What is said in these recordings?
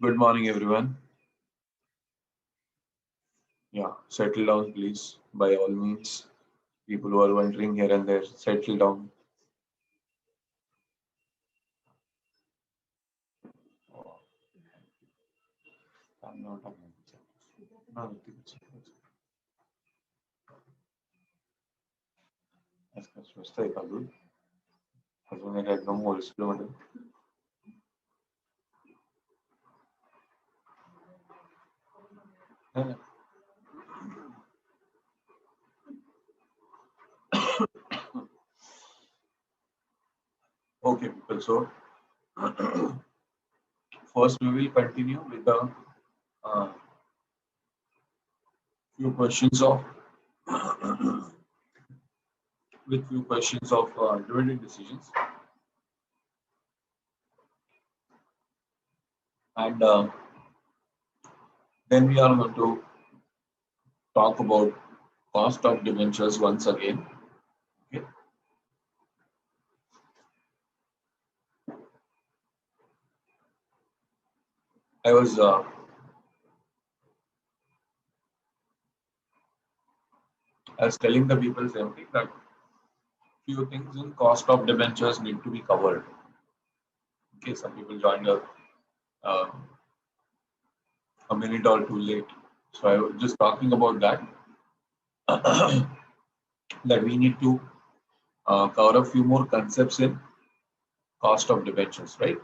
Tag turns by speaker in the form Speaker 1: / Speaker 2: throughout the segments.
Speaker 1: Good morning, everyone. Yeah, settle down, please. By all means, people who are wandering here and there, settle down. स्वस्त आहे का अजून अजून एक एकदम होलसेल मध्ये Okay, people. So first, we will continue with the uh, few questions of dividend decisions, and then we are going to talk about cost of debentures once again. Okay. I was telling the people same thing that few things in cost of debentures need to be covered. Okay, some people joined uh, a minute or two late, so I was just talking about that. That we need to cover a few more concepts in cost of debentures, right?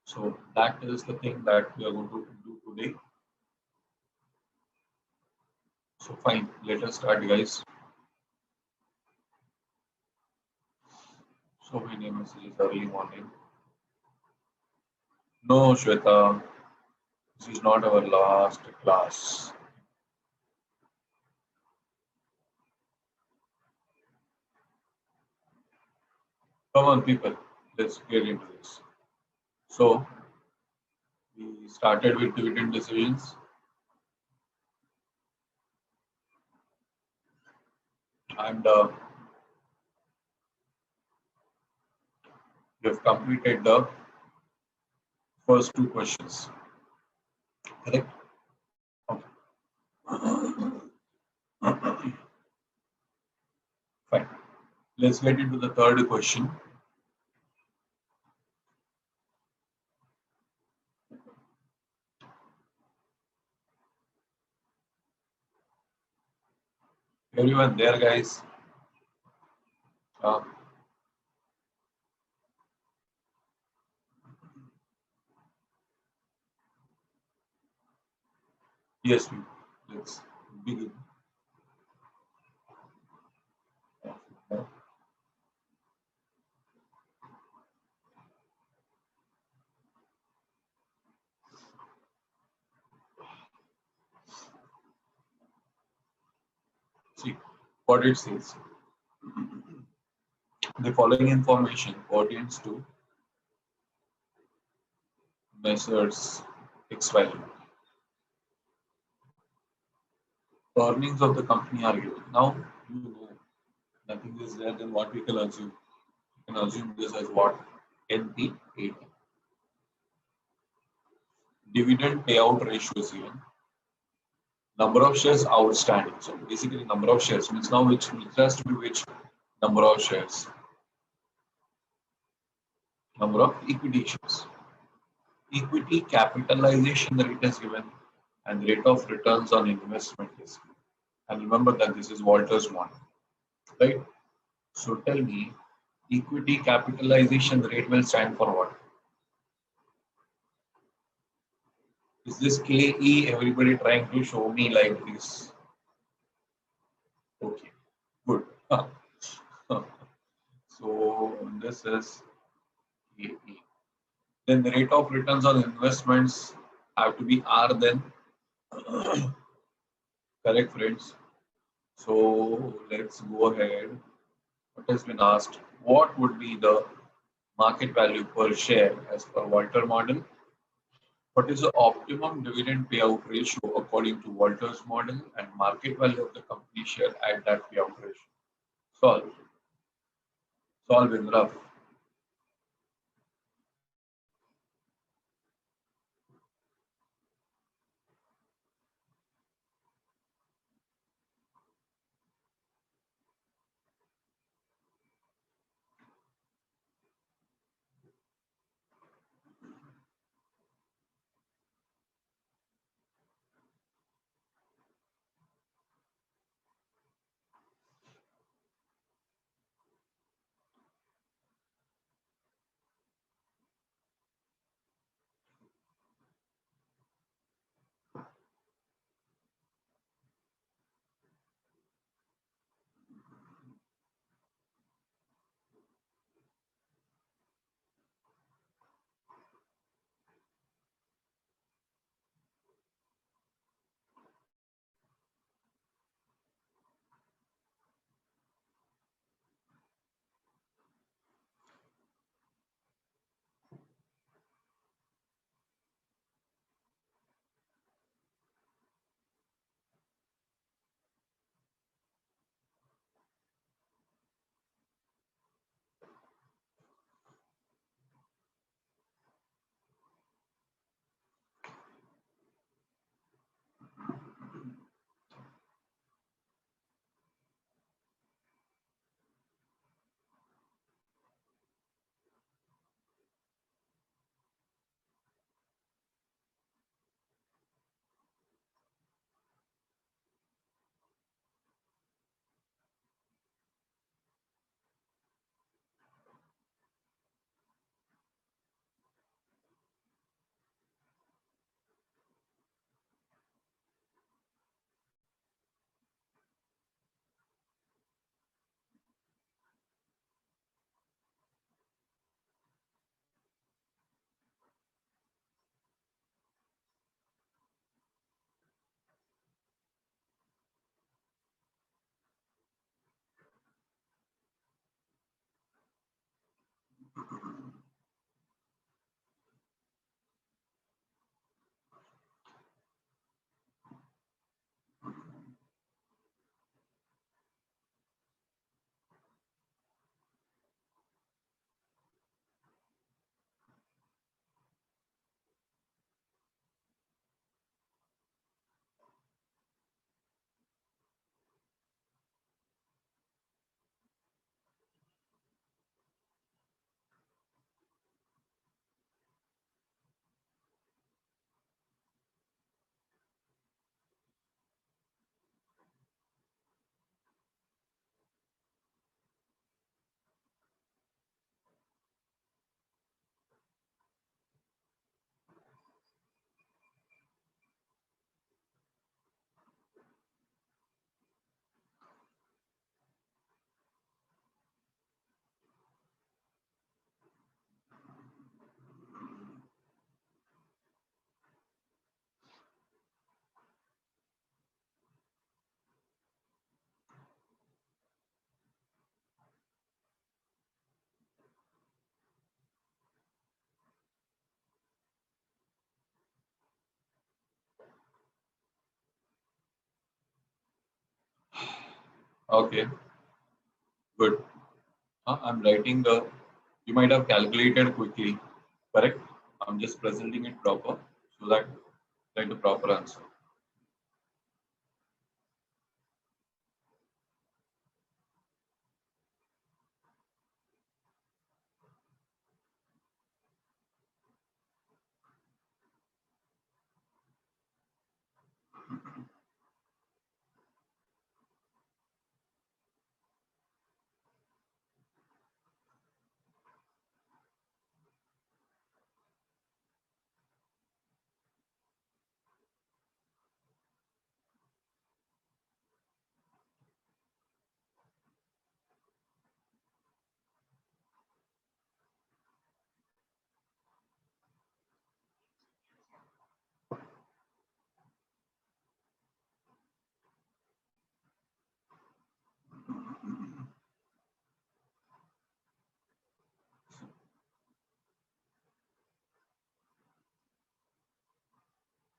Speaker 1: So that is the thing that we are going to do today. So fine, let us start, guys. So many messages early morning. No, Shweta, this is not our last class. Come on, people, let's get into this. So we started with dividend decisions, and we have completed the first two questions. Correct? Okay. Fine. Let's get into the third question. Everyone there, guys? Yes, let's begin. See what it says. The following information pertains to Messrs. XY. Earnings of the company are given. Now, you know, nothing is there, then what we can assume? We can assume this as what? NP80. Dividend payout ratio is given. Number of shares outstanding. So basically, number of shares means now which has to be which number of shares? Number of equity shares. Equity capitalization rate is given, and rate of returns on investment is given. And remember that this is Walter's model, right? So tell me, equity capitalization rate will stand for what? Is this KE? Everybody trying to show me like this? Okay, good. So this is KE. Then the rate of returns on investments have to be R then. Correct, friends? So let's go ahead. What has been asked? What would be the market value per share as per Walter model? What is the optimum dividend payout ratio according to Walter's model and market value of the company share at that payout ratio? Solve. Solve in rough. Okay, good. I'm writing the, you might have calculated quickly, correct? I'm just presenting it proper so that write the proper answer.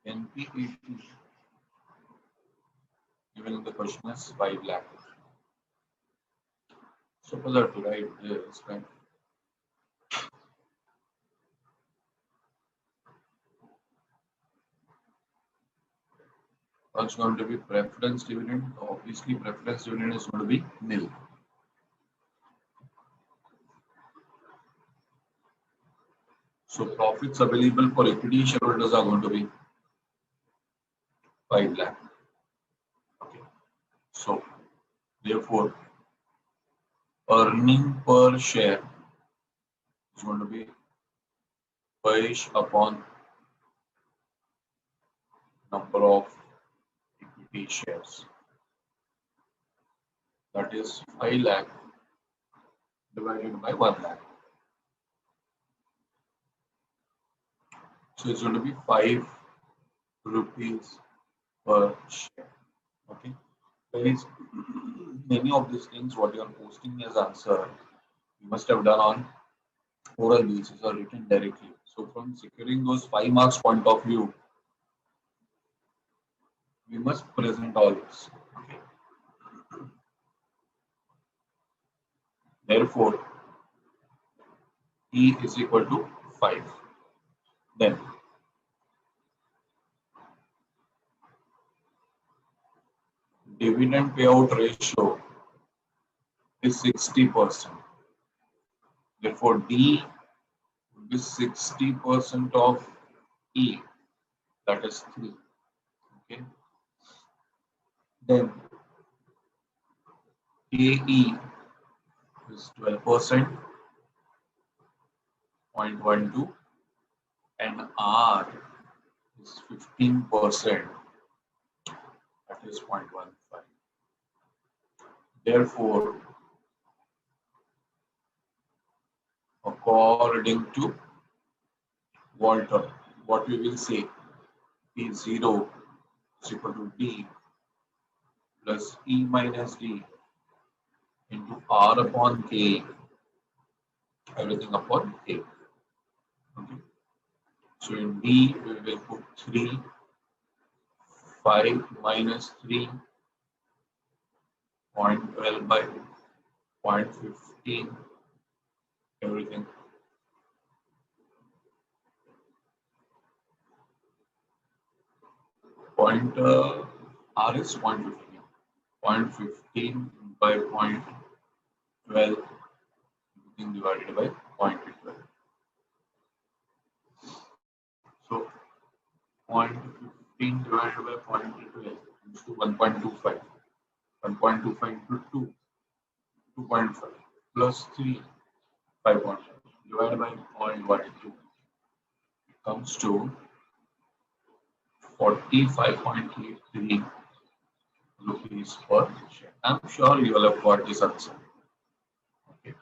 Speaker 1: NPET, given the question is 5 lakh. So for that to write this, right? What's going to be preference dividend? Obviously, preference dividend is going to be nil. So profits available for equity shareholders are going to be 5 lakh. Okay. So therefore, earning per share is going to be based upon number of equity shares. That is 5 lakh divided by 1 lakh. So it's going to be 5 rupees per share. Okay. Guys, many of these things what you are posting as answer, you must have done on oral basis or written directly. So from securing those 5 marks point of view, we must present all this. Okay. Therefore, E is equal to 5. Then dividend payout ratio is 60%. Therefore, D will be 60% of E, that is 3. Okay. Then KE is 12%, 0.12, and R is 15%, that is 0.15. Therefore, according to Walter, what we will say P0 is equal to D plus E minus D into R upon K, everything upon K. Okay. So in D, we will put 3, 5 minus 3, 0.12 by 0.15, everything. Point R is 0.15. 0.15 by 0.12, everything divided by 0.12. So 0.15 divided by 0.12 is to 1.25. 1.25 into 2, 2.5 plus 3, 5.5 divided by 0.12. It comes to 45.83 rupees per share. I'm sure you all have got this answer. Okay.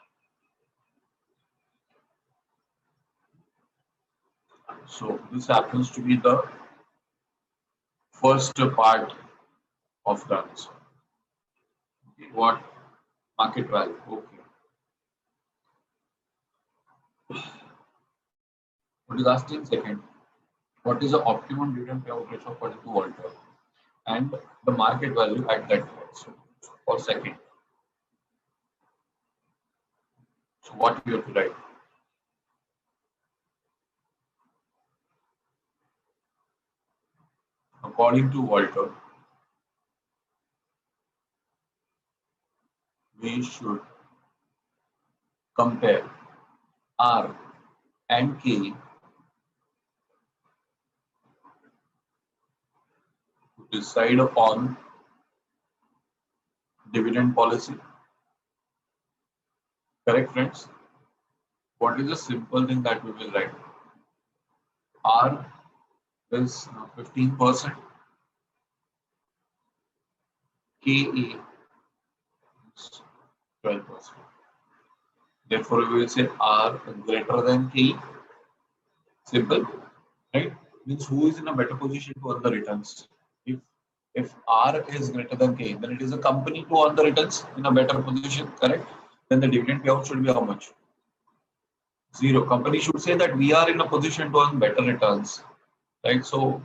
Speaker 1: So this happens to be the first part of the answer. Okay. What market value? Okay. What is asked in second? What is the optimum dividend payout ratio according to Walter? And the market value at that point. So for second. So what we have to write? According to Walter, we should compare R and K to decide upon dividend policy. Correct, friends? What is the simple thing that we will write? R is 15%, KA is 12%. Therefore, we will say R greater than K. Simple, right? Means who is in a better position to earn the returns? If R is greater than K, then it is a company to earn the returns in a better position, correct? Then the dividend payout should be how much? Zero. Company should say that we are in a position to earn better returns, right? So,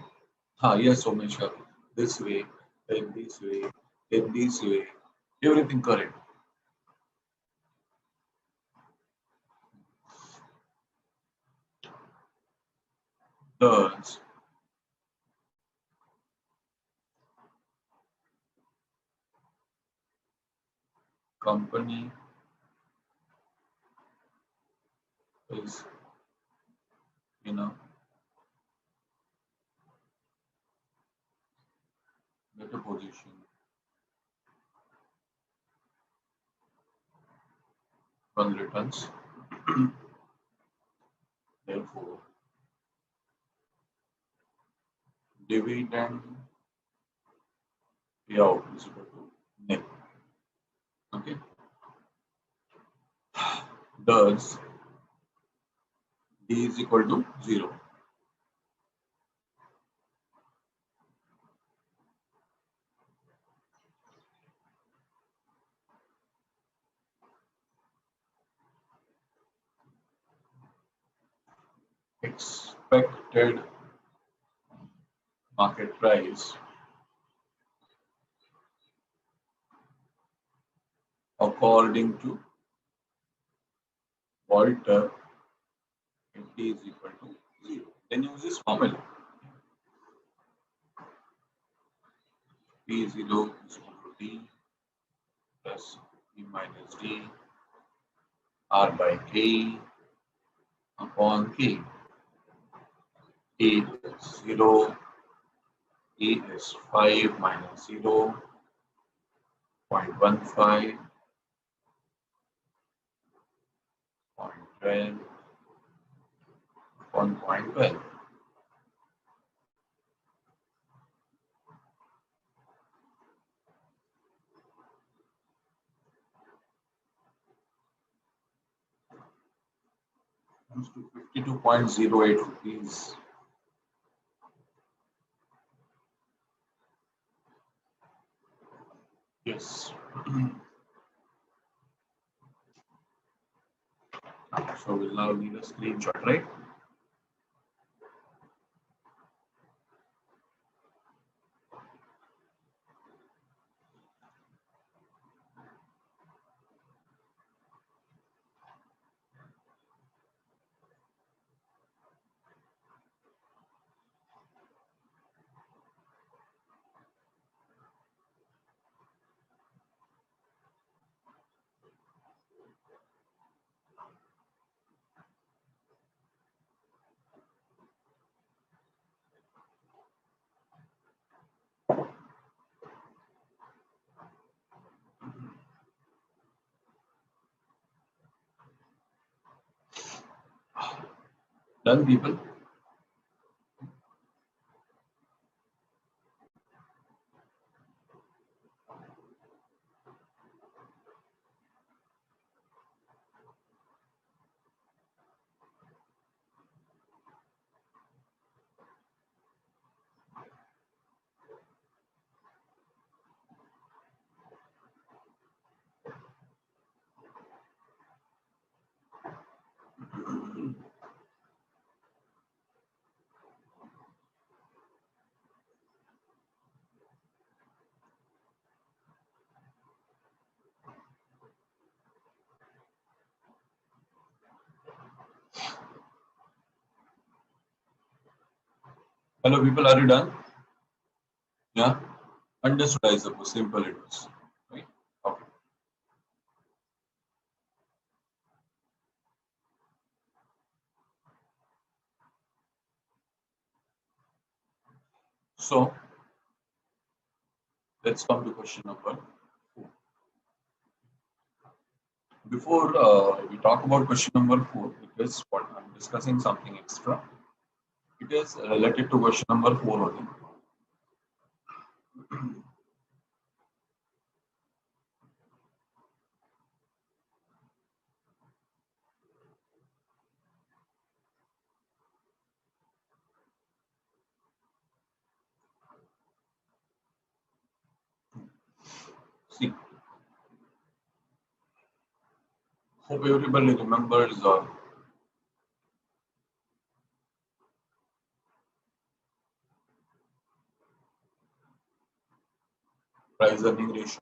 Speaker 1: yes, Someshwar, this way, in this way, in this way, everything correct. Thus, company is in a better position on returns. Therefore, dividend payout is equal to nil. Okay. Thus, D is equal to 0. Expected market price according to Walter, D is equal to 0. Then use this formula. P0 is equal to D plus P minus D R by K upon K. A is 0, A is 5 minus 0, 0.15, 0.12, 1.12. Comes to 52.08 rupees. Yes. So we'll now need a screenshot, right? Done, people. Hello, people, are you done? Yeah, understood. I suppose simple it was, right? Okay. So let's come to question number 4. Before we talk about question number 4, because what I'm discussing something extra, it is related to question number 4 only. See, hope everybody remembers price earning ratio.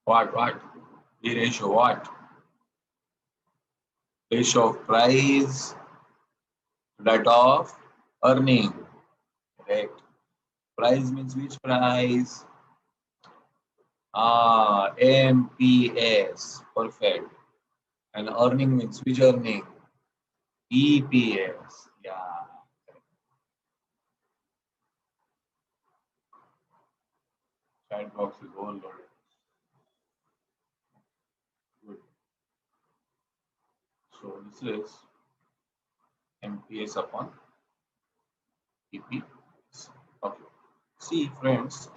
Speaker 1: What? The ratio, what? Ratio of price to that of earning. Correct. Price means which price? MPS. Perfect. And earning means which earning? EPS. Yeah. Chat box is all loaded. Good. So this is MPS upon EPS. Okay. See, friends,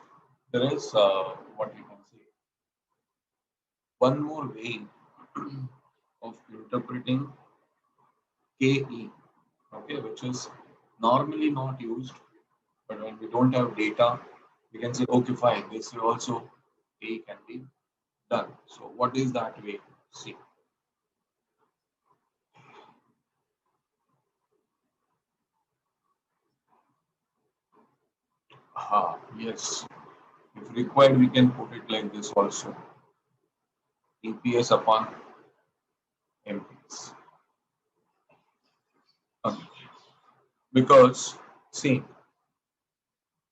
Speaker 1: there is what you can say one more way of interpreting KE, okay, which is normally not used, but when we don't have data, we can say, okay, fine, this way also A can be done. So what is that way? See, yes, if required, we can put it like this also, EPS upon MPS. Okay. Because see,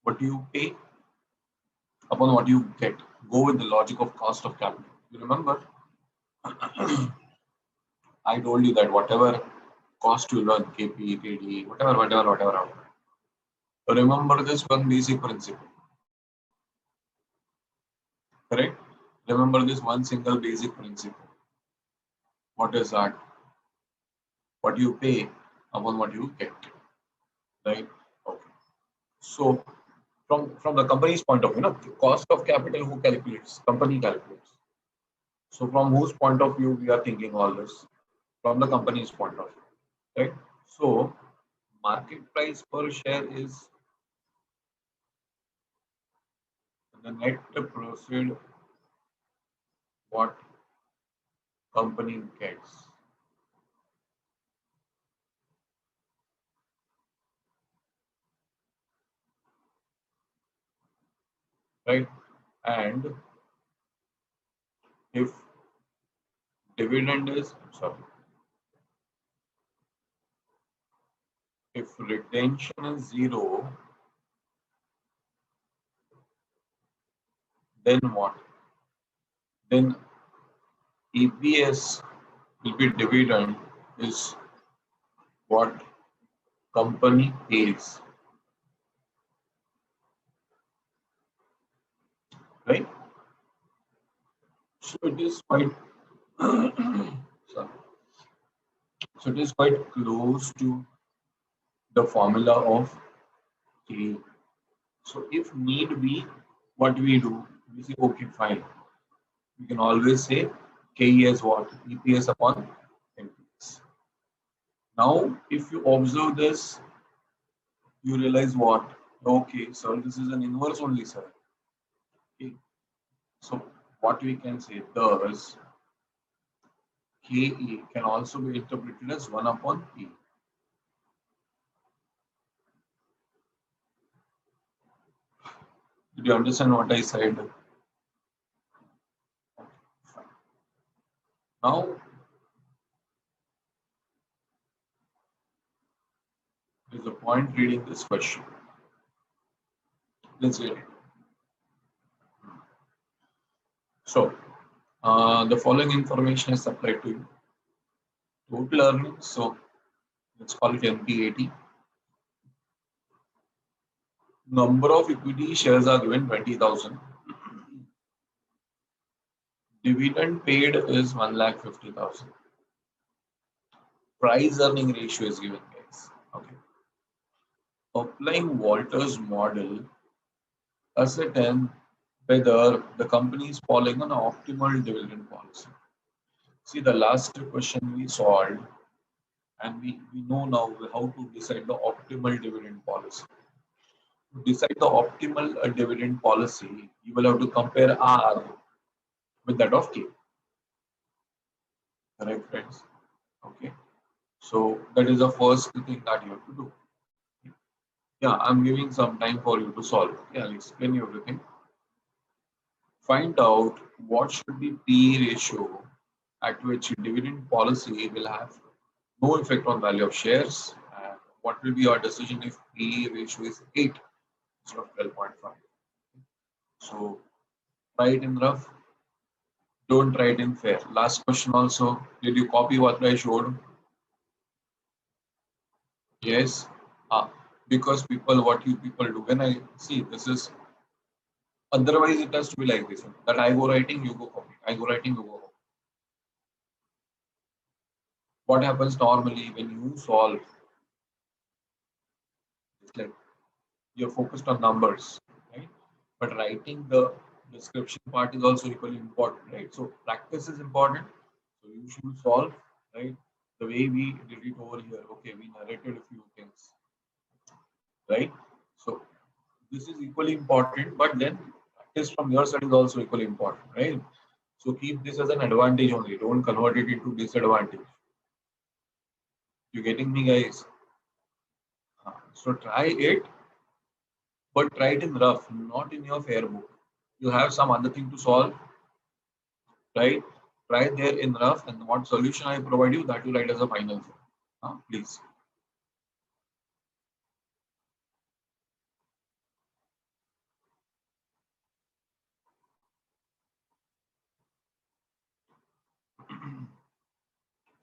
Speaker 1: what you pay upon what you get, go with the logic of cost of capital. You remember, I told you that whatever cost you learn, KP, TD, whatever. Remember this one basic principle, correct? Remember this one single basic principle. What is that? What you pay upon what you get, right? Okay. So from the company's point of view, cost of capital, who calculates? Company calculates. So from whose point of view we are thinking all this? From the company's point of view, right? So market price per share is the net proceed what company gets, right? And if dividend is sorry, if retention is zero, then what? Then EPS will be dividend is what company pays, right? So it is quite sorry. So it is quite close to the formula of K. So if need be, what we do, we say okay, fine. We can always say KE as what? EPS upon NPS. Now, if you observe this, you realize what? Okay, so this is an inverse only, sir. Okay. So what we can say, thus KE can also be interpreted as 1 upon E. Did you understand what I said? Now, point reading this question. Let's get it. So, the following information is supplied to you. Total earnings, so let's call it MPAT. Number of equity shares are given 20,000. Dividend paid is 1,50,000. Price earning ratio is given, guys. Okay. Applying Walter's model, ascertain whether the company is following an optimal dividend policy. See, the last question we solved, and we know now how to decide the optimal dividend policy. To decide the optimal dividend policy, you will have to compare R with that of K. Correct, friends? Okay. So that is the first thing that you have to do. Yeah, I'm giving some time for you to solve. Yeah, I'll explain you everything. Find out what should be P/E ratio at which dividend policy will have no effect on value of shares, and what will be your decision if P/E ratio is 8 instead of 12.5. So try it in rough, don't try it in fair. Last question also, did you copy what I showed? Yes. Ah, because people, what you people do, when I see this is, otherwise it has to be like this, that I go writing, you go copy. I go writing, you go copy. What happens normally when you solve, it's like you're focused on numbers, right? But writing the description part is also equally important, right? So practice is important. So you should solve, right? The way we did it over here. Okay, we narrated a few things, right? So this is equally important, but then practice from your side is also equally important, right? So keep this as an advantage only. Don't convert it into disadvantage. You getting me, guys? So try it, but try it in rough, not in your fair book. You have some other thing to solve, right? Try there in rough, and what solution I provide you, that you write as a final. Please.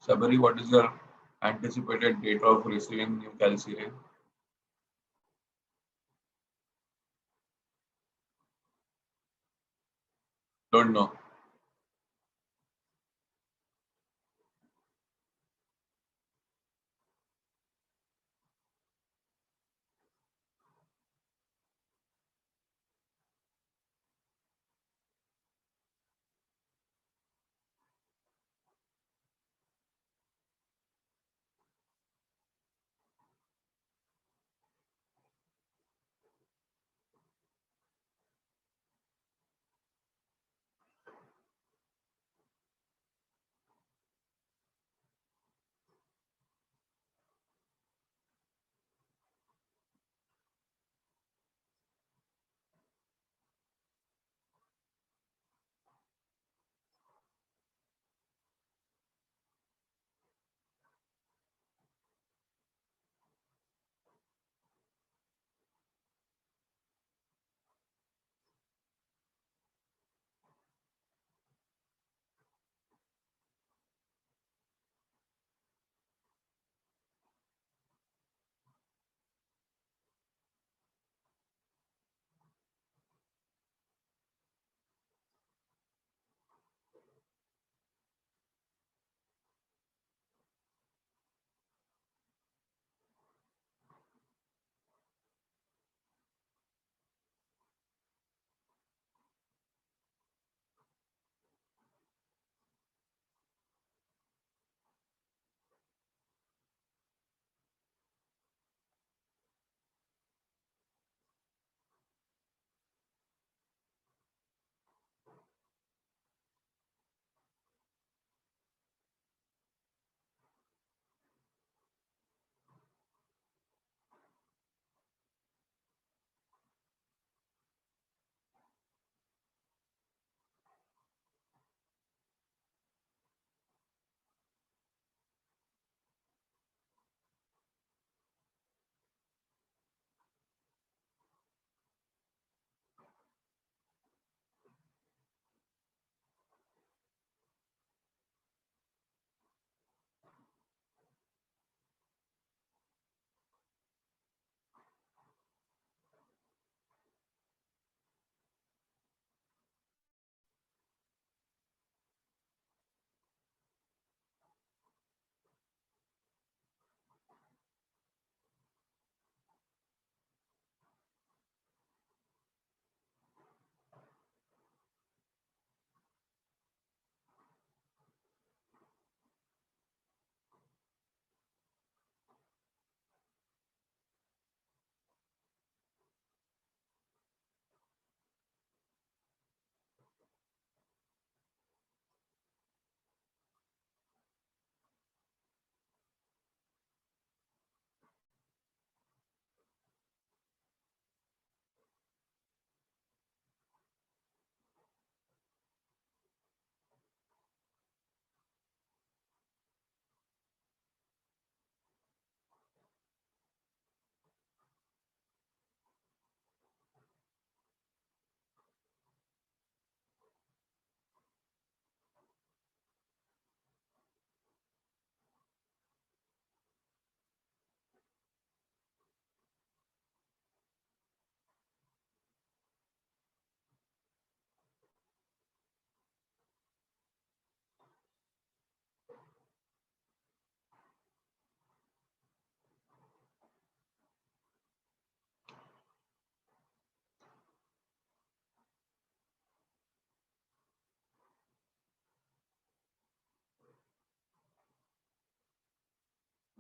Speaker 1: Sabari, what is your anticipated date of receiving new calcire? Don't know.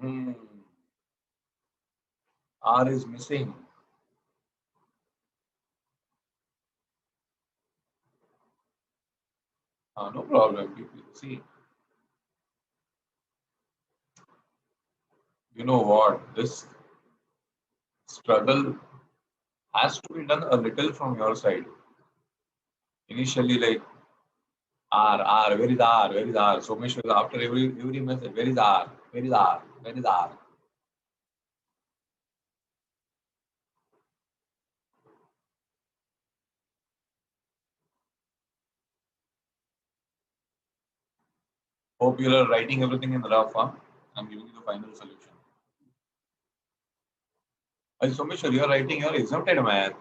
Speaker 1: Hmm. R is missing. No problem. See, you know what? This struggle has to be done a little from your side. Initially, like where is R? Where is R? So much after every message, where is R? Where is R? Where is R? Hope you are writing everything in rough, huh? I'm giving you the final solution. Someshwar, you are writing your exempted math.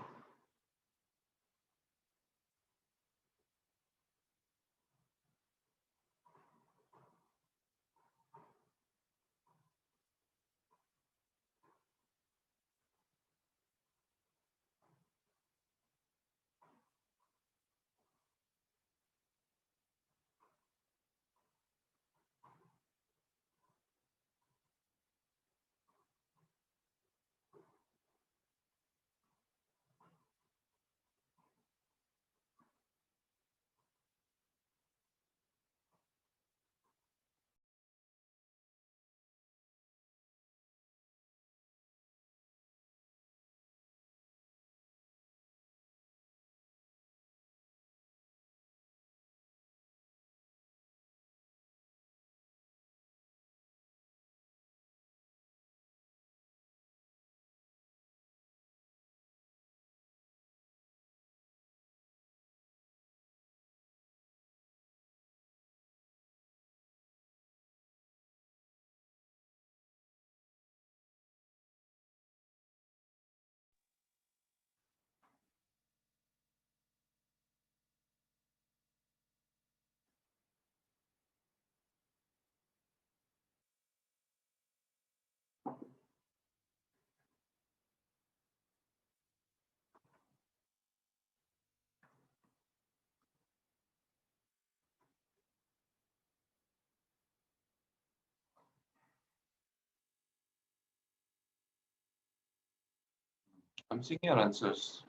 Speaker 1: I'm seeing your answers.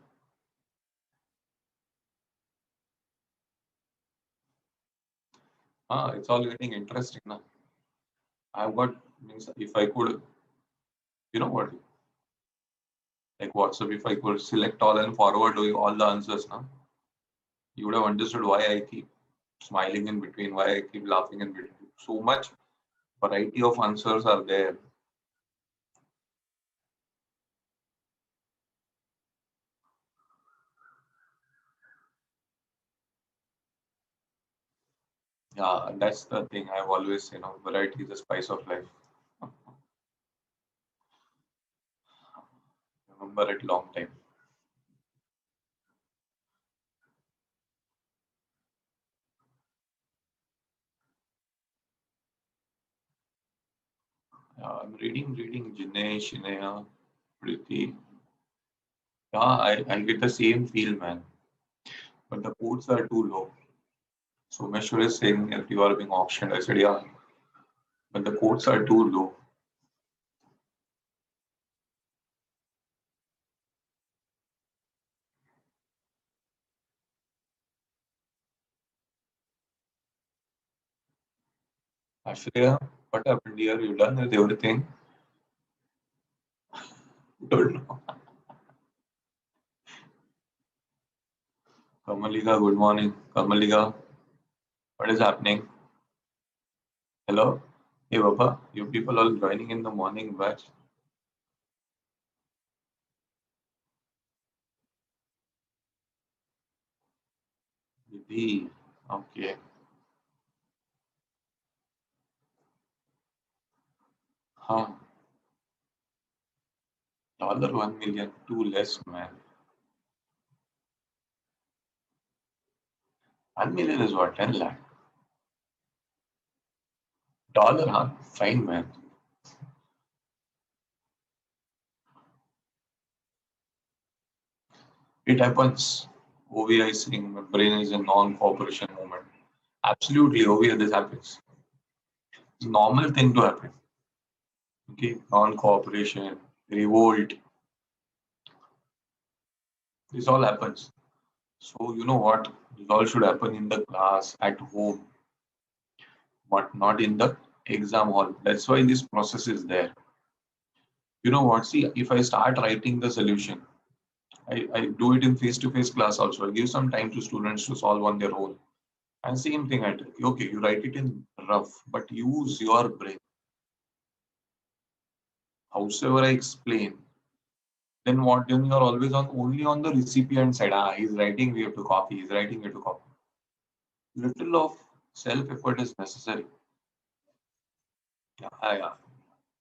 Speaker 1: It's all getting interesting now. I've got means if I could, you know what, like WhatsApp, if I could select all and forward you all the answers now, you would have understood why I keep smiling in between, why I keep laughing in between. So much variety of answers are there. Yeah, that's the thing. I've always, variety is the spice of life. Remember it long time. I'm reading Jinesh, Shinaya, Priti. Yeah, I get the same feel, man. But the quotes are too low. So Meshwar is saying if you are being auctioned, I said, yeah, but the quotes are too low. Ashriya, what happened here? You done with everything? Don't know. Kamalika, good morning. Kamalika, what is happening? Hello? Hey, Baba, you people all joining in the morning batch? Vidhi, okay. Huh. Dollar 1 million, too less, man. 1 million is what, 10 lakh? Dollar, huh? Fine, man. It happens. OVI saying my brain is a non-cooperation movement. Absolutely, OVI, this happens. It's a normal thing to happen. Okay, non-cooperation, revolt, this all happens. So you know what? This all should happen in the class at home, but not in the exam hall. That's why this process is there. You know what? See, if I start writing the solution, I do it in face-to-face class also. I give some time to students to solve on their own. And same thing, I tell you, okay, you write it in rough, but use your brain. However I explain, then what? Then you're always on only on the recipient side. Ah, he's writing, we have to copy. He's writing, we have to copy. Little of self-effort is necessary. Yeah, yeah,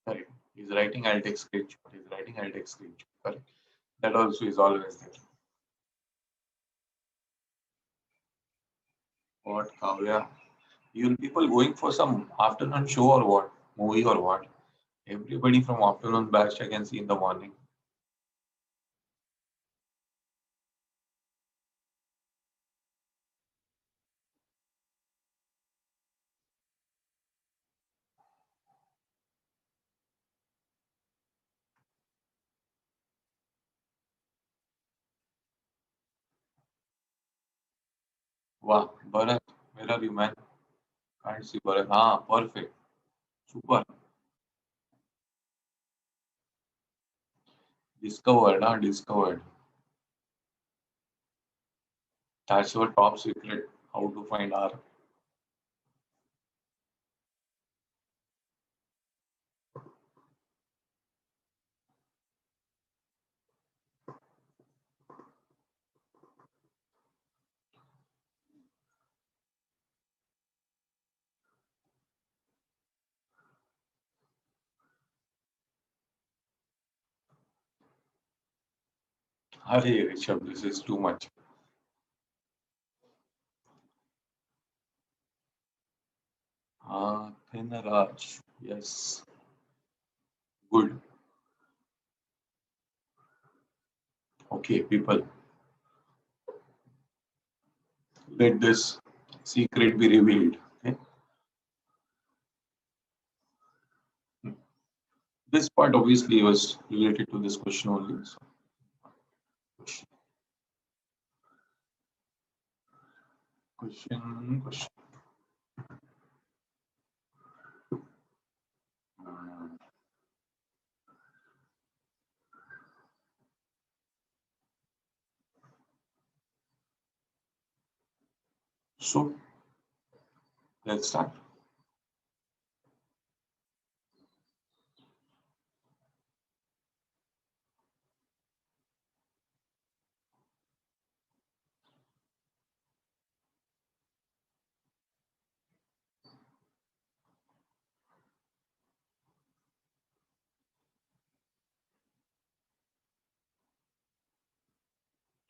Speaker 1: correct. He's writing, I'll take screenshot. He's writing, I'll take screenshot. Correct. That also is always there. What, Kavya? You people going for some afternoon show or what? Movie or what? Everybody from afternoon batch I can see in the morning. Wow, Bharat, where are you, man? Can't see Bharat. Ah, perfect. Super. Discovered, discovered. That's your top secret. How to find R. Hurry, Rishabh, this is too much. Ah, Raj. Yes, good. Okay, people, let this secret be revealed. Okay. This part obviously was related to this question only. So, question, question. Uh, So, let's start.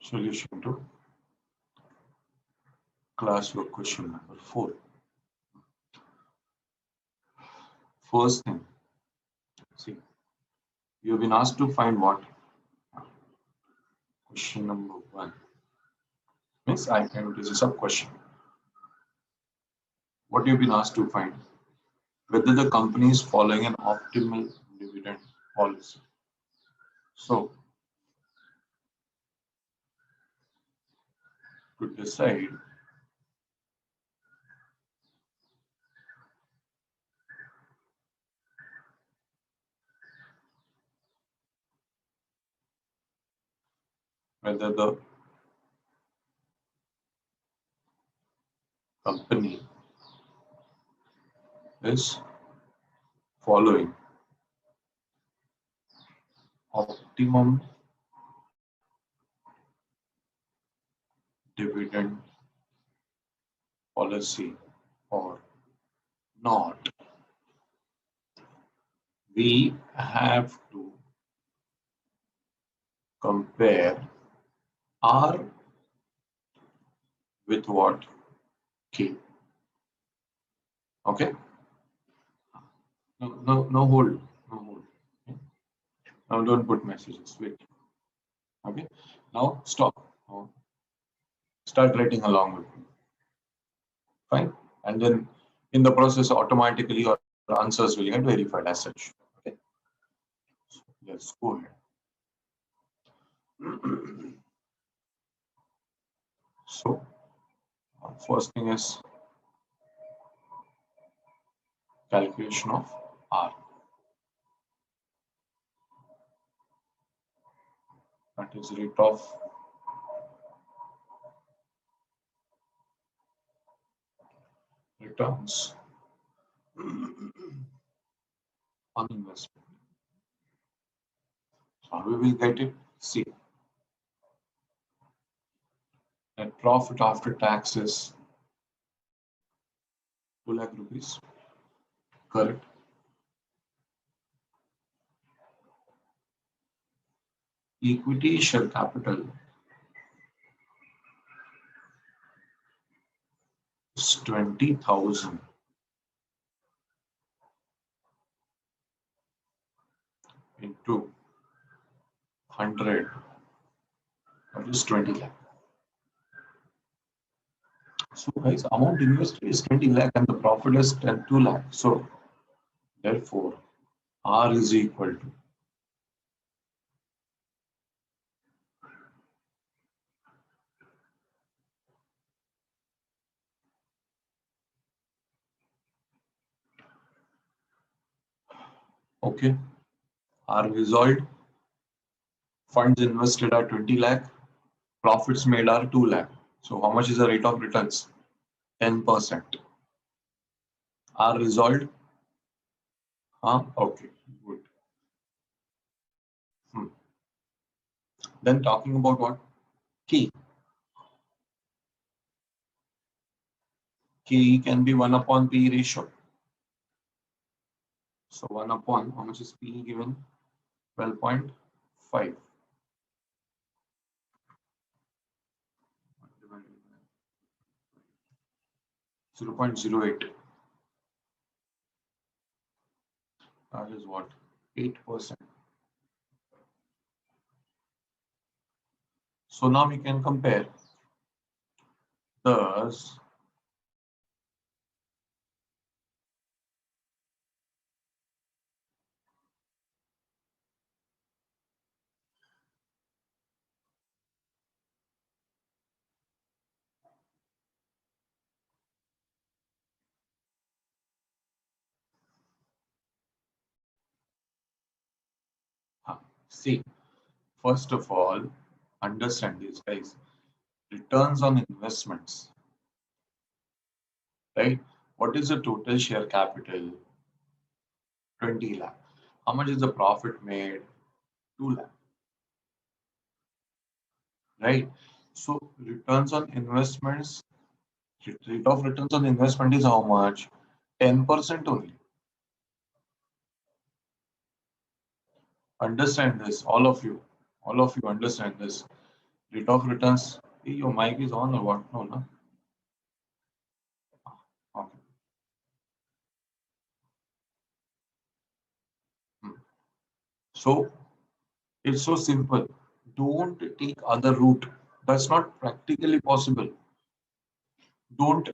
Speaker 1: Solution to classwork question number 4. First thing, see, you've been asked to find what? Question number 1. Means it is a sub question. What you've been asked to find? Whether the company is following an optimal dividend policy. So, to decide whether the company is following optimum dividend policy or not, we have to compare R with what? K. Okay? No, no, no hold. No hold. Okay? Now don't put messages. Wait. Okay? Now stop. Now start writing along with me. Fine? And then in the process, automatically your answers will get verified as such. Okay? Yes, go ahead. So, first thing is calculation of R. That is rate of returns on investment. So how we will get it? See, net profit after tax is 2 lakh rupees. Correct. Equity share capital is 20,000 into 100. That is 20 lakh. So guys, amount invested is 20 lakh and the profit is 2 lakh. So therefore, R is equal to okay. R resolved. Funds invested are 20 lakh. Profits made are 2 lakh. So how much is the rate of returns? 10%. R resolved. Huh? Okay, good. Hmm. Then talking about what? K. K can be 1 upon P ratio. So 1 upon, how much is P given? 12.5. 0.08. That is what? 8%. So now we can compare. Thus, see, first of all, understand this, guys. Returns on investments, right? What is the total share capital? 20 lakh. How much is the profit made? 2 lakh, right? So returns on investments, rate of returns on investment is how much? 10% only. Understand this, all of you understand this. Rate of returns. Hey, your mic is on or what? No, no. Okay. Hmm. So it's so simple. Don't take other route. That's not practically possible. Don't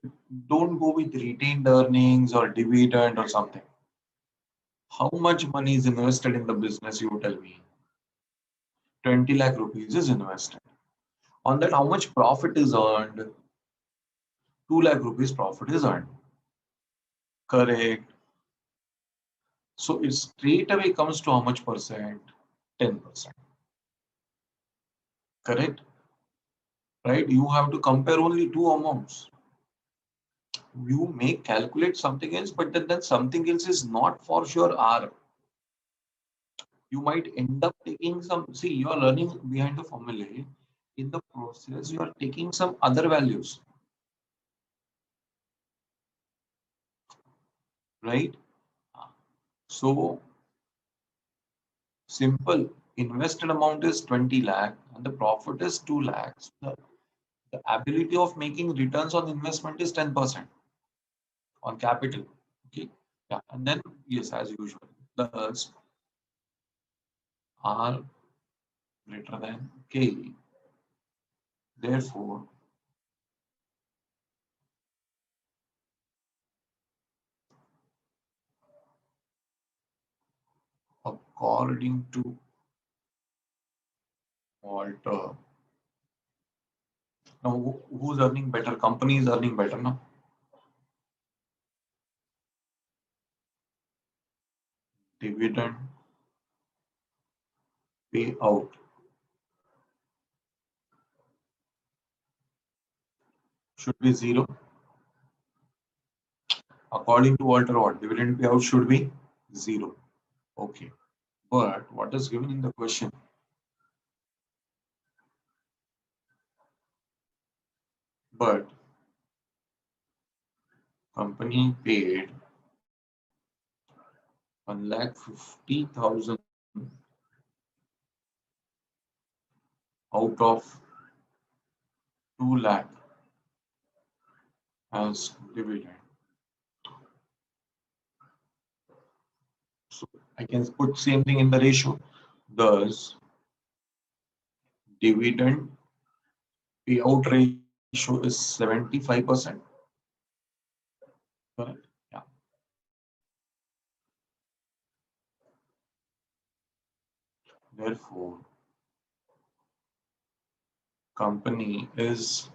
Speaker 1: don't go with retained earnings or dividend or something. How much money is invested in the business? You tell me. 20 lakh rupees is invested. On that, how much profit is earned? 2 lakh rupees profit is earned. Correct. So it straight away comes to how much percent? 10%. Correct? Right? You have to compare only two amounts. You may calculate something else, but then something else is not for sure R. You might end up taking some, see, you are learning behind the formulae. In the process, you are taking some other values, right? So simple. Invested amount is 20 lakh and the profit is 2 lakhs. The ability of making returns on investment is 10% on capital. Okay. Yeah. And then, yes, as usual, thus R greater than K. Therefore, a according to Walter. Now, who's earning better? Company is earning better now. Dividend payout should be zero. According to Walter, what dividend payout should be zero. Okay, but what is given in the question? But company paid 1,50,000 out of 2 lakh as dividend. So I can put same thing in the ratio. Thus, dividend payout ratio is 75%. Correct? Yeah. Therefore, company is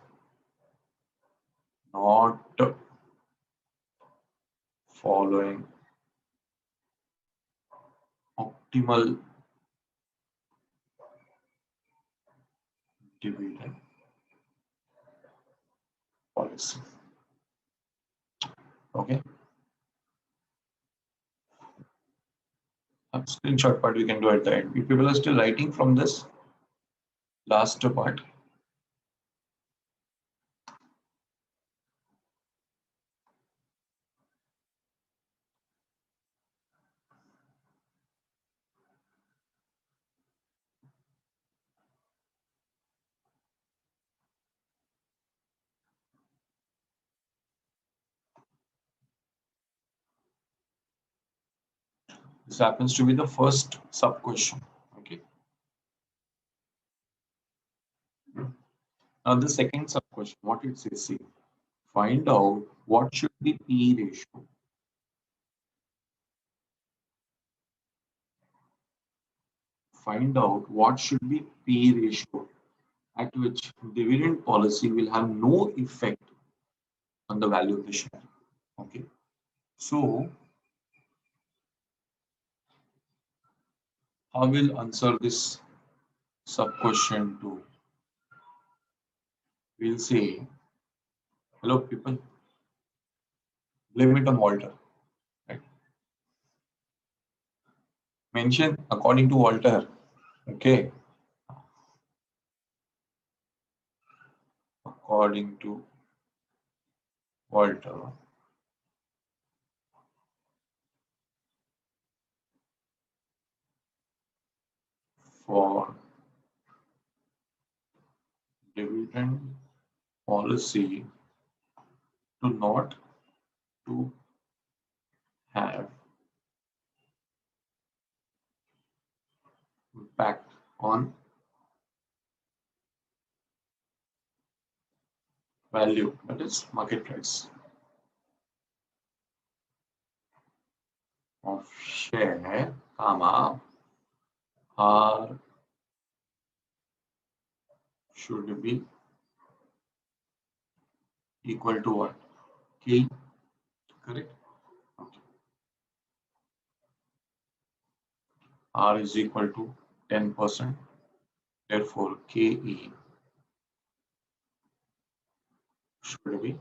Speaker 1: not following optimal dividend policy. Okay. A screenshot part we can do at the end. If people are still writing from this last part, this happens to be the first sub question. Okay. Now the second sub question, what it says, see, find out what should be P ratio. Find out what should be P ratio at which dividend policy will have no effect on the value of the share. Okay. So I will answer this sub question too. We'll say, hello people, blame it on Walter. Right? Mention according to Walter. Okay. According to Walter. For dividend policy to not to have impact on value, that is market price of share, comma, R should be equal to what? K, correct? Okay. R is equal to 10%. Therefore, KE should be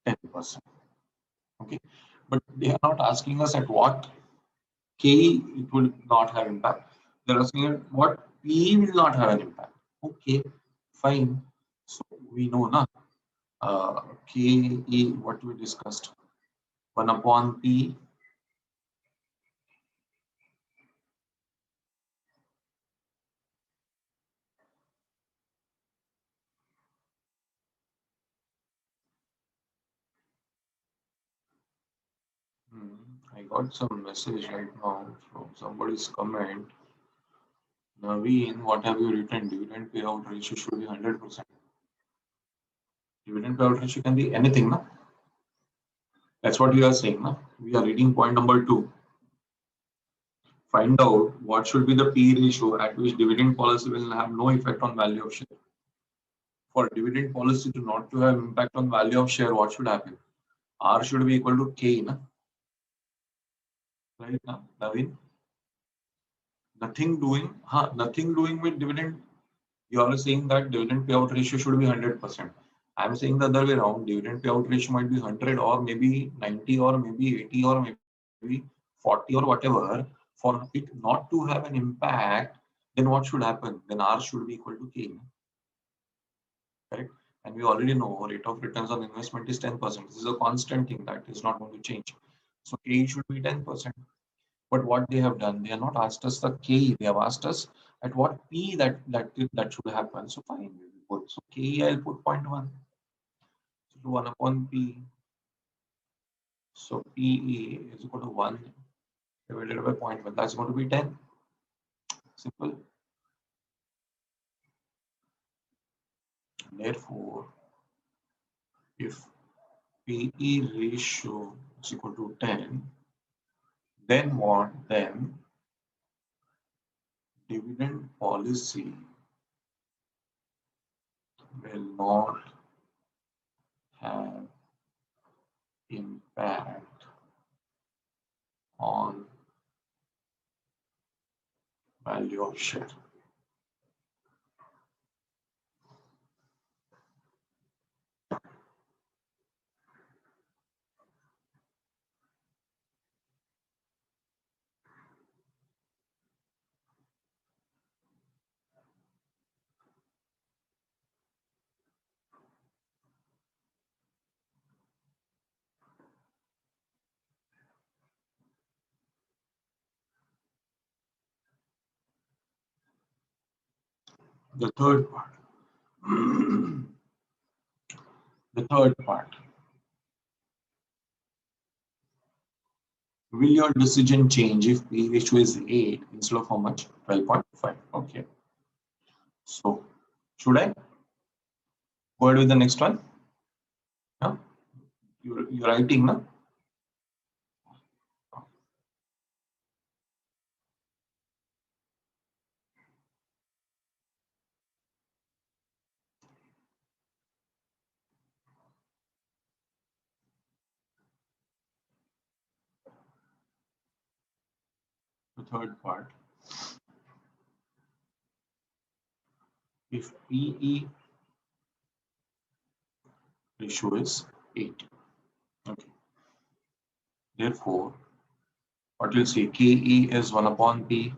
Speaker 1: 10%. Okay. But they are not asking us at what K it will not have impact. They're asking at what P will not have an impact. Okay, fine. So we know now KE, what we discussed, 1 upon P. I got some message right now from somebody's comment. Naveen, what have you written? Dividend payout ratio should be 100%. Dividend payout ratio can be anything, no? That's what we are saying, no? We are reading point number 2. Find out what should be the P ratio at which dividend policy will have no effect on value of share. For dividend policy to not to have impact on value of share, what should happen? R should be equal to K, na? Right now, Naveen? Nothing doing with dividend. You are saying that dividend payout ratio should be 100%. I'm saying the other way around. Dividend payout ratio might be 100 or maybe 90 or maybe 80 or maybe 40 or whatever. For it not to have an impact, then what should happen? Then R should be equal to K. Correct? And we already know rate of returns on investment is 10%. This is a constant thing that is not going to change. So K should be 10%. But what they have done, they have not asked us the K, they have asked us at what P that should happen. So fine, we will put, so K I'll put 0.1. So 1 upon P. So PE is equal to 1 divided by 0.1. That's going to be 10. Simple. Therefore, if PE ratio is equal to 10, then what? Then dividend policy will not have impact on value of share. The third part. The third part. Will your decision change if P ratio is 8 instead of how much? 12.5. Okay. So, should I go ahead with the next one? Yeah? You're writing, no? The third part. If PE ratio is 8. Okay. Therefore, what you'll see, KE is 1 upon P.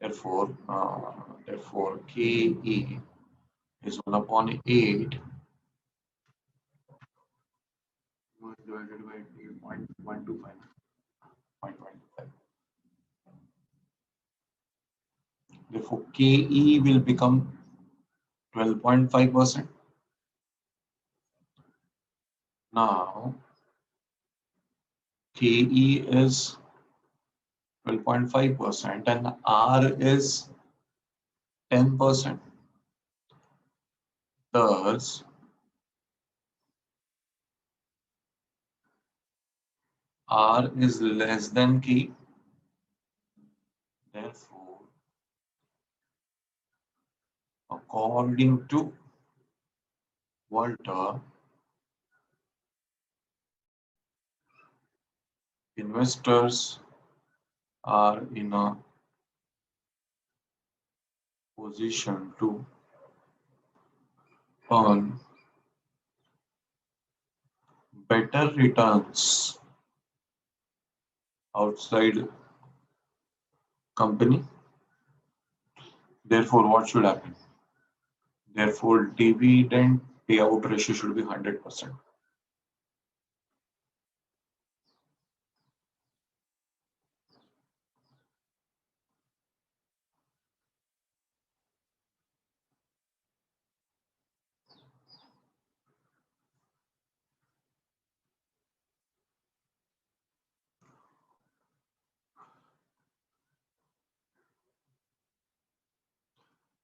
Speaker 1: Therefore, KE is 1 upon 8 divided by 8.125. 0.125. Therefore, KE will become 12.5%. Now, KE is 12.5% and R is 10%. Thus, R is less than K. Therefore, according to Walter, investors are in a position to earn better returns outside company. Therefore, what should happen? Therefore, dividend payout ratio should be 100%.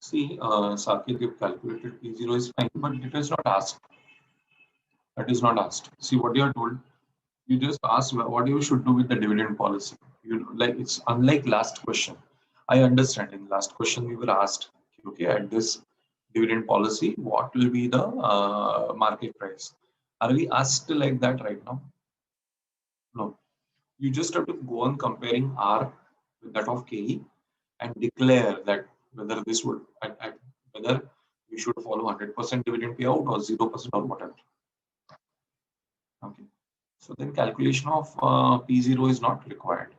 Speaker 1: See, Sakit, you've calculated P0 is fine, but it is not asked. That is not asked. See what you are told. You just asked what you should do with the dividend policy. You like it's unlike last question. I understand in last question we were asked, okay, at this dividend policy, what will be the market price? Are we asked like that right now? No. You just have to go on comparing R with that of KE and declare that whether this would whether we should follow 100% dividend payout or 0% or whatever. Okay. So then calculation of P0 is not required.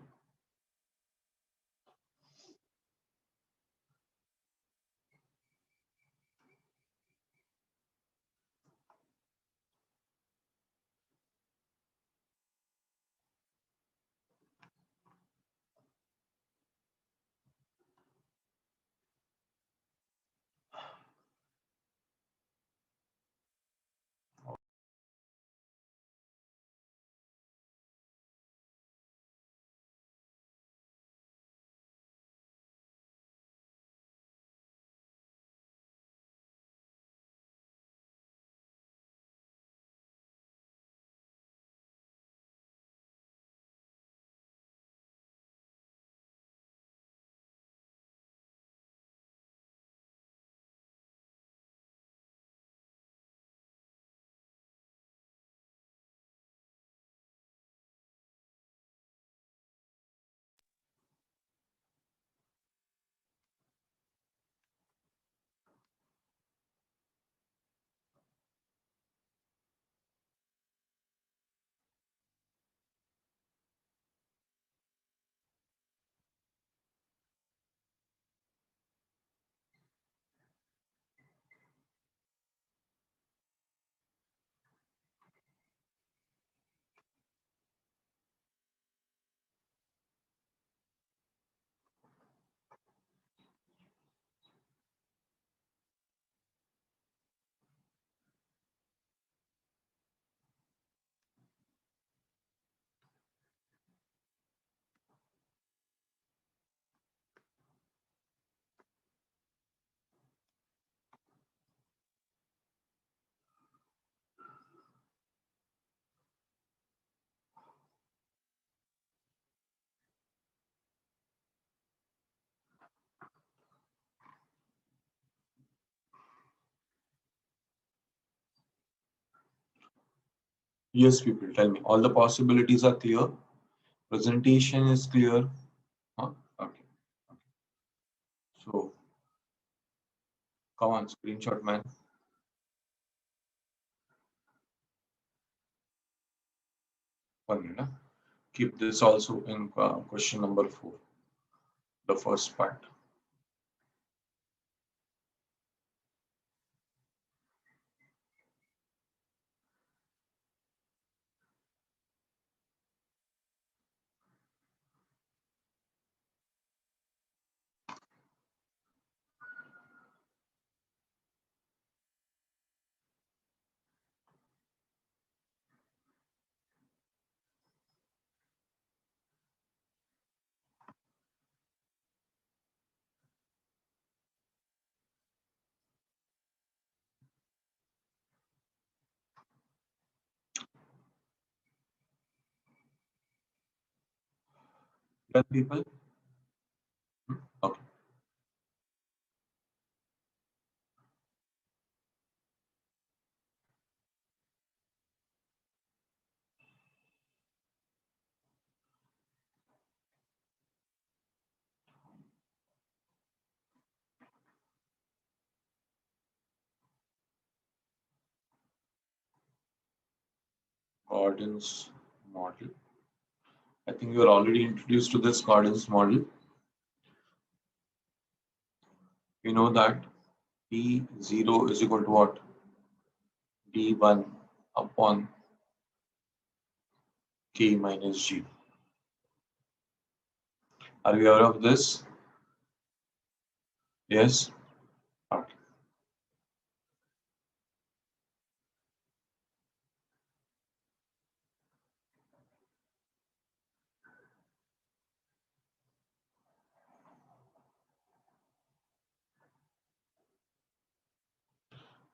Speaker 1: Yes, people, tell me. All the possibilities are clear. Presentation is clear. Huh? Okay. So come on, screenshot man. One minute. Huh? Keep this also in question number 4, the first part. Done, people? Hmm? Okay. Gordon's model. I think you are already introduced to this Gordon's model. We know that P0 is equal to what? D1 upon K minus G. Are we aware of this? Yes. Okay.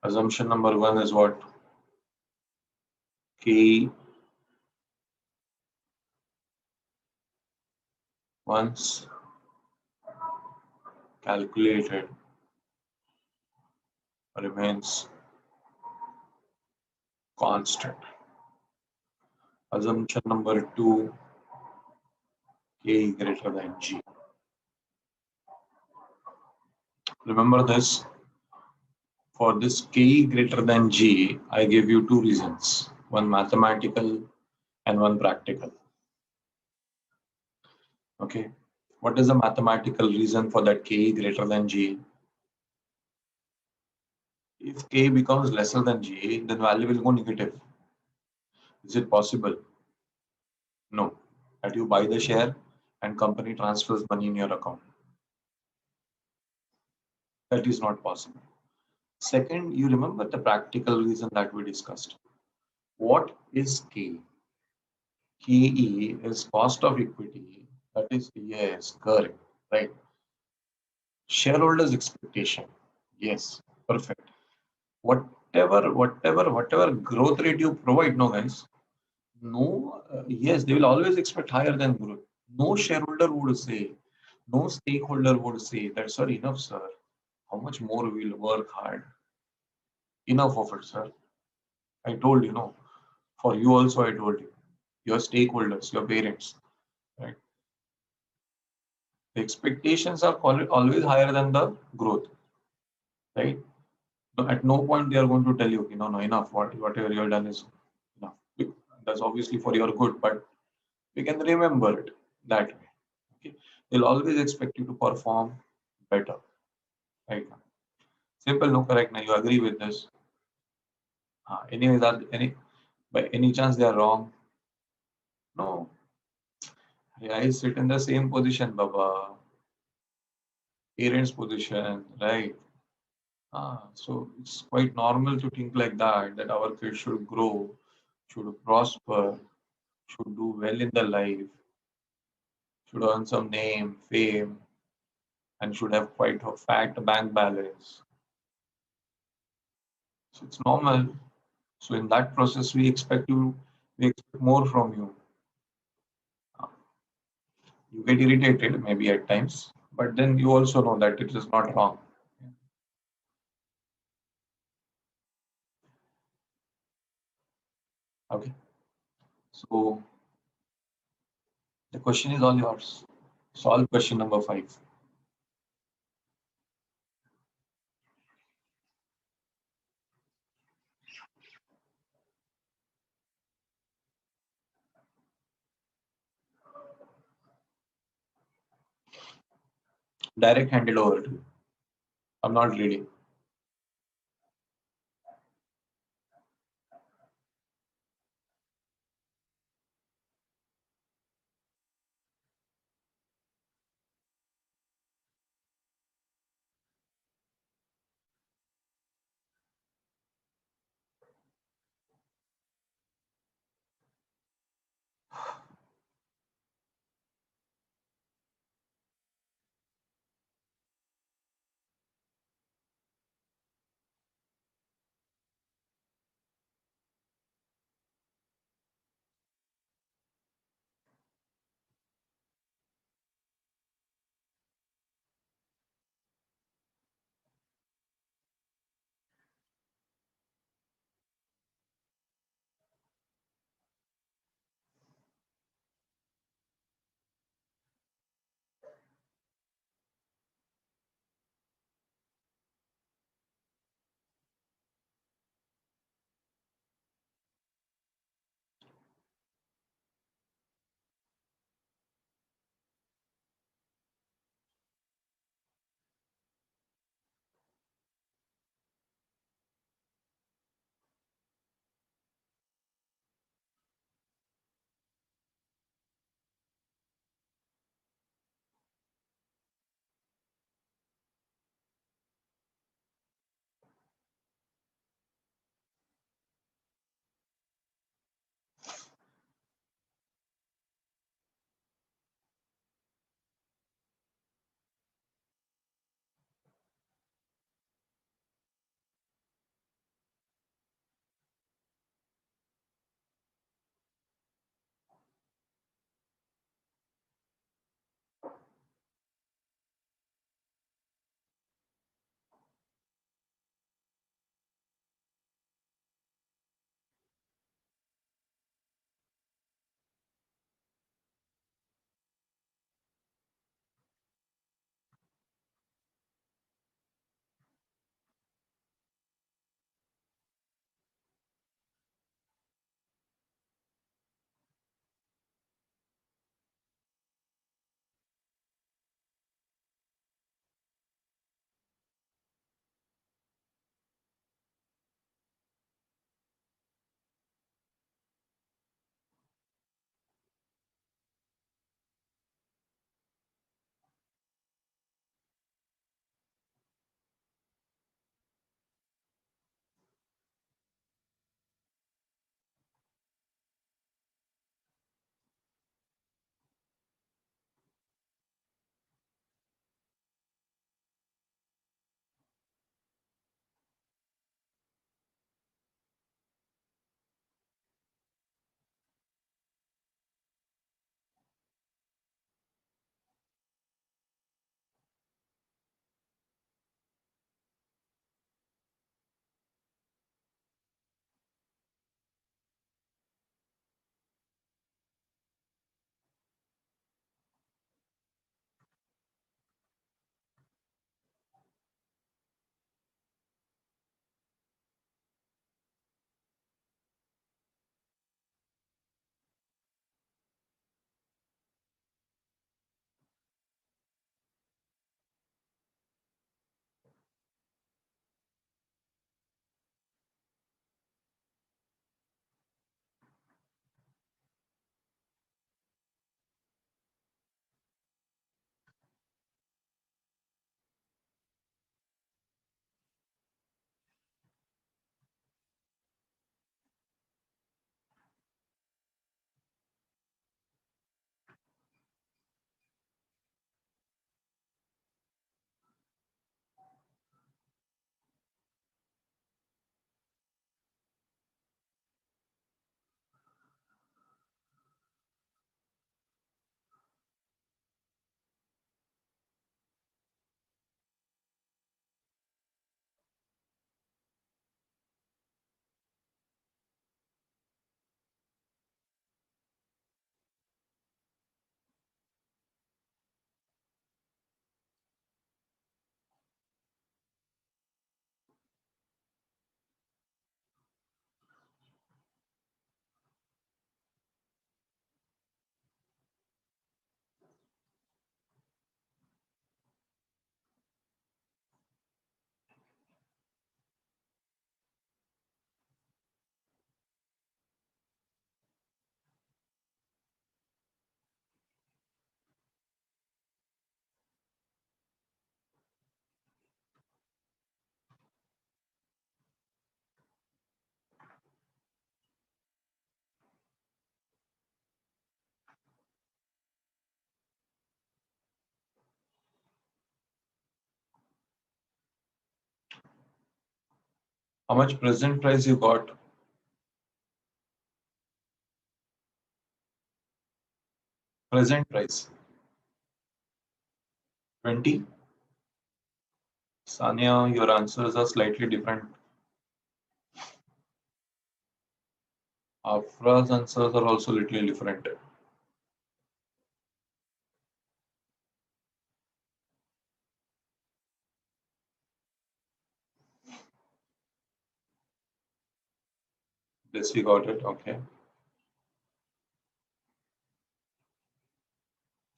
Speaker 1: Assumption number 1 is what? K once calculated remains constant. Assumption number 2, K greater than G. Remember this, for this K greater than G, I gave you two reasons, one mathematical and one practical. Okay, what is the mathematical reason for that K greater than G? If K becomes lesser than G, then value will go negative. Is it possible? No. That you buy the share and company transfers money in your account. That is not possible. Second, you remember the practical reason that we discussed. What is K? KE is cost of equity. That is, yes, correct, right? Shareholders' expectation. Yes, perfect. Whatever growth rate you provide, no guys, no, yes, they will always expect higher than growth. No shareholder would say, no stakeholder would say, that's sir, enough, sir. How much more we'll work hard? Enough of it, sir. I told you, no. For you also, I told you. Your stakeholders, your parents, right? The expectations are always higher than the growth, right? So at no point they are going to tell you, no, no, enough. Whatever you have done is enough. That's obviously for your good, but we can remember it that way. Okay, they'll always expect you to perform better, right? Simple, no, correct. Now you agree with this? Anyways, by any chance they are wrong? No, I sit in the same position, Baba. Parents' position, right? So it's quite normal to think like that, that our kids should grow, should prosper, should do well in their life, should earn some name, fame, and should have quite a fat bank balance. So it's normal. So in that process, we expect more from you. You get irritated maybe at times, but then you also know that it is not wrong. Okay. So the question is all yours. Solve question number 5. Direct handed over to you. I'm not reading. How much present price you got? Present price 20. Sanya, your answers are slightly different. Afra's answers are also little different. This we got it. Okay.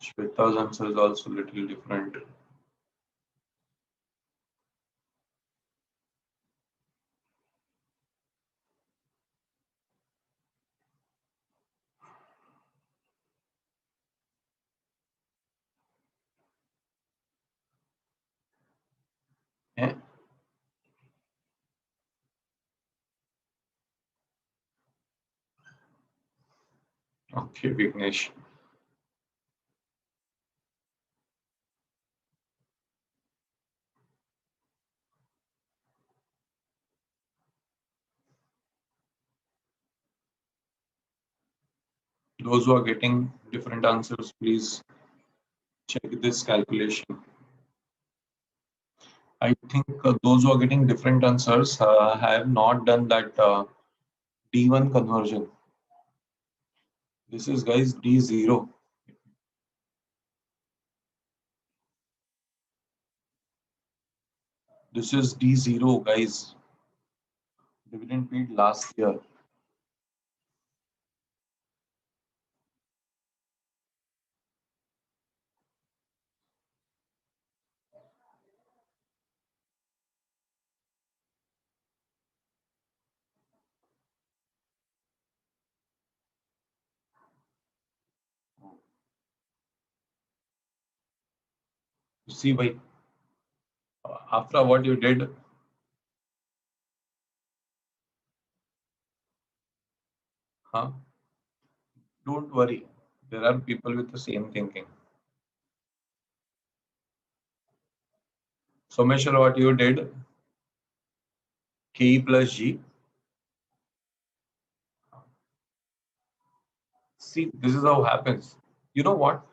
Speaker 1: Shweta's answer is also little different. Eh? Okay, Vignesh. Those who are getting different answers, please check this calculation. I think those who are getting different answers have not done that D1 conversion. This is, guys, D0. This is D0, guys. Dividend paid last year. You see, by after what you did, huh? Don't worry. There are people with the same thinking. So, Meshwar, what you did, K plus G. See, this is how happens. You know what?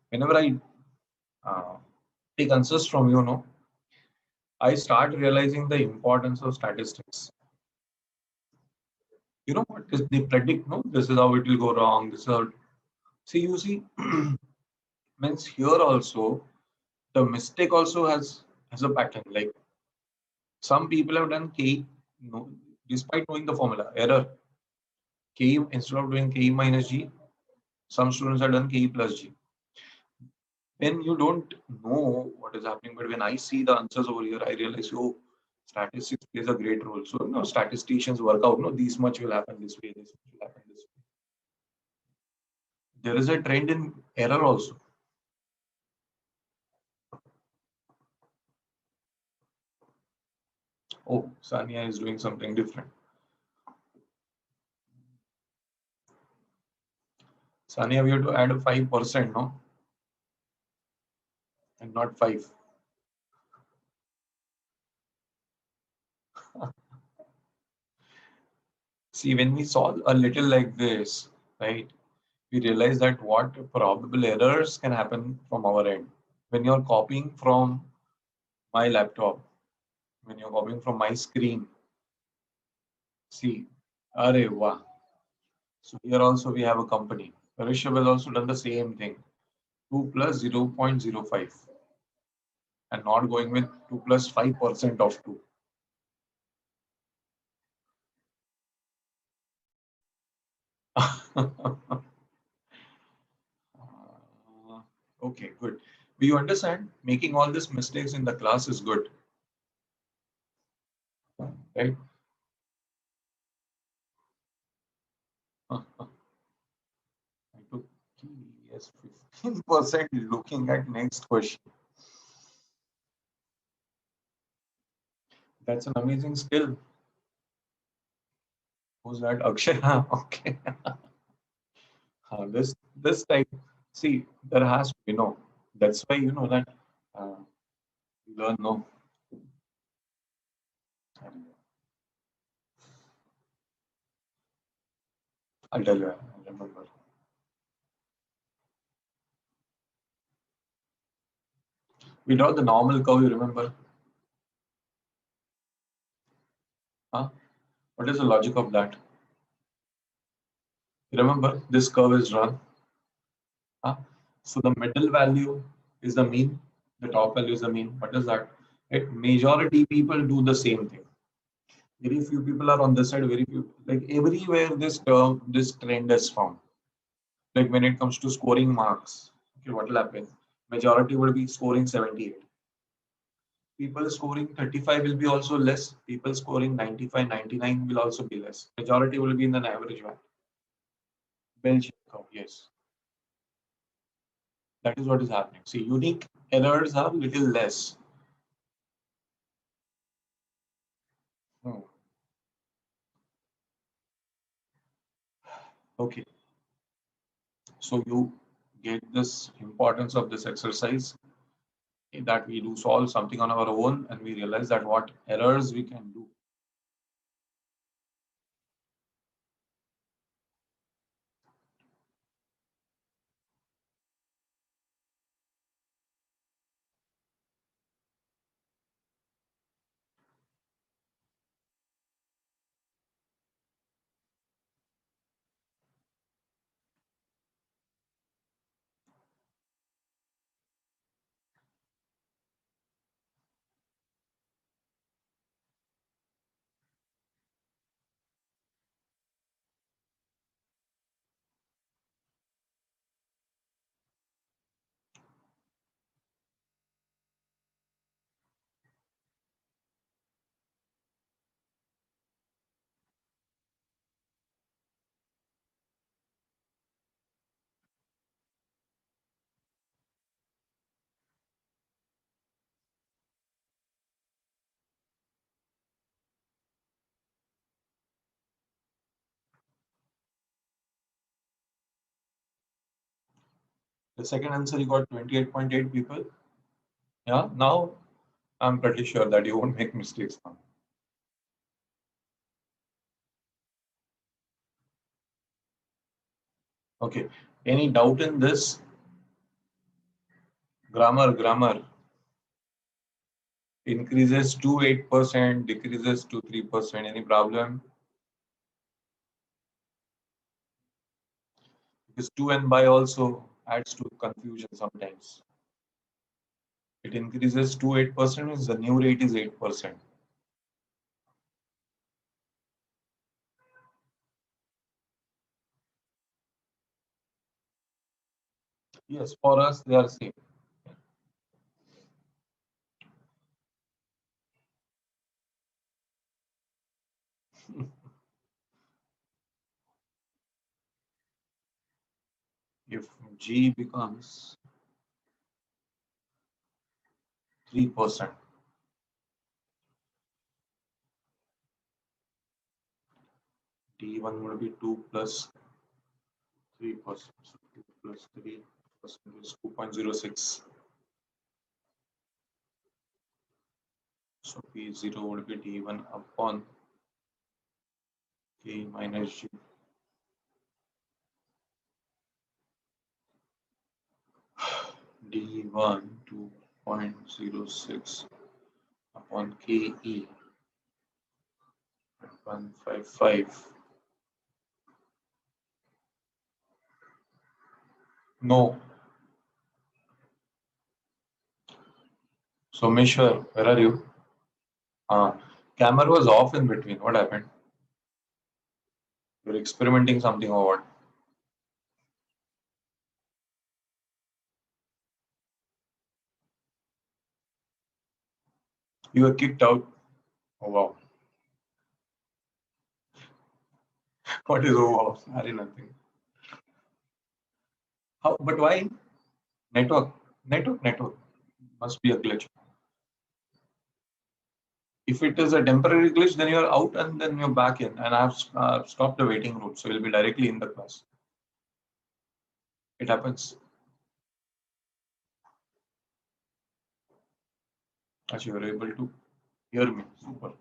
Speaker 1: Whenever I uh, take answers from you, know, I start realizing the importance of statistics. You know what? They predict, no, this is how it will go wrong. This is how. See, you see, means here also the mistake also has a pattern. Like some people have done K, no, despite knowing the formula, error. K instead of doing K minus G, some students have done K plus G. When you don't know what is happening, but when I see the answers over here, I realize, oh, statistics plays a great role. So, statisticians work out, this much will happen this way, this much will happen this way. There is a trend in error also. Oh, Sania is doing something different. Sania, we have to add a 5%, no? And not 5. See, when we saw a little like this, right, we realize that what probable errors can happen from our end. When you're copying from my laptop, when you're copying from my screen, see, arey wow. So here also we have a company. Rishabh has also done the same thing. 2 plus 0.05 and not going with 2 plus 5% of 2. Okay, good. We understand making all these mistakes in the class is good, right? I took yes, 15% looking at next question. That's an amazing skill. Who's that? Akshay? Okay. This type, see, there has to be no. That's why that uh, you learn no. I'll tell you. I remember. We draw the normal curve. You remember? Huh? What is the logic of that? You remember this curve is drawn. Huh? So the middle value is the mean. The top value is the mean. What is that? Right? Majority people do the same thing. Very few people are on this side. Very few. Like everywhere, this term, this trend is found. Like when it comes to scoring marks, okay, what will happen? Majority will be scoring 78. People scoring 35 will be also less. People scoring 95, 99 will also be less. Majority will be in an average one. Bell shape curve, yes. That is what is happening. See, unique errors are little less. Hmm. Okay, so you get this importance of this exercise, that we do solve something on our own and we realize that what errors we can do. The second answer you got 28.8 people. Yeah, now I'm pretty sure that you won't make mistakes now. Okay, any doubt in this? Grammar increases to 8%, decreases to 3%. Any problem? Because to and by also adds to confusion sometimes. It increases to 8% means the new rate is 8%. Yes, for us they are same. If G becomes 3%, D1 would be 2 plus 3%. So 2 plus 3% is 2.06. So P0 would be D1 upon K minus G. D1 2.06 upon KE 155. No. So Mishwar, where are you? Camera was off in between. What happened? You're experimenting something or what? You were kicked out. Oh wow. What is oh wow? Sorry, nothing. How? But why? Network. Network. Must be a glitch. If it is a temporary glitch, then you're out and then you're back in. And I've stopped the waiting room, so you'll be directly in the class. It happens. As you were able to hear me. Super.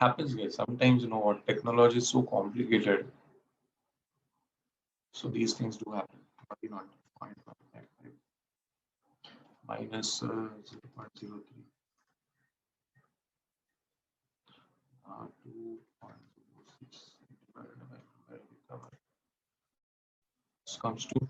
Speaker 1: Happens, guys. Sometimes, you know what, technology is so complicated. So these things do happen. Maybe not 0.155 minus 0.03, 2.06 divided by where we cover. This comes to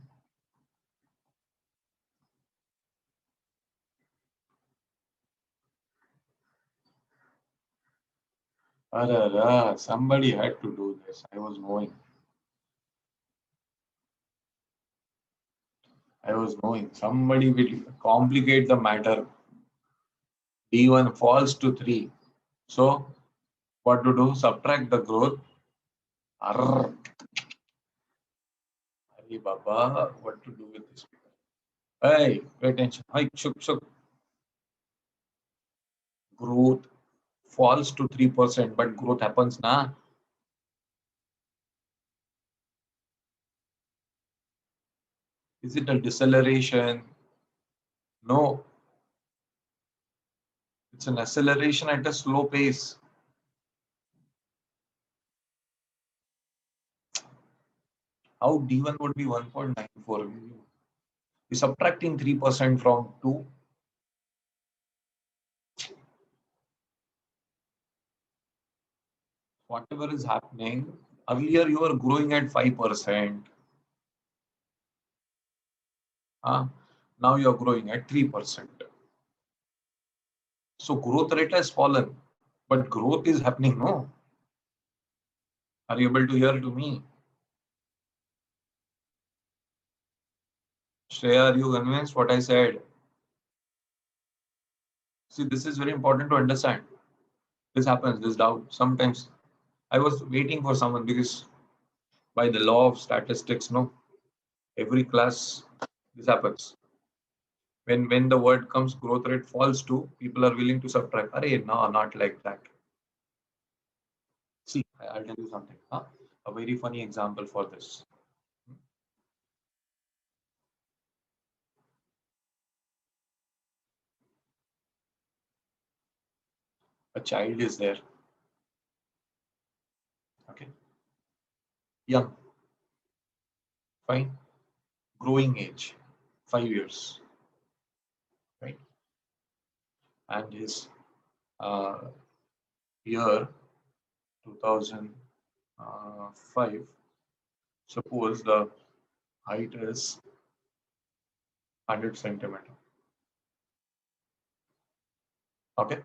Speaker 1: somebody had to do this. I was knowing. Somebody will complicate the matter. D1 falls to 3. So what to do? Subtract the growth. Arr. Hey Baba, what to do with this? Hey, pay attention. Hi, shuk. Growth falls to 3%, but growth happens na. Is it a deceleration? No, it's an acceleration at a slow pace. How D1 would be 1.94? We're subtracting 3% from 2. Whatever is happening, earlier you were growing at 5%. Now you're growing at 3%. So growth rate has fallen, but growth is happening, no? Are you able to hear to me? Shreya, are you convinced what I said? See, this is very important to understand. This happens, this doubt. Sometimes I was waiting for someone because by the law of statistics, no, every class this happens. When the word comes, growth rate falls to, people are willing to subtract. Arey, no, not like that. See, I'll tell you something. A very funny example for this. A child is there. Okay. Young. Fine. Growing age. 5 years. Right. And his year 2005. Suppose the height is 100 centimeter. Okay.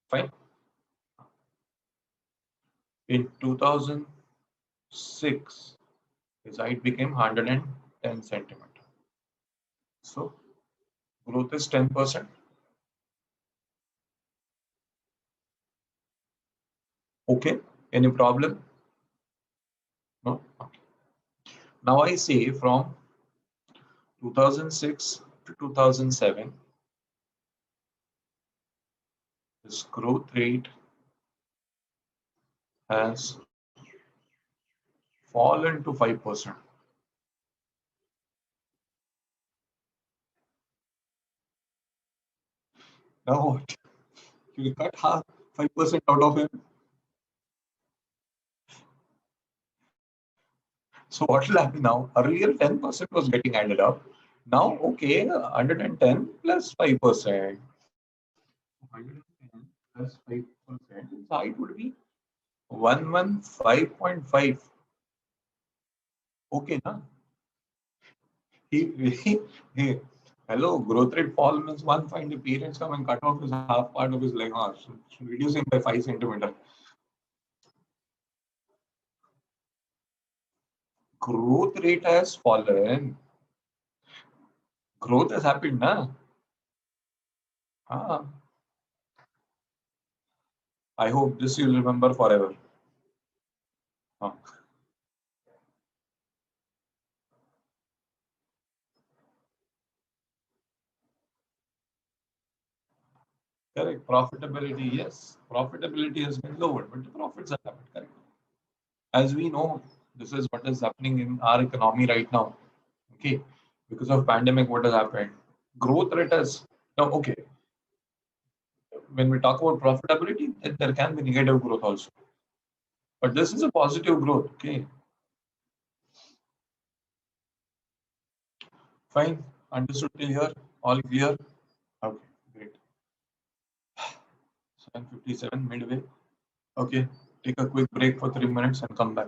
Speaker 1: Fine. In 2006, his height became 110 centimeter. So growth is 10%. Okay. Any problem? No. Okay. Now I say from 2006 to 2007, his growth rate has fallen to 5%. Now what? You cut half 5% out of him. So what will happen now? Earlier 10% was getting added up. Now, okay, 110 plus 5%. 110 plus 5%. His height would be 115.5. Okay, na? He hello, growth rate fall means one fine. The parents come and cut off his half part of his leg. So reduce him by 5 centimeter. Growth rate has fallen. Growth has happened, na? Ah, I hope this you'll remember forever. Ah. Correct. Profitability, yes. Profitability has been lowered, but the profits are happened. Correct. As we know, this is what is happening in our economy right now. Okay. Because of pandemic, what has happened? Growth rate has now okay. when we talk about profitability, there can be negative growth also. But this is a positive growth. Okay, fine. Understood till here. All clear. Okay, great. 7:57 midway. Okay, take a quick break for 3 minutes and come back.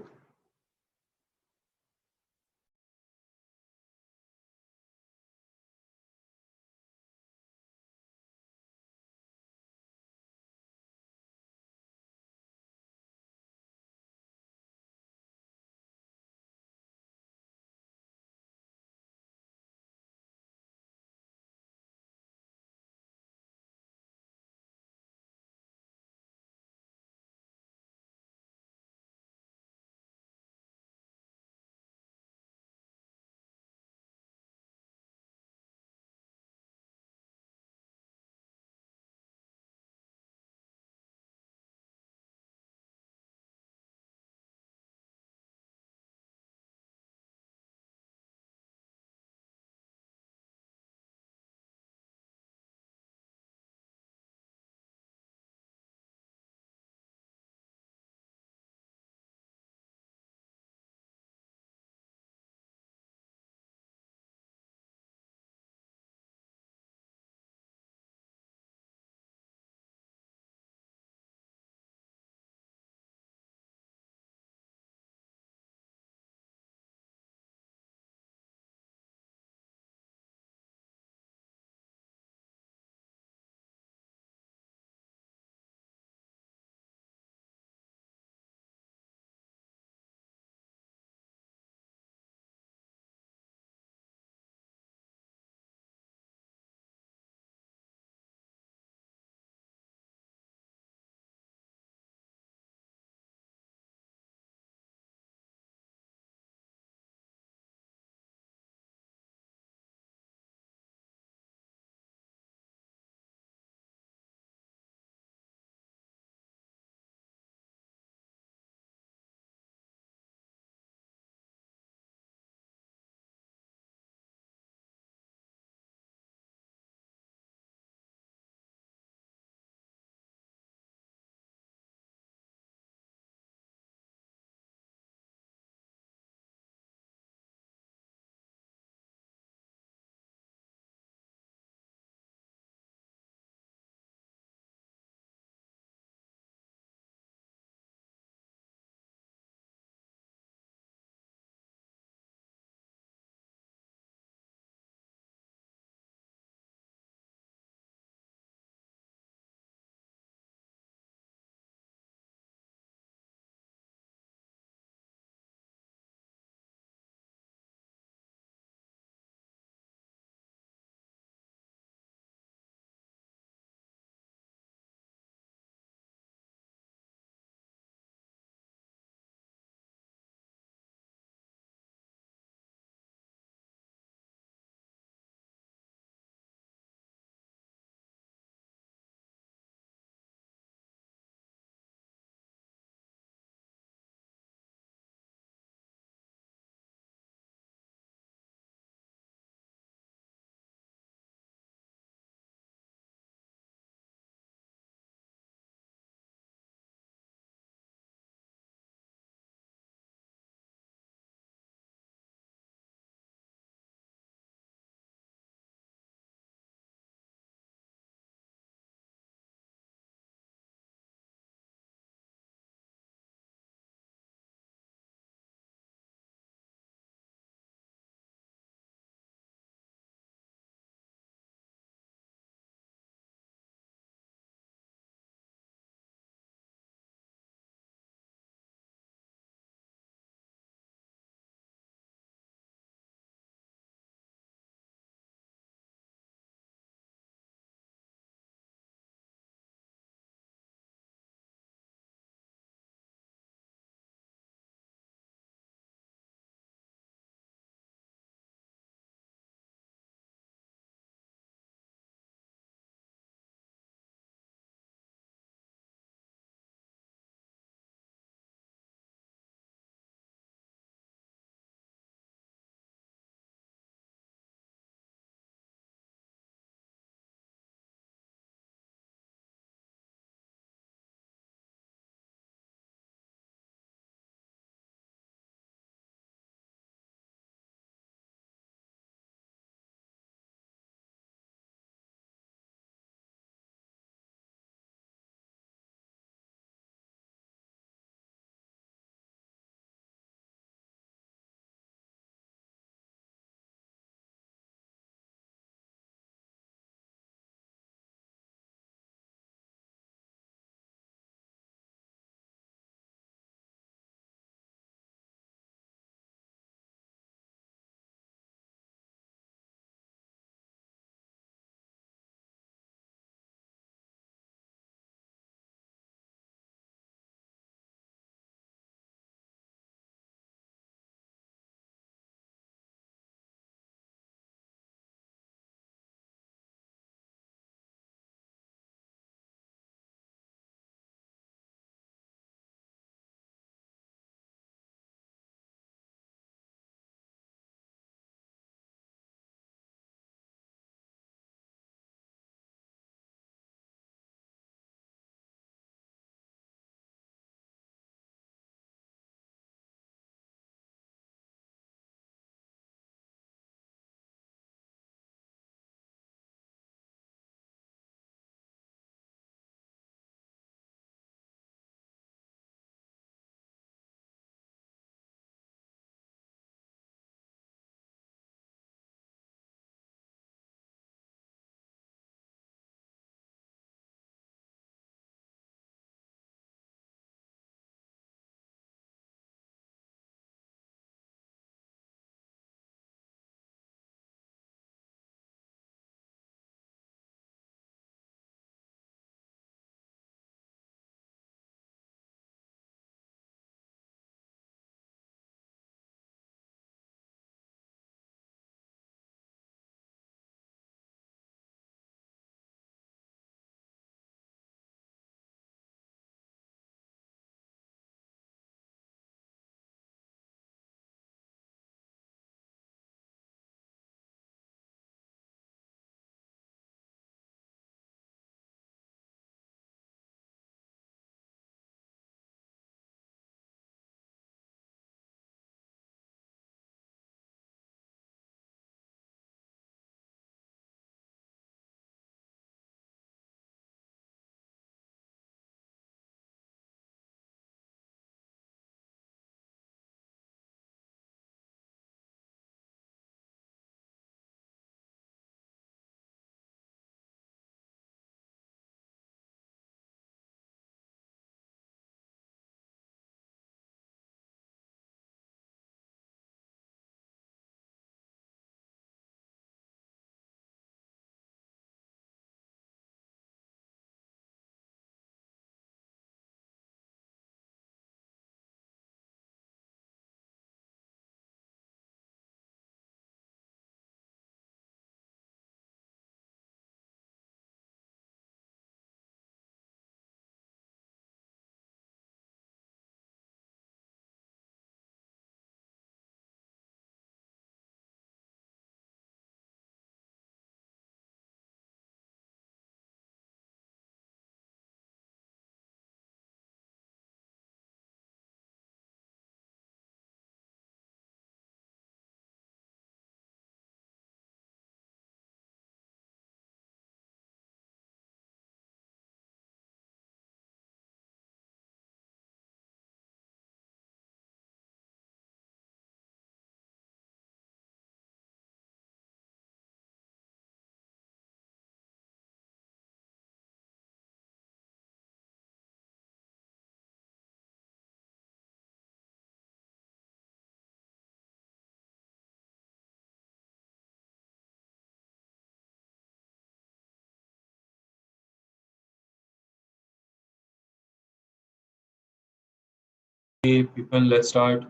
Speaker 1: Okay, people, let's start.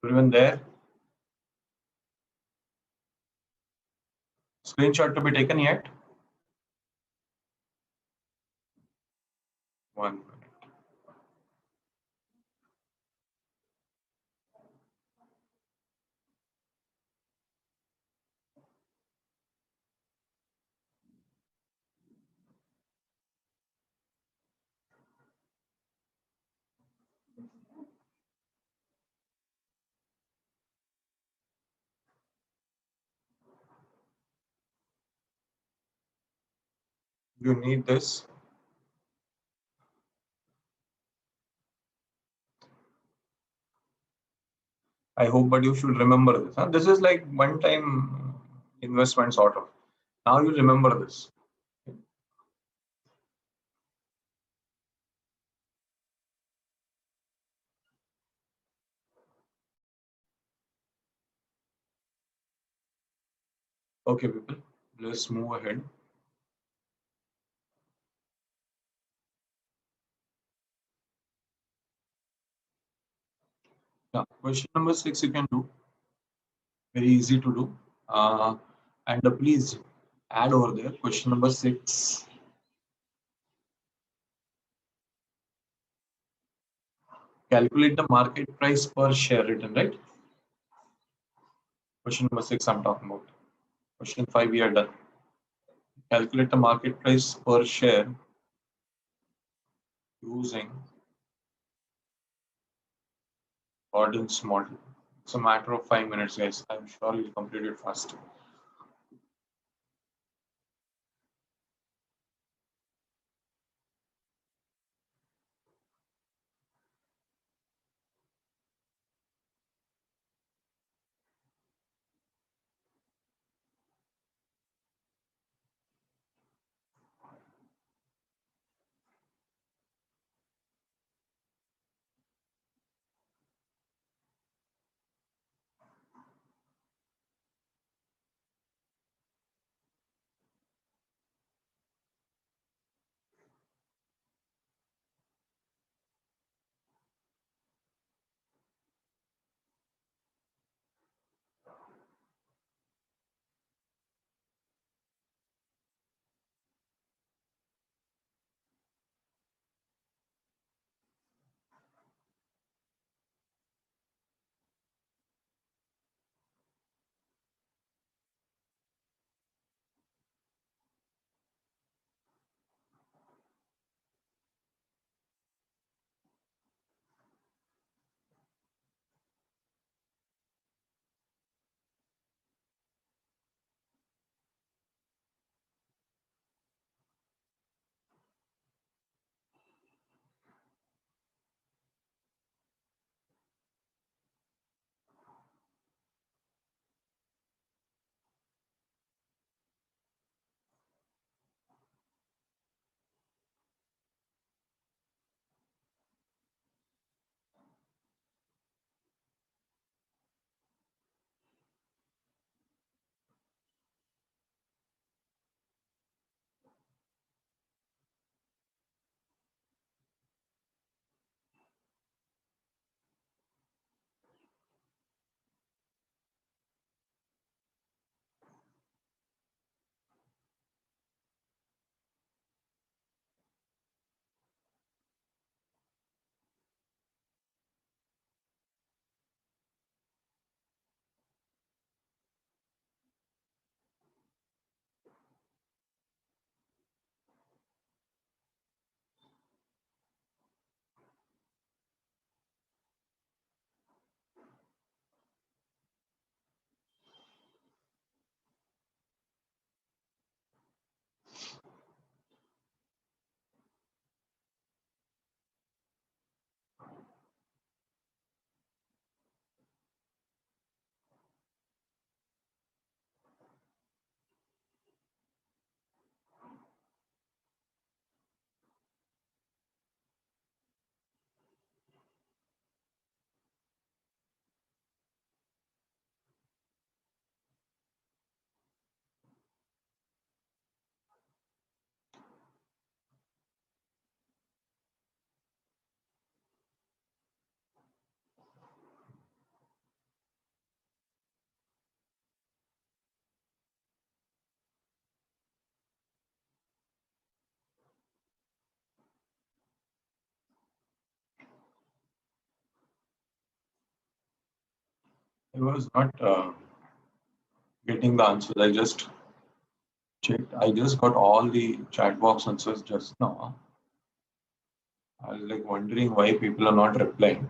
Speaker 1: Everyone there? Screenshot to be taken yet? One minute. You need this. I hope, but you should remember this. Huh? This is like one-time investment sort of. Now you remember this. Okay, people, let's move ahead. Yeah, question number 6 you can do. Very easy to do. And please add over there question number 6. Calculate the market price per share written, right? Question number 6 I'm talking about. Question 5 we are done. Calculate the market price per share using Gordon's model. It's a matter of 5 minutes, guys. I'm sure you'll complete it fast. I was not getting the answers. I just checked. I just got all the chat box answers just now. I was like wondering why people are not replying.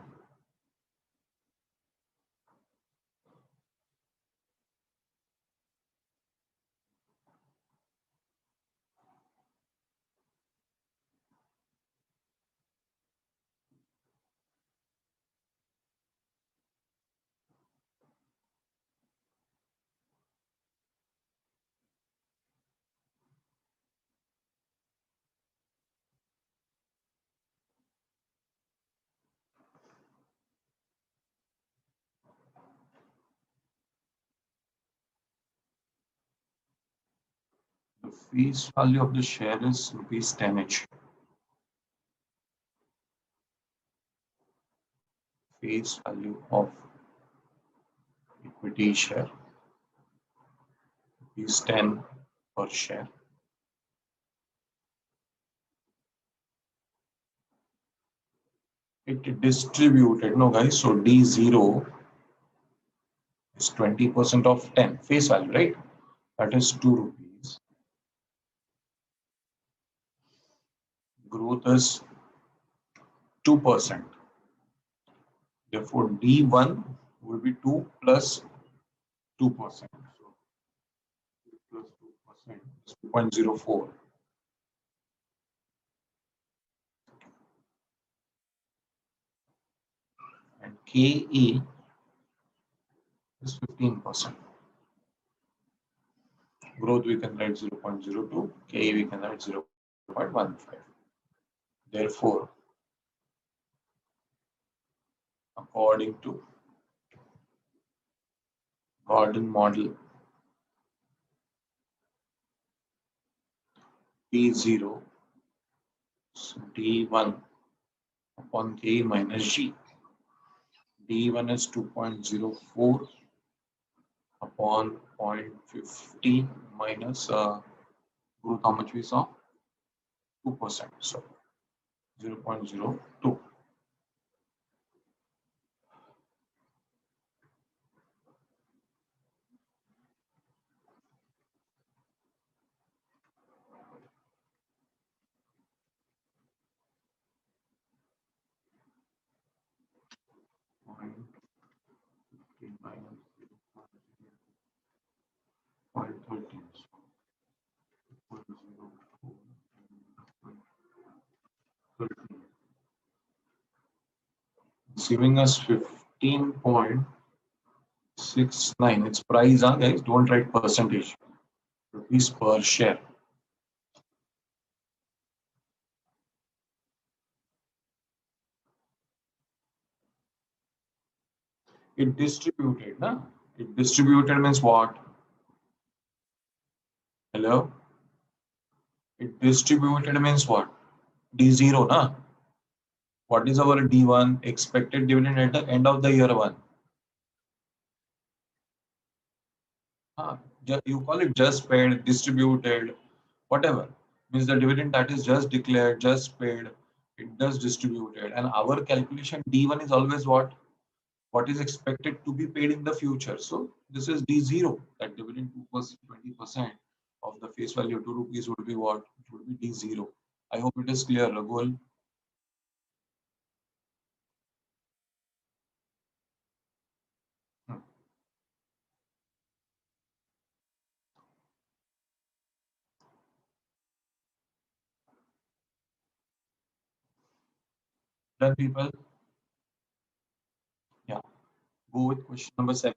Speaker 1: The face value of the share is rupees 10 each. Face value of equity share is 10 per share. It distributed, no guys, so D0 is 20% of 10 face value, right? That is 2 rupees. Growth is 2%. Therefore, D1 will be 2 plus 2%. So 2 plus 2% is 2.04. And KE is 15%. Growth we can write 0.02, KE we can write 0.15. Therefore, according to Gordon model, P0 is D1 upon K minus G. D1 is 2.04 upon 0.15 minus growth, how much we saw? 2%. So 0.02. Minus 0.13. It's giving us 15.69. It's price, huh, guys? Don't write percentage. Rupees per share. It distributed, na? It distributed means what? Hello? It distributed means what? D0, na? What is our D1 expected dividend at the end of the year one? You call it just paid, distributed, whatever. Means the dividend that is just declared, just paid, it does distributed. And our calculation D1 is always what? What is expected to be paid in the future. So this is D0. That dividend 2%, 20% of the face value 2 rupees would be what? It would be D0. I hope it is clear, Ragul. Done, people? Yeah. Go with question number 7.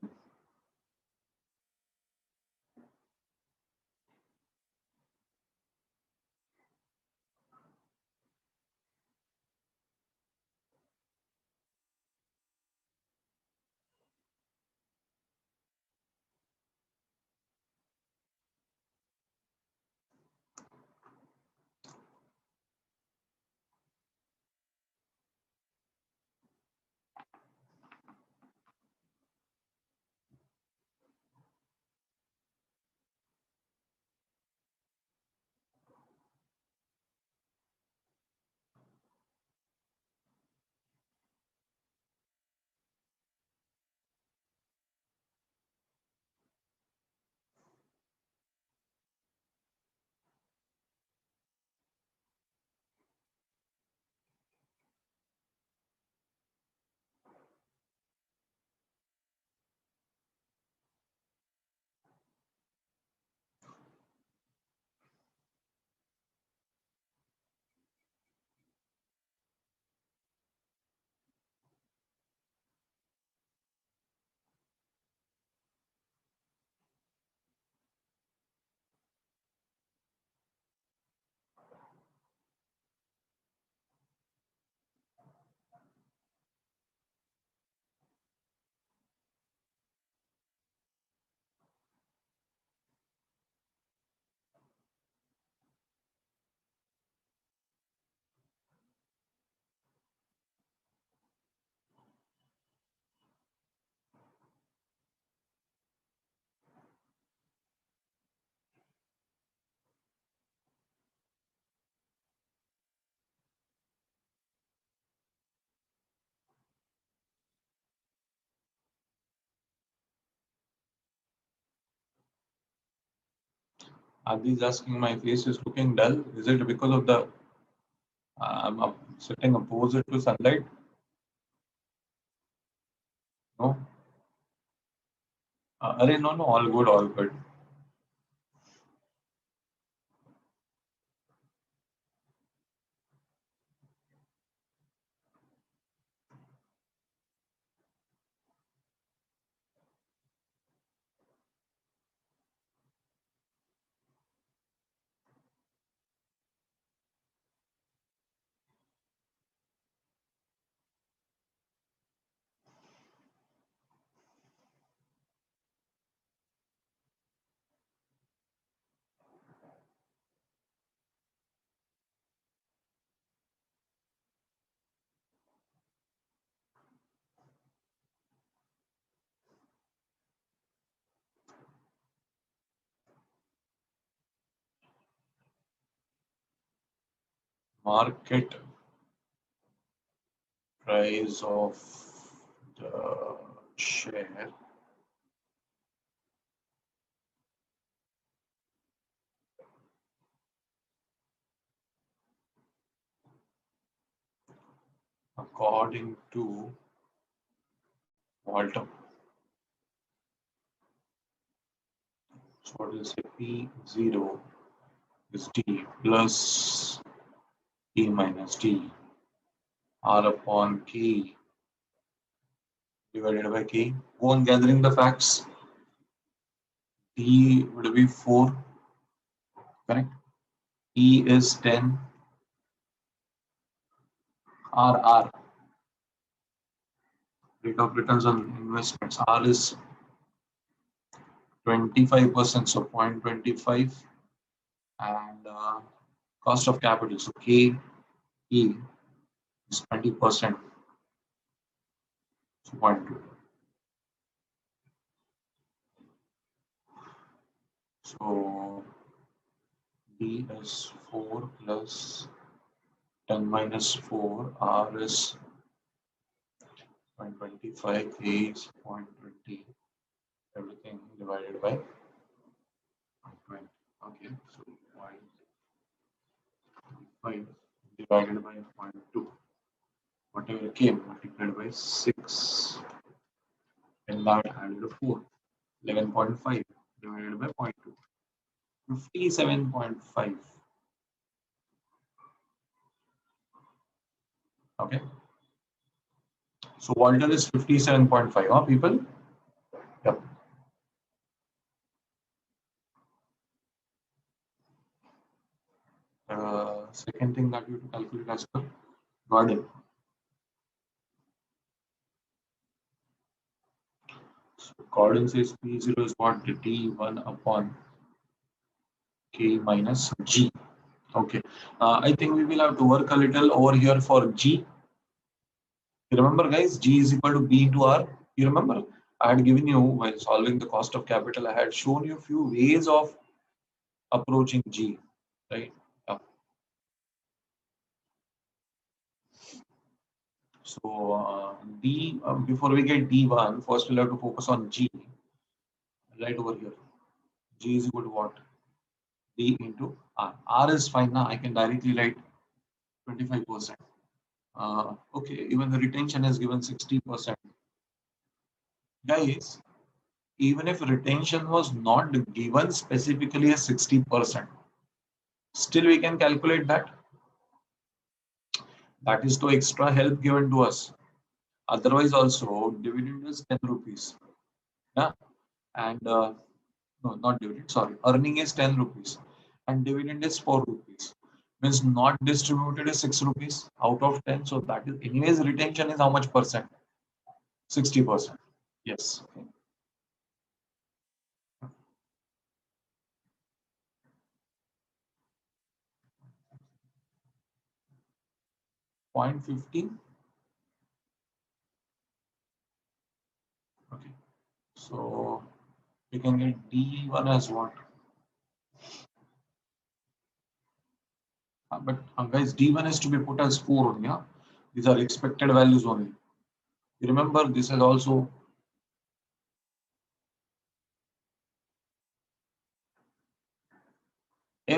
Speaker 1: Adi is asking, my face is looking dull. Is it because of the I'm sitting opposite to sunlight? No. No, all good, all good. Market price of the share according to Walter. So what is P0 is D plus P minus D R upon K divided by K. Go on gathering the facts. D would be 4, correct? E is 10. R, rate of returns on investments. R is 25%, so 0.25. And cost of capital, so K E is 20%, so 0.2. So D is 4 plus 10 minus 4, R is 0.25, K is 0.20, everything divided by 0.20. Okay, so 0.5 divided by 0.2. Whatever came multiplied by 6, and now added a 4. 11.5 divided by 0.2. 57.5. Okay. So Walter is 57.5. Huh, people? Yep. Second thing that you have to calculate as per Gordon. So Gordon says P0 is what? D1 upon K minus G. Okay. I think we will have to work a little over here for G. You remember, guys, G is equal to B into R. You remember? I had given you, while solving the cost of capital, I had shown you a few ways of approaching G, right? Yeah. So D, before we get D1, first we'll have to focus on G, right over here. G is equal to what? D into R. R is fine now. I can directly write 25%. Okay, even the retention is given 60%. Guys, even if retention was not given specifically as 60%, still we can calculate that. That is the extra help given to us. Otherwise, also dividend is 10 rupees. Yeah, and no, not dividend. Sorry, earning is 10 rupees, and dividend is 4 rupees. Means not distributed is 6 rupees out of 10. So that is, anyways, retention is how much percent? 60%. Yes. Okay. 0.15. Okay. So we can get D1 as what? But guys, D1 is to be put as 4 only. Yeah? These are expected values only. You remember this is also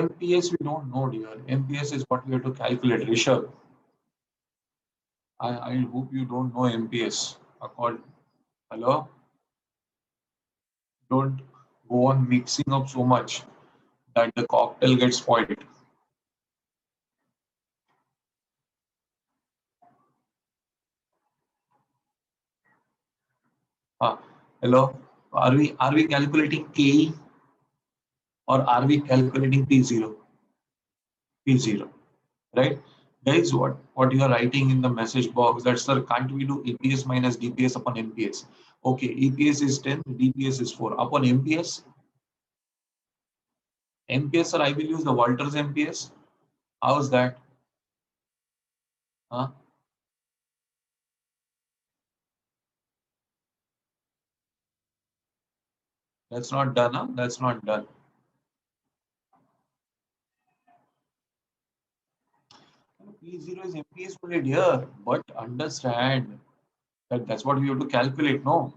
Speaker 1: MPS we don't know, dear. MPS is what we have to calculate. Rishabh, I hope you don't know MPS. Hello? Don't go on mixing up so much that the cocktail gets spoiled. Hello? Are we calculating KE or are we calculating P0? P0, right? Guys, what you are writing in the message box that sir, can't we do EPS minus DPS upon MPS? Okay, EPS is 10, DPS is 4. Upon MPS, MPS, sir, I will use the Walters MPS. How's that? Huh? That's not done, huh? That's not done. P0 is MPS only here, but understand that that's what we have to calculate, no?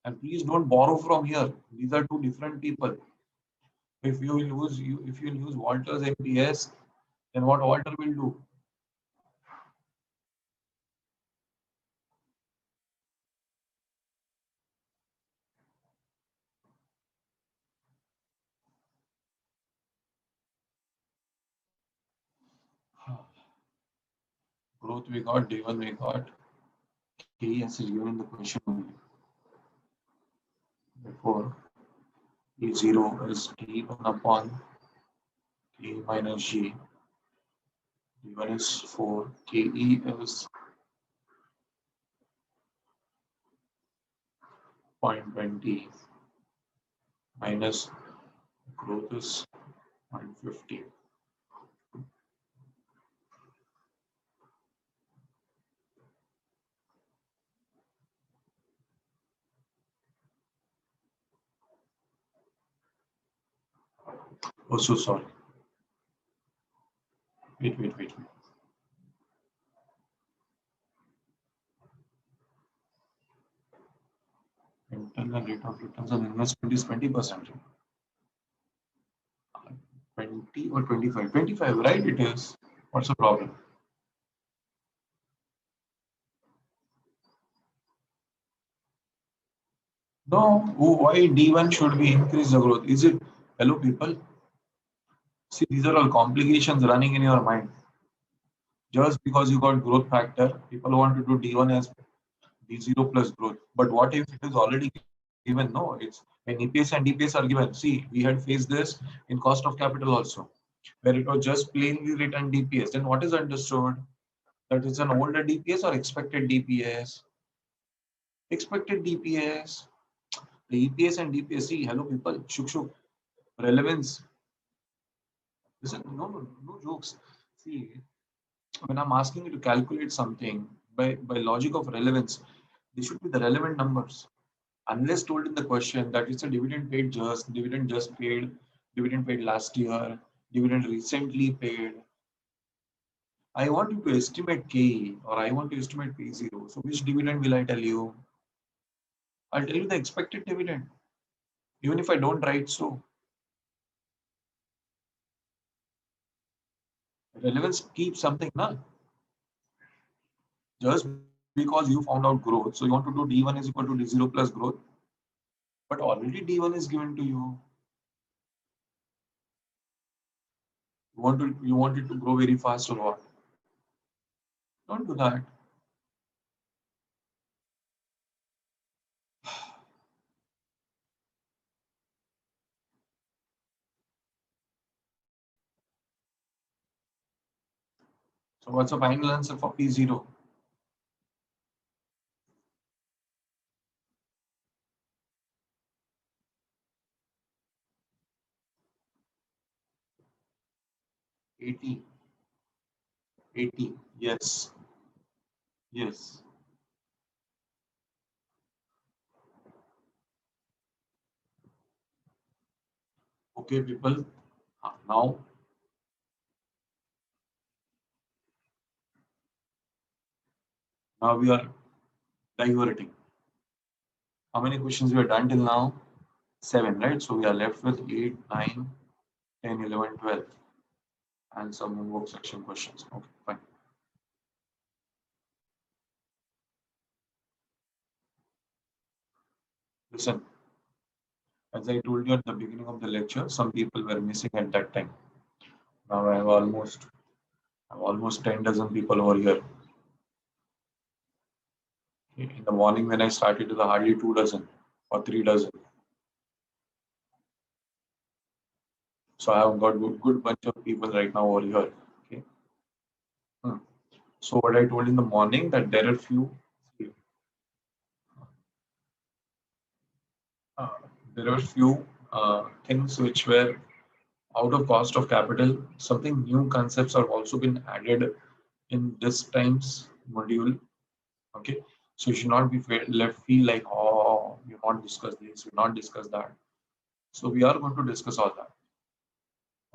Speaker 1: And please don't borrow from here. These are two different people. If you use Walters MPS, then what Walter will do? Growth we got, D1 we got. KS is given in the question only. Therefore, E0 is D1 upon K minus G. D1 is 4. KE is 0.20 minus growth is 0.50. Oh, so sorry. Wait. Internal rate of returns on investment is 20%. 20 or 25? 25, right? It is. What's the problem? No, why D1 should be increase the growth? Is it, hello people? See, these are all complications running in your mind. Just because you got growth factor, people want to do D1 as D0 plus growth. But what if it is already given? No, it's when EPS and DPS are given. See, we had faced this in cost of capital also, where it was just plainly written DPS. Then what is understood? That it's an older DPS or expected DPS? Expected DPS. The EPS and DPS. See, hello people, shuk. Relevance. Listen, no jokes. See, when I'm asking you to calculate something by logic of relevance, they should be the relevant numbers. Unless told in the question that it's a dividend just paid, dividend paid last year, dividend recently paid. I want you to estimate K or I want to estimate P0. So which dividend will I tell you? I'll tell you the expected dividend, even if I don't write so. Relevance keeps something, na? Just because you found out growth, so you want to do D1 is equal to D0 plus growth, but already D1 is given to you. You want it to grow very fast or what? Don't do that. So what's the final answer for P0? 80. 80. Yes. Yes. Okay, people. Now we are diverting. How many questions we have done till now? 7, right? So we are left with 8, 9, 10, 11, 12, and some homework section questions. Okay, fine. Listen, as I told you at the beginning of the lecture, some people were missing at that time. Now I have almost 10 dozen people over here. In the morning when I started, it was hardly 2 dozen or 3 dozen. So I have got good bunch of people right now over here. Okay. Hmm. So what I told in the morning that there are uh, few things which were out of cost of capital. Something new concepts have also been added in this time's module. Okay. So you should not be left feel like, oh, we not discuss this, we not discuss that. So we are going to discuss all that.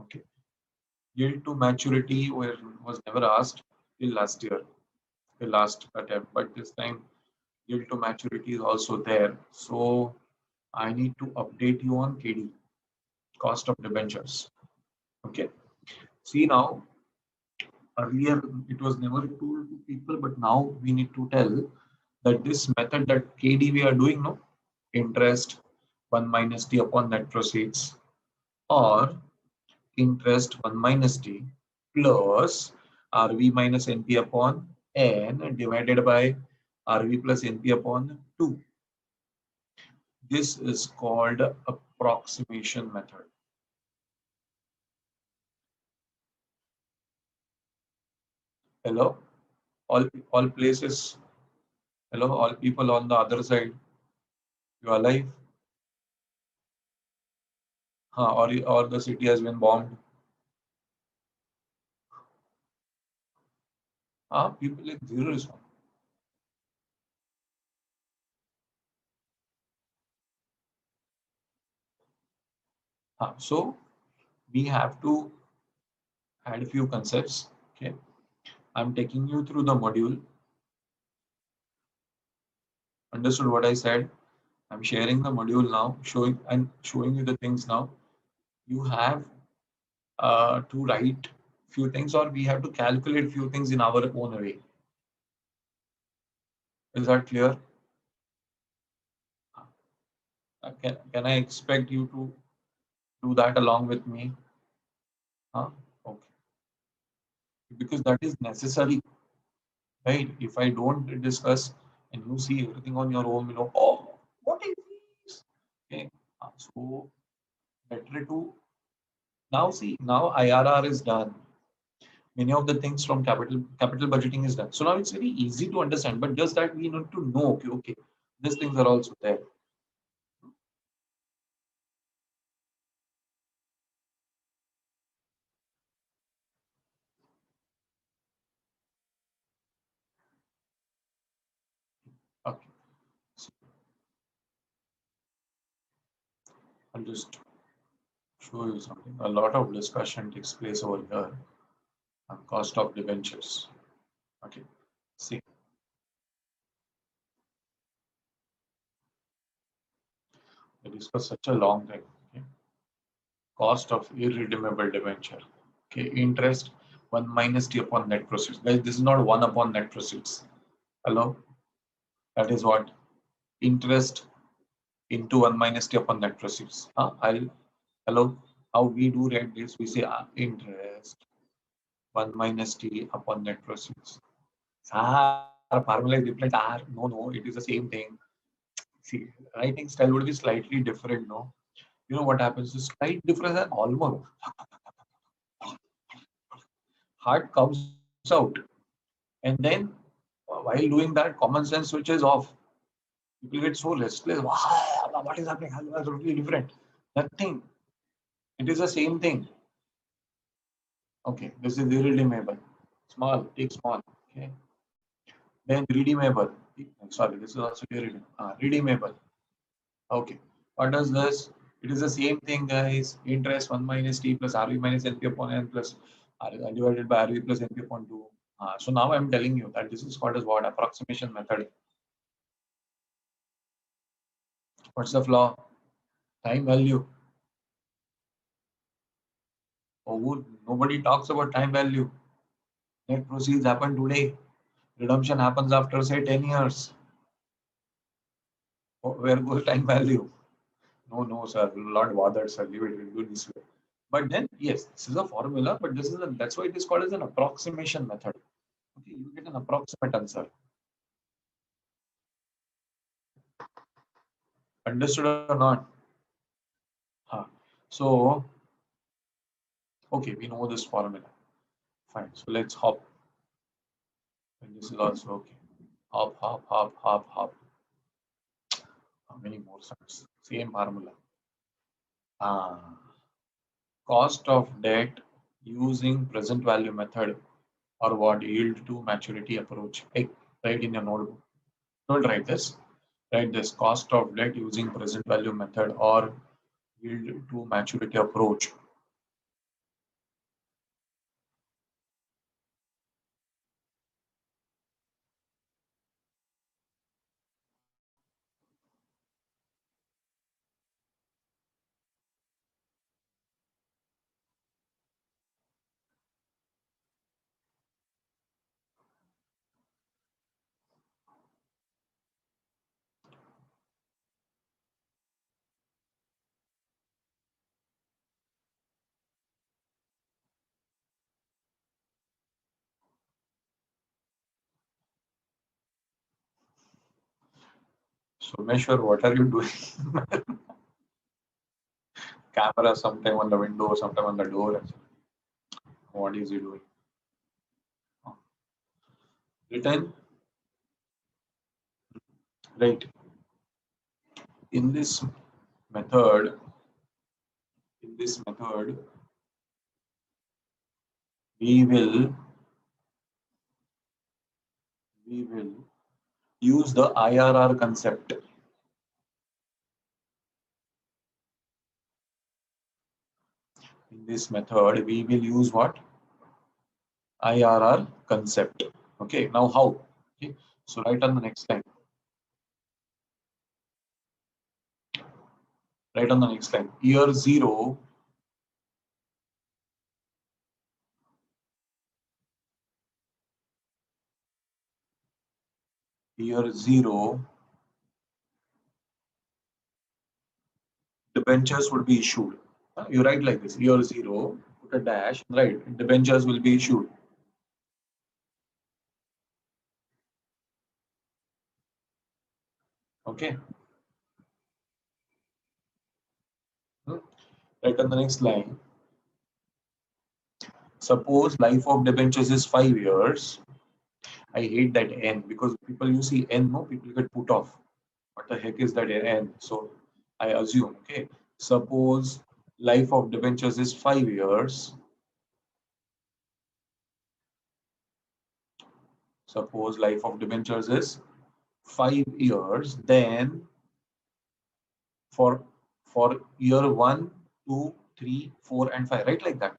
Speaker 1: Okay. Yield to maturity was never asked till last year, the last attempt, but this time yield to maturity is also there. So I need to update you on KD, cost of debentures. Okay. See now, earlier it was never told to people, but now we need to tell that this method that KD we are doing, no, interest 1 minus T upon net proceeds, or interest 1 minus T plus RV minus NP upon N divided by RV plus NP upon 2. This is called approximation method. Hello, all places. Hello, all people on the other side. You are alive? Or the city has been bombed. People like zero response. So we have to add a few concepts. Okay, I'm taking you through the module. Understood what I said? I'm sharing the module now, showing you the things now. You have to write few things, or we have to calculate few things in our own way. Is that clear? Can I expect you to do that along with me? Okay. Because that is necessary, right? If I don't discuss and you see everything on your own, oh, what is this? Okay. So better to now see now IRR is done. Many of the things from capital budgeting is done. So now it's very easy to understand, but just that we need to know, okay, these things are also there. Okay. So I'll just show you something. A lot of discussion takes place over here on cost of debentures. Okay. See, we discussed such a long thing. Okay. Cost of irredeemable debenture. Okay. Interest 1 minus T upon net proceeds. Guys, this is not 1 upon net proceeds. Hello? That is what? Interest into 1 minus T upon net proceeds. Hello? How we do read this? We say interest 1 minus T upon net proceeds. Formula is different. No, it is the same thing. See, writing style would be slightly different, no? You know what happens? The slight difference and almost heart comes out. And then while doing that, common sense switches off. People get so restless. Wow, what is happening? That's totally different. Nothing. It is the same thing. Okay, this is irredeemable. Small, take small. Okay. Then redeemable. Sorry, this is also irredeemable. Redeemable. Okay. What does this? It is the same thing, guys. Interest 1 minus T plus RV minus NP upon N plus divided by RV plus NP upon 2. So now I'm telling you that this is called as what? Approximation method. What's the flaw? Time value. Oh, nobody talks about time value. Net proceeds happen today. Redemption happens after say 10 years. Where goes time value? No, no, sir. Will not bother, sir. Leave it. We'll do this way. But then, yes, this is a formula, but that's why it is called as an approximation method. Okay, you get an approximate answer. Understood or not? Huh. So, okay, we know this formula. Fine. So let's hop. And this is also okay. Hop, hop, hop, hop, hop. How many more steps? Same formula. Ah, cost of debt using present value method or what yield to maturity approach. Hey, write in your notebook. Don't write this. Write this cost of debt using present value method or yield to maturity approach. So Meshwar, what are you doing? Camera sometime on the window, sometime on the door. What is he doing? Written, right? In this method, in this method, we will we will use the IRR concept. In this method, we will use what? IRR concept. Okay, now how? Okay, so write on the next line. Write on the next line. Year zero, debentures would be issued. You write like this. Year zero, put a dash, right? Debentures will be issued. Okay. Hmm. Right on the next line. Suppose life of debentures is 5 years. I hate that N because people you see N, no, people get put off. What the heck is that N? So I assume, okay. Suppose life of debentures is 5 years. Suppose life of debentures is 5 years. Then for year one, two, three, four, and five, right like that.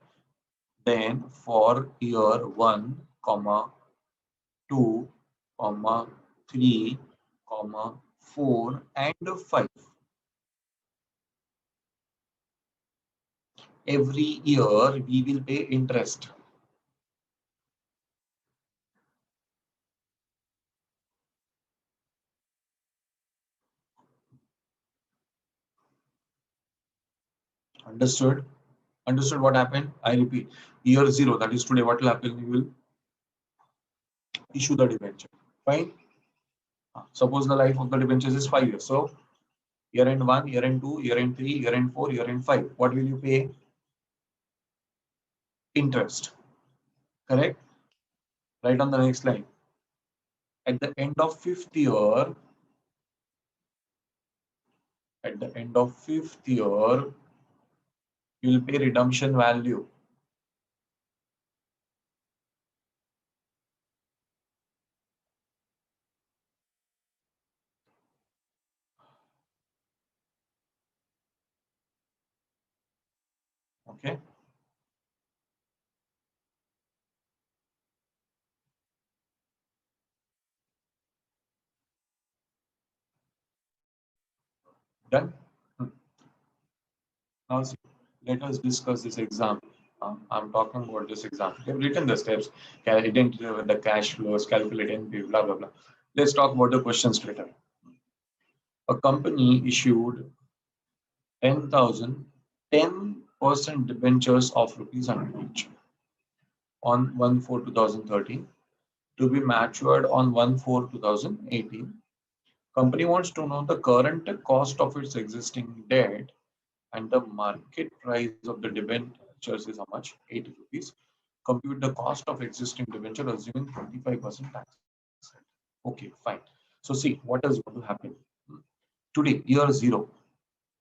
Speaker 1: Then for year one, comma, 2, comma, 3, comma, 4, and 5. Every year we will pay interest. Understood? Understood what happened? I repeat. Year 0, that is today, what will happen? You will issue the debenture. Fine? Suppose the life of the debentures is 5 years. So year end 1, year end 2, year end 3, year end 4, year end 5. What will you pay? Interest. Correct? Right on the next line. At the end of fifth year, at the end of fifth year, you will pay redemption value. Okay? Done? Hmm. Now, see, let us discuss this example. I'm talking about this example. They've written the steps, identify the cash flows, calculating, blah, blah, blah. Let's talk about the question straight away. A company issued 10% debentures of rupees 100 each on 1/4/2013 to be matured on 1/4/2018. Company wants to know the current cost of its existing debt and the market price of the debentures is how much? 80 rupees. Compute the cost of existing debenture assuming 25% tax rate. Okay, fine. So see, what is going to happen? Today, year zero,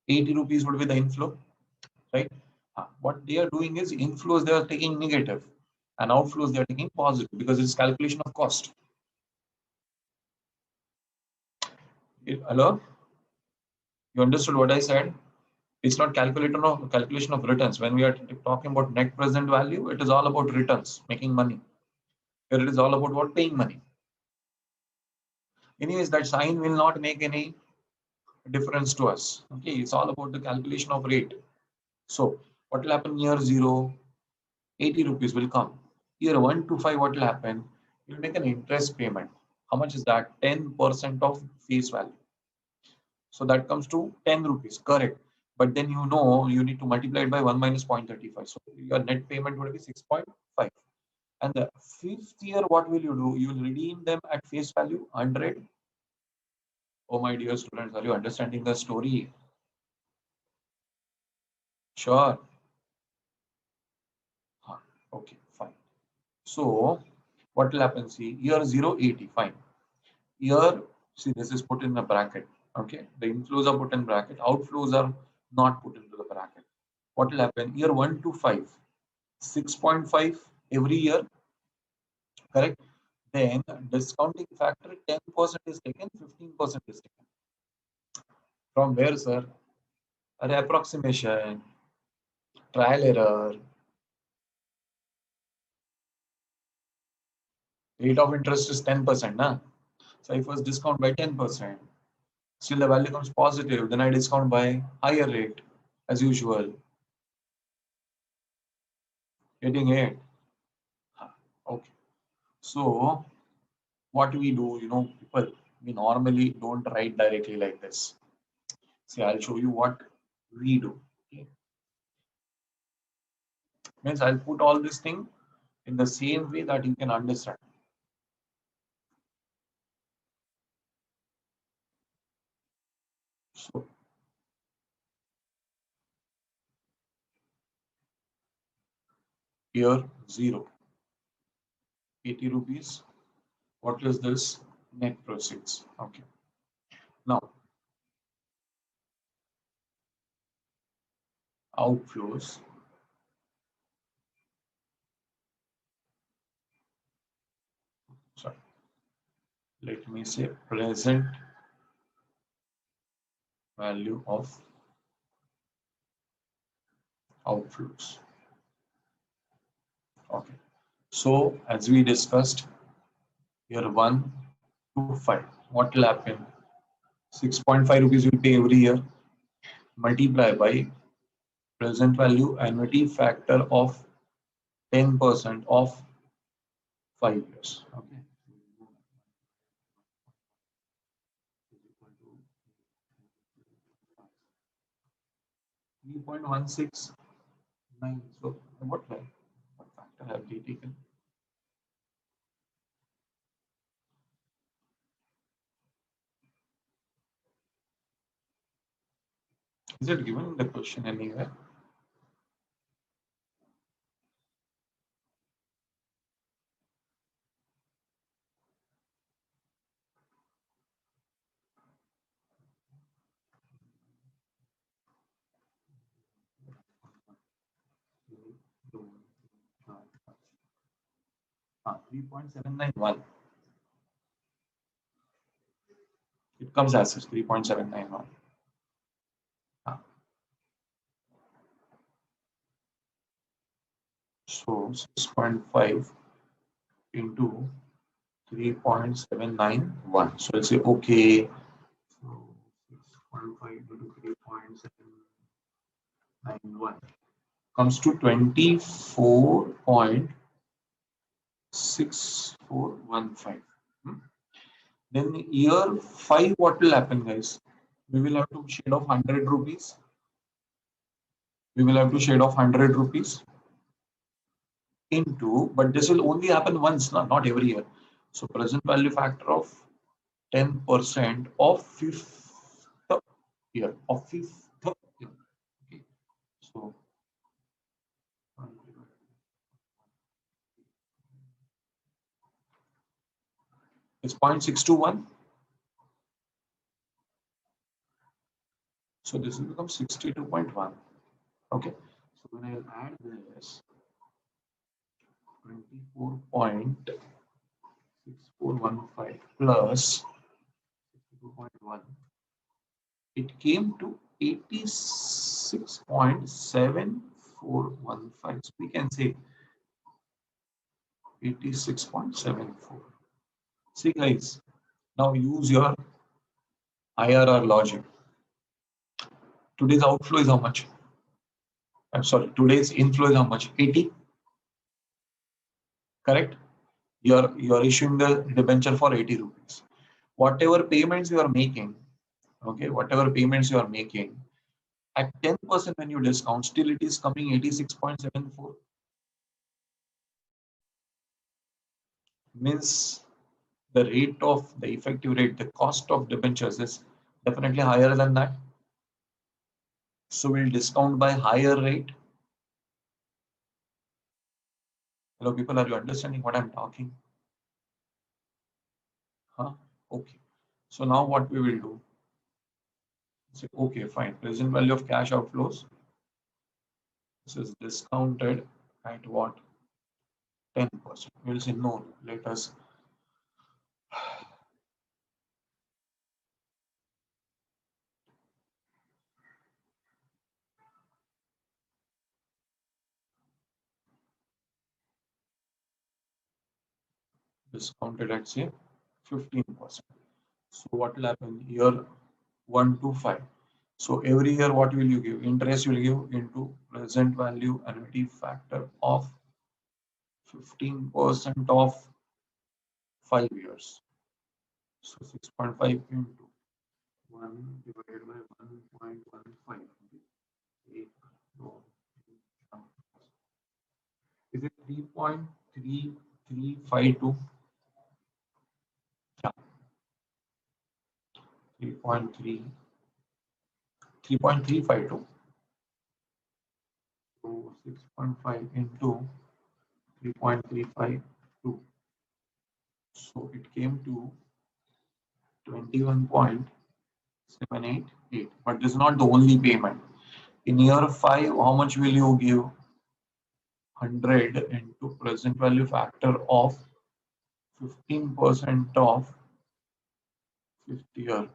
Speaker 1: 80 rupees would be the inflow, right? What they are doing is inflows they are taking negative and outflows they are taking positive because it's calculation of cost. Hello? You understood what I said? It's not calculation of returns. When we are talking about net present value, it is all about returns, making money. Here it is all about what? Paying money. Anyways, that sign will not make any difference to us. Okay, it's all about the calculation of rate. So what will happen year zero? 80 rupees will come. Year 1 to 5, what will happen? You'll make an interest payment. How much is that? 10% of face value. So that comes to 10 rupees, correct. But then you need to multiply it by 1 minus 0.35. So your net payment would be 6.5. And the fifth year, what will you do? You will redeem them at face value 100. Oh, my dear students, are you understanding the story? Sure. Okay, fine. So what will happen? See, year 0, 80, fine. Here, see, this is put in a bracket. Okay, the inflows are put in bracket, outflows are not put into the bracket. What will happen? Year 1 to 5, 6.5 every year, correct? Then discounting factor 10% is taken, 15% is taken. From where, sir? An approximation, trial error, rate of interest is 10%, na? So I first discount by 10%. Still the value comes positive, then I discount by higher rate as usual. Getting it? Okay. So what we do, people, we normally don't write directly like this. See, I'll show you what we do. Okay. Means I'll put all this thing in the same way that you can understand. So here 0, 80 rupees. What is this? Net proceeds. Okay. Now outflows. Sorry. Let me say present value of outflows. Okay. So as we discussed, year 1 to 5, what will happen? 6.5 rupees will pay every year. Multiply by present value annuity factor of 10% of 5 years. Okay. 3.169. So what factor have they taken? Is it given in the question anywhere? Ah, 3.791. It comes as 3.791. Ah, so 6.5 into 3.791. So let's say okay. So 6.5 into 3.791. comes to 24.6415. Then year 5, what will happen, guys? We will have to shade off 100 rupees. We will have to shade off 100 rupees into, but this will only happen once, not every year. So present value factor of 10% of fifth year, year. Okay. So it's 0.621. So this will become 62.1. Okay. So when I'll add this 24.6415 plus 62.1, it came to 86.7415. So we can say 86.74. See guys, now use your IRR logic. Today's outflow is how much? I'm sorry, today's inflow is how much? 80. Correct? You're issuing the debenture for 80 rupees. Whatever payments you are making, okay, whatever payments you are making, at 10% when you discount, still it is coming 86.74. Means the rate of the effective rate, the cost of debentures is definitely higher than that. So we'll discount by higher rate. Hello, people, are you understanding what I'm talking? Huh? Okay. So now what we will do? Say, okay, fine. Present value of cash outflows. This is discounted at what? 10%. We'll say no. Let us discounted at say 15%. So what will happen? Year 1 to 5. So every year, what will you give? Interest you will give into present value annuity factor of 15% of 5 years. So 6.5 into 1 divided by 1.15. Is it 3.3352? Yeah, 3.352. So 6.5 into 3.352. So it came to 21.788. But this is not the only payment. In year 5, how much will you give? 100 into present value factor of 15% of 5th year.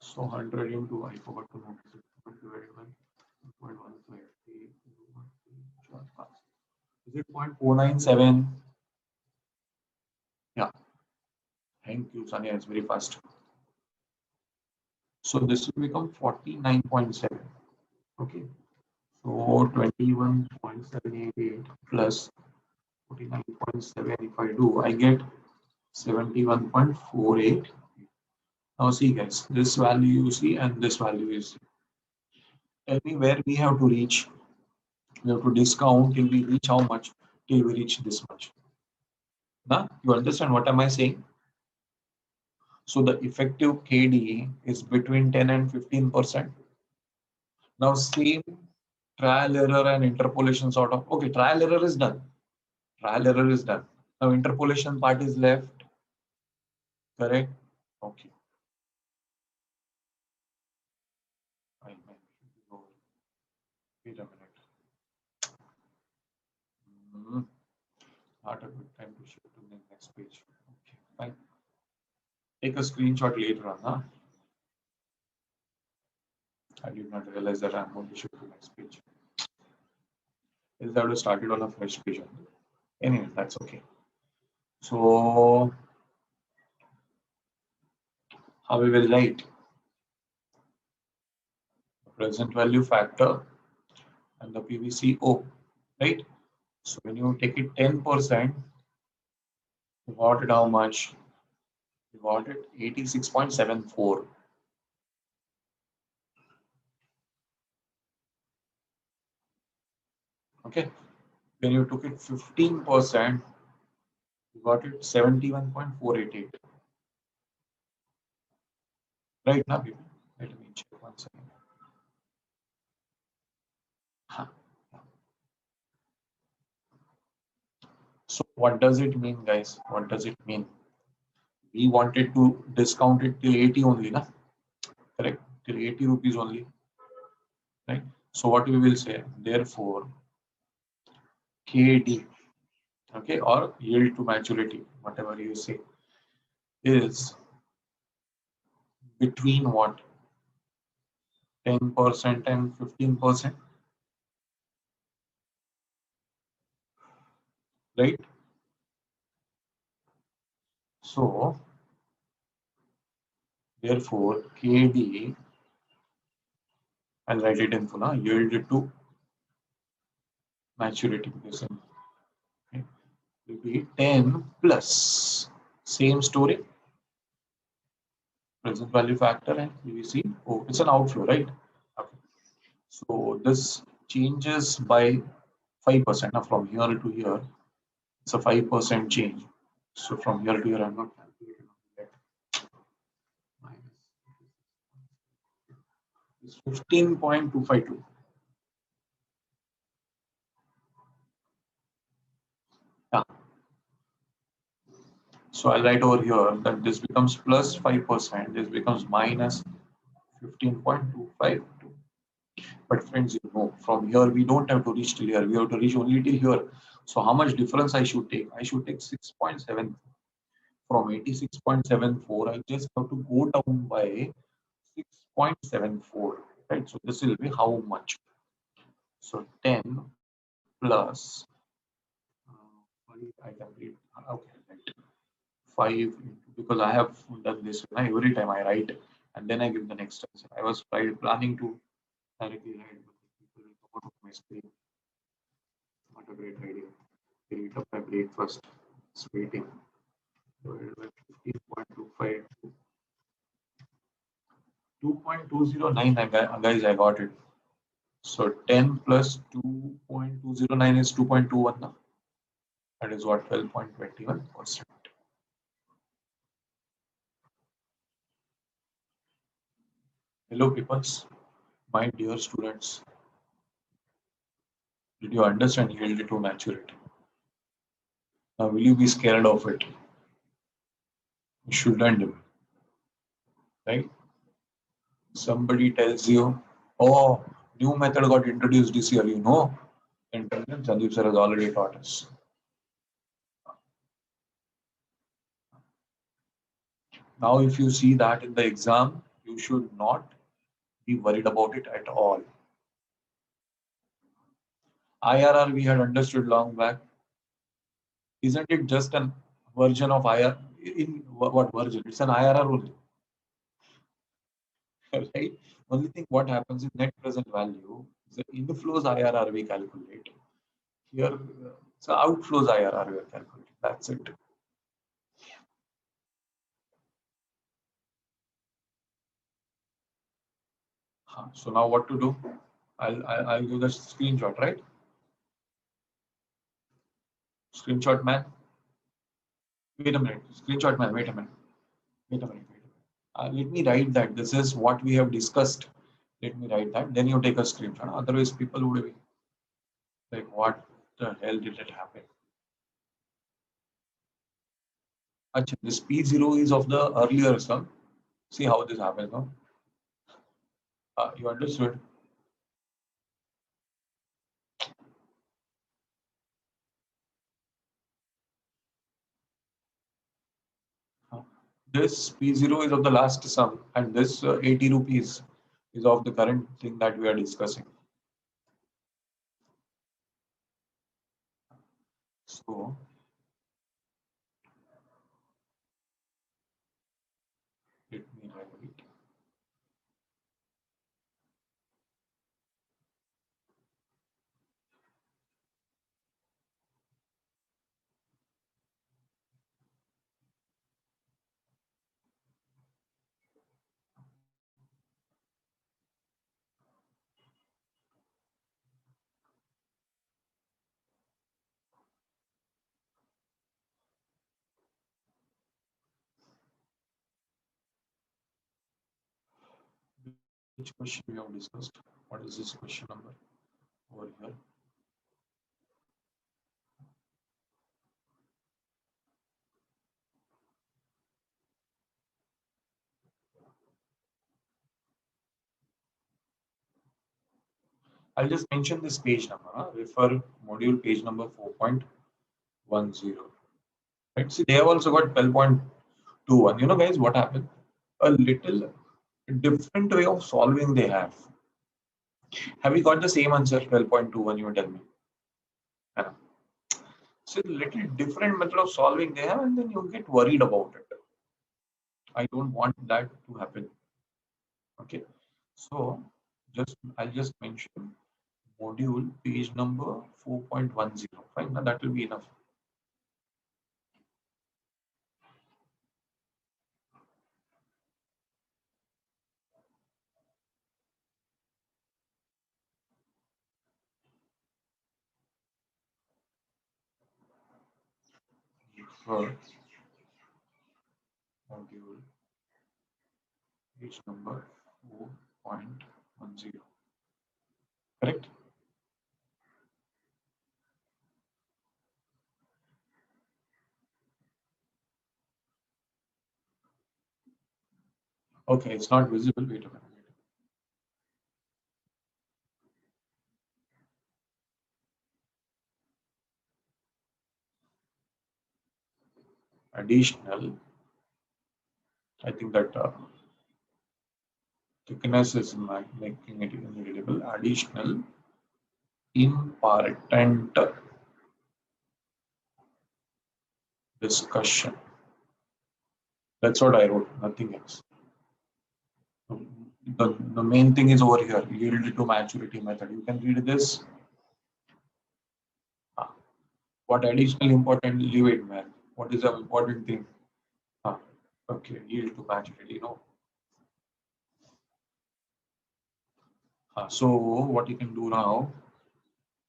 Speaker 1: So 100 into, I forgot to notice it, divided by 1.15. Is it 0.497? Yeah. Thank you, Sanya. It's very fast. So this will become 49.7. Okay. So 21.788 plus 49.7. If I do, I get 71.48. Now see guys, this value you see and this value is. Tell me where we have to reach. We have to discount till we reach how much? Till we reach this much. Now, you understand what am I saying? So the effective KD is between 10 and 15%. Now same trial error and interpolation sort of. Okay, trial error is done. Trial error is done. Now interpolation part is left. Correct? Okay. Fine. Wait a minute. Not a good time to shift to the next page. Okay, fine. Take a screenshot later on. Huh? I did not realize that I'm going to shift to the next page. Is that we started on a fresh page only. Anyway, that's okay. So how we will write present value factor and the PVCO, right? So when you take it 10%, you got it how much? You got it 86.74. Okay. When you took it 15%, you got it 71.488. Right now, people. Let me check one second. Huh. So what does it mean, guys? What does it mean? We wanted to discount it till 80 only, na? Correct? Till 80 rupees only, right? So what we will say, therefore, KD, okay, or yield to maturity, whatever you say, is between what? 10% and 15%, right? So therefore, KD, I'll write it in full, yield to maturity, okay, will be 10 plus same story, present value factor and PVC. Oh, it's an outflow, right? Okay. So this changes by 5%. Now from here to here, it's a 5% change. So from here to here, I'm not calculating that. It's 15.252. Yeah. So I'll write over here that this becomes plus 5%, this becomes minus 15.252. But friends, you know, from here we don't have to reach till here. We have to reach only till here. So how much difference I should take? I should take 6.7. From 86.74, I just have to go down by 6.74. Right. So this will be how much? So 10 plus 5, I can read. Okay, right. 5 because I have done this every time I write and then I give the next answer. I was planning to directly write, but people will come out of my screen. Not a great idea. They eat up my breakfast. It's waiting. 15.25, 2.209, guys, I got it. So 10 plus 2.209 is 2.21 now. That is what, 12.21%. Hello, peoples. My dear students, did you understand yield to maturity? Now, will you be scared of it? You shouldn't, right? Somebody tells you, oh, new method got introduced this year, you know. Intelligence, Sandeep sir has already taught us. Now, if you see that in the exam, you should not be worried about it at all. IRR we had understood long back. Isn't it just a version of IRR? In what version? It's an IRR only, right? Only thing what happens in net present value, the inflows IRR we calculate. Here, it's outflows IRR we are calculating. That's it. So now what to do? I'll give the screenshot, right? Screenshot man. Wait a minute. Screenshot man. Wait a minute. Wait a minute. Wait a minute. Let me write that. This is what we have discussed. Let me write that. Then you take a screenshot. Otherwise, people would be like, what the hell did it happen? Achha, this P0 is of the earlier sum. See how this happens now. You understood? This P0 is of the last sum, and this 80 rupees is of the current thing that we are discussing. So, let me write it. Which question we have discussed? What is this question number over here? I'll just mention this page number. Refer module page number 4.10. Right. See, they have also got 12.21. You know, guys, what happened? A little different way of solving they have. Have we got the same answer? 12.21, you tell me. Yeah. So, a little different method of solving they have, and then you get worried about it. I don't want that to happen. Okay. So, I'll just mention module page number 4.10. Fine, now that will be enough. For module page number 4.10. Correct? Okay, it's not visible. Wait a minute. Additional, I think that thickness is making it invisible. Additional important discussion. That's what I wrote, nothing else. The main thing is over here, yield to maturity method. You can read this. What additional important, leave it, man. What is the important thing? Okay, yield to maturity, no. So what you can do now,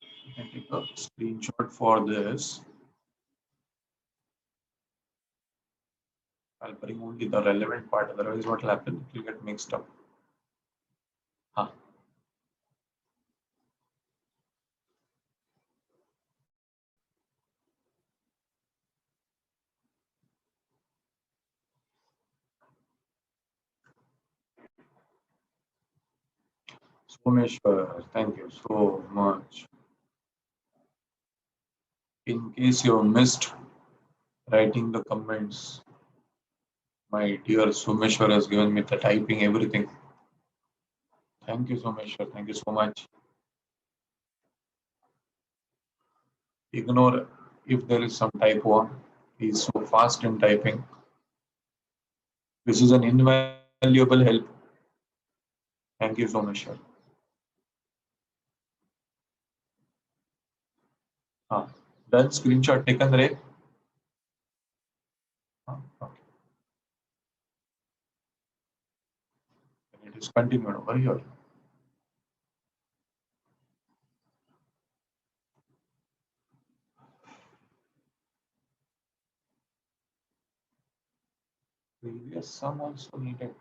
Speaker 1: you can take a screenshot for this. I'll bring only the relevant part, otherwise what will happen? It will get mixed up. Someshwar, thank you so much. In case you missed writing the comments, my dear Someshwar has given me the typing everything. Thank you, Someshwar. Thank you so much. Ignore if there is some typo. He's so fast in typing. This is an invaluable help. Thank you, Someshwar. Done. Screenshot taken, Ray. Okay. It is continued over here. Previous sum also needed.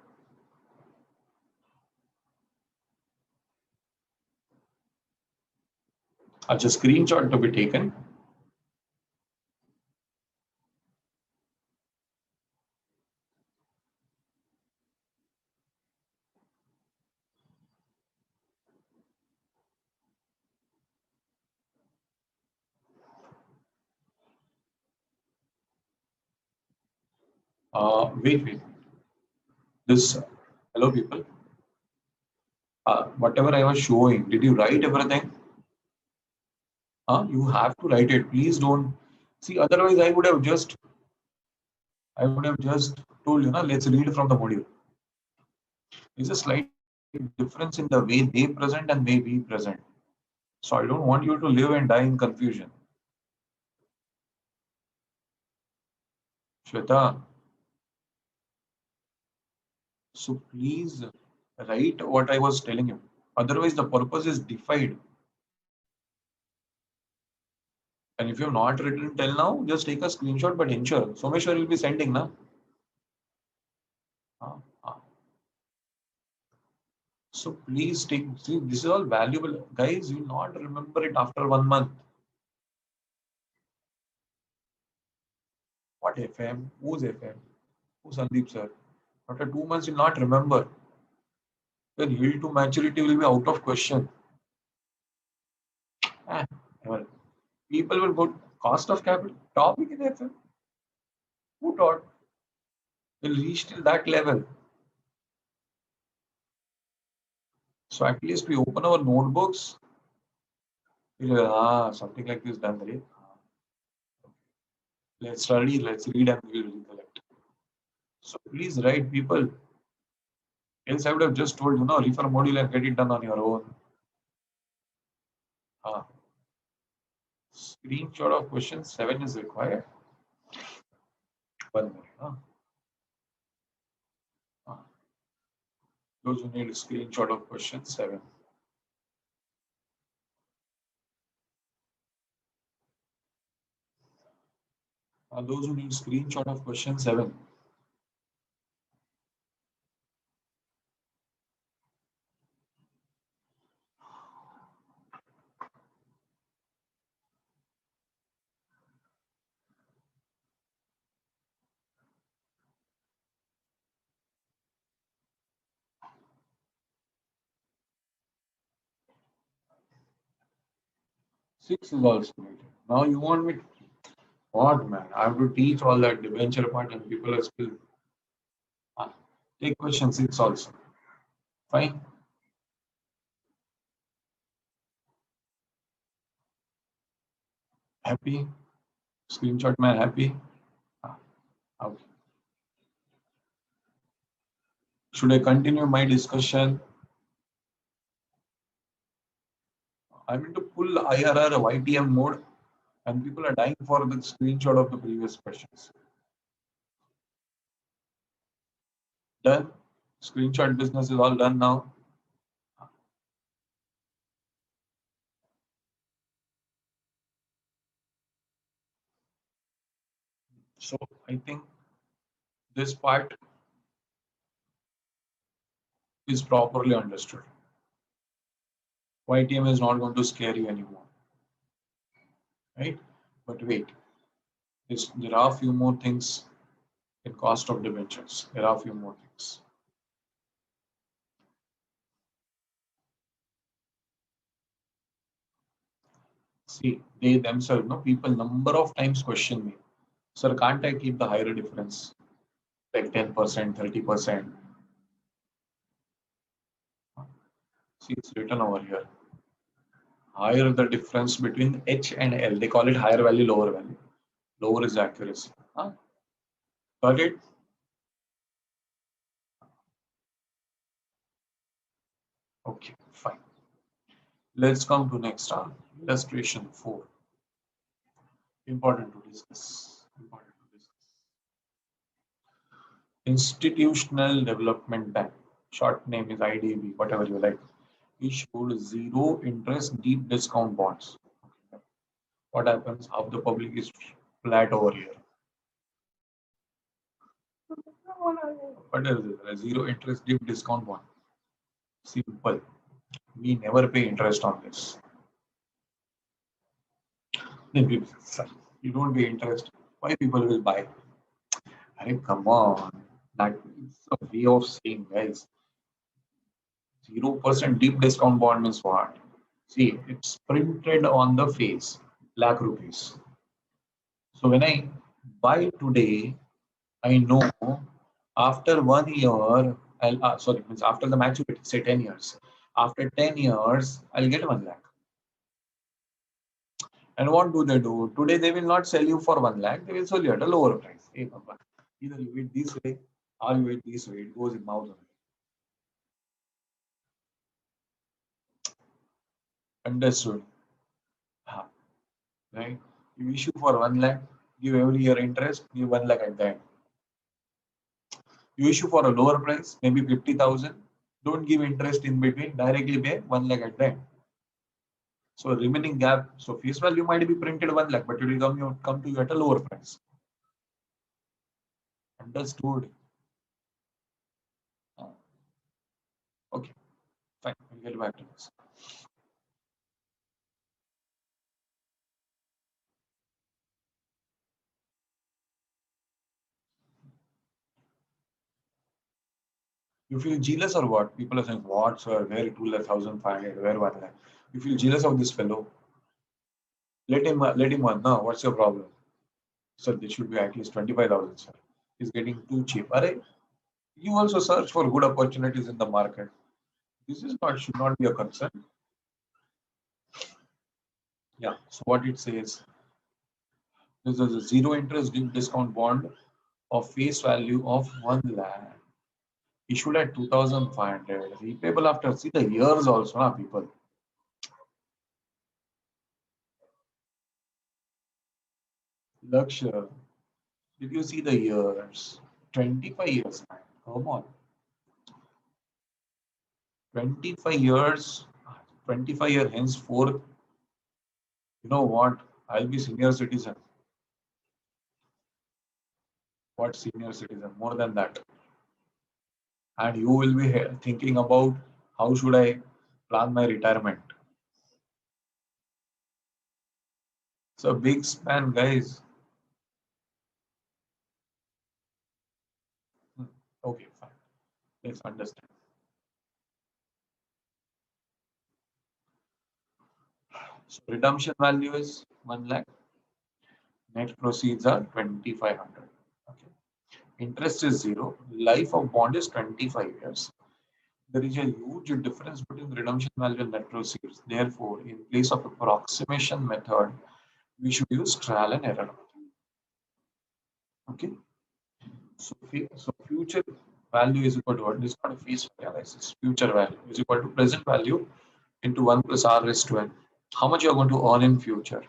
Speaker 1: Just screenshot to be taken. Wait. This, hello people. Whatever I was showing, did you write everything? You have to write it. Please don't see. Otherwise, I would have just told you, let's read from the module. It's a slight difference in the way they present and way we present. So I don't want you to live and die in confusion. Shweta, so please write what I was telling you. Otherwise, the purpose is defied. And if you have not written till now, just take a screenshot, but ensure. Someshwar will be sending, na? So please take, see, this is all valuable. Guys, you will not remember it after 1 month. What FM? Who's FM? Who's Sandeep sir? After 2 months, you'll not remember. Then yield to maturity will be out of question. Ah, well, people will go cost of capital. Topic in FM. Who taught? Will reach till that level. So at least we open our notebooks. Something like this done, right? Let's study, let's read, and we'll recollect. So please write, people. Else I would have just told you, no, refer module and get it done on your own. Screenshot of question 7 is required. One more. Those who need a screenshot of question 7. Those who need screenshot of question 7. Six is also needed. Now you want me, what man? I have to teach all that debenture part and people are still. Take question 6 also. Fine. Happy? Screenshot man happy? Okay. Should I continue my discussion? I'm into full IRR YTM mode and people are dying for the screenshot of the previous questions. Done. Screenshot business is all done now. So I think this part is properly understood. YTM is not going to scare you anymore. Right? But wait, there are a few more things in cost of debentures. There are a few more things. See, they themselves, no, people number of times question me, sir, can't I keep the higher difference? Like 10%, 30%. See, it's written over here. Higher the difference between H and L. They call it higher value, lower value. Lower is accuracy. Got it? Okay, fine. Let's come to next illustration 4. Important to discuss. Important to discuss. Institutional Development Bank. Short name is IDB, whatever you like. Issued zero interest deep discount bonds. What happens? Half the public is flat over here. What is it? A zero interest deep discount bond. Simple. We never pay interest on this. Then people say, you don't pay interest. Why people will buy? I mean, come on. That is a way of saying, guys. 0% deep discount bond means what? See, it's printed on the face, lakh rupees. So when I buy today, I know after 1 year, means after the maturity, say 10 years. After 10 years, I'll get 1 lakh. And what do they do? Today, they will not sell you for 1 lakh. They will sell you at a lower price. Hey, Papa, either you wait this way or you wait this way. It goes in mouth only. Understood. Right? You issue for 1 lakh, give every year interest, give 1 lakh at the end. You issue for a lower price, maybe 50,000. Don't give interest in between, directly pay 1 lakh at the end. So remaining gap, so face value might be printed 1 lakh, but it will come to you at a lower price. Understood. Okay. get back to this. You feel jealous or what? People are saying, what, sir? Where 2,500? Where 1 lakh? You feel jealous of this fellow? Let him on. No, what's your problem? Sir, this should be at least 25,000, sir. He's getting too cheap. Arey, you also search for good opportunities in the market. This is not should not be a concern. Yeah. So what it says, this is a zero interest discount bond of face value of 1 lakh. Issued at 2,500. Repayable after, see the years also, na, people. Lakshya, did you see the years? 25 years, man. Come on. 25 years, 25 year henceforth, you know what? I'll be senior citizen. What senior citizen? More than that. And you will be thinking about how should I plan my retirement. It's a big span, guys. Hmm, okay, fine. Let's understand. So redemption value is 1 lakh. Net proceeds are 2,500. Okay. Interest is zero. Life of bond is 25 years. There is a huge difference between redemption value and net proceeds. Therefore, in place of approximation method, we should use trial and error. Okay. So future value is equal to what? This is not a face analysis. Future value is equal to present value into 1 plus r raised to n. How much you are going to earn in future?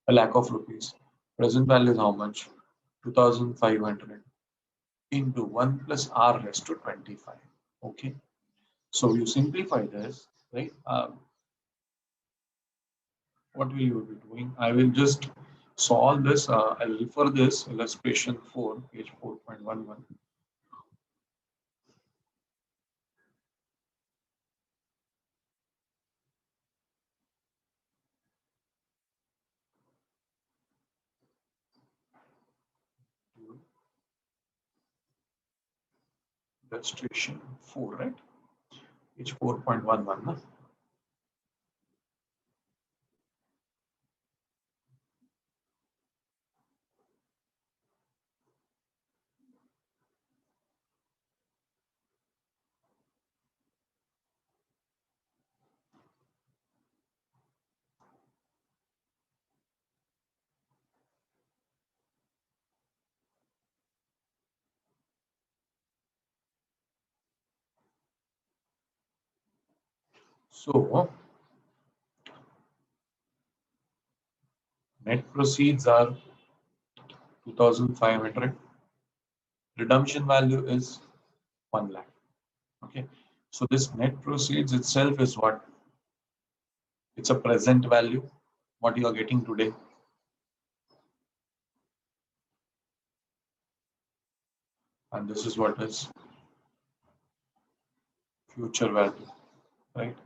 Speaker 1: A lakh of rupees. Present value is how much? 2,500 into 1 plus r raised to 25. Okay. So you simplify this, right? What will you be doing? I will just solve this. I'll refer this illustration 4, page 4.11. Illustration 4, right? Page 4.11. No? So net proceeds are 2,500. Redemption value is 1 lakh. Okay. So this net proceeds itself is what? It's a present value, what you are getting today. And this is what is future value, right?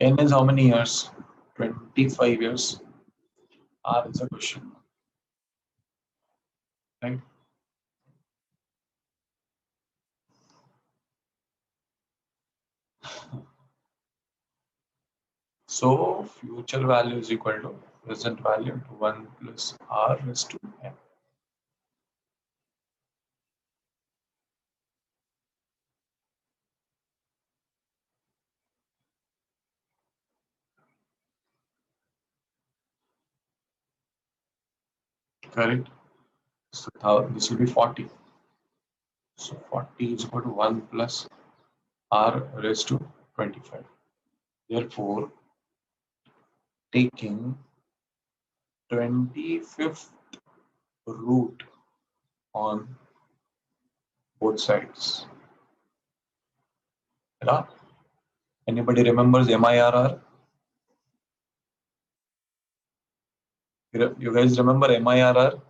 Speaker 1: N is how many years? 25 years. R is a question, right? So future value is equal to present value into 1 plus R raised to N. Correct? So now this will be 40. So 40 is equal to 1 plus R raised to 25. Therefore, taking 25th root on both sides. Yeah? Anybody remembers MIRR? You guys remember MIRR?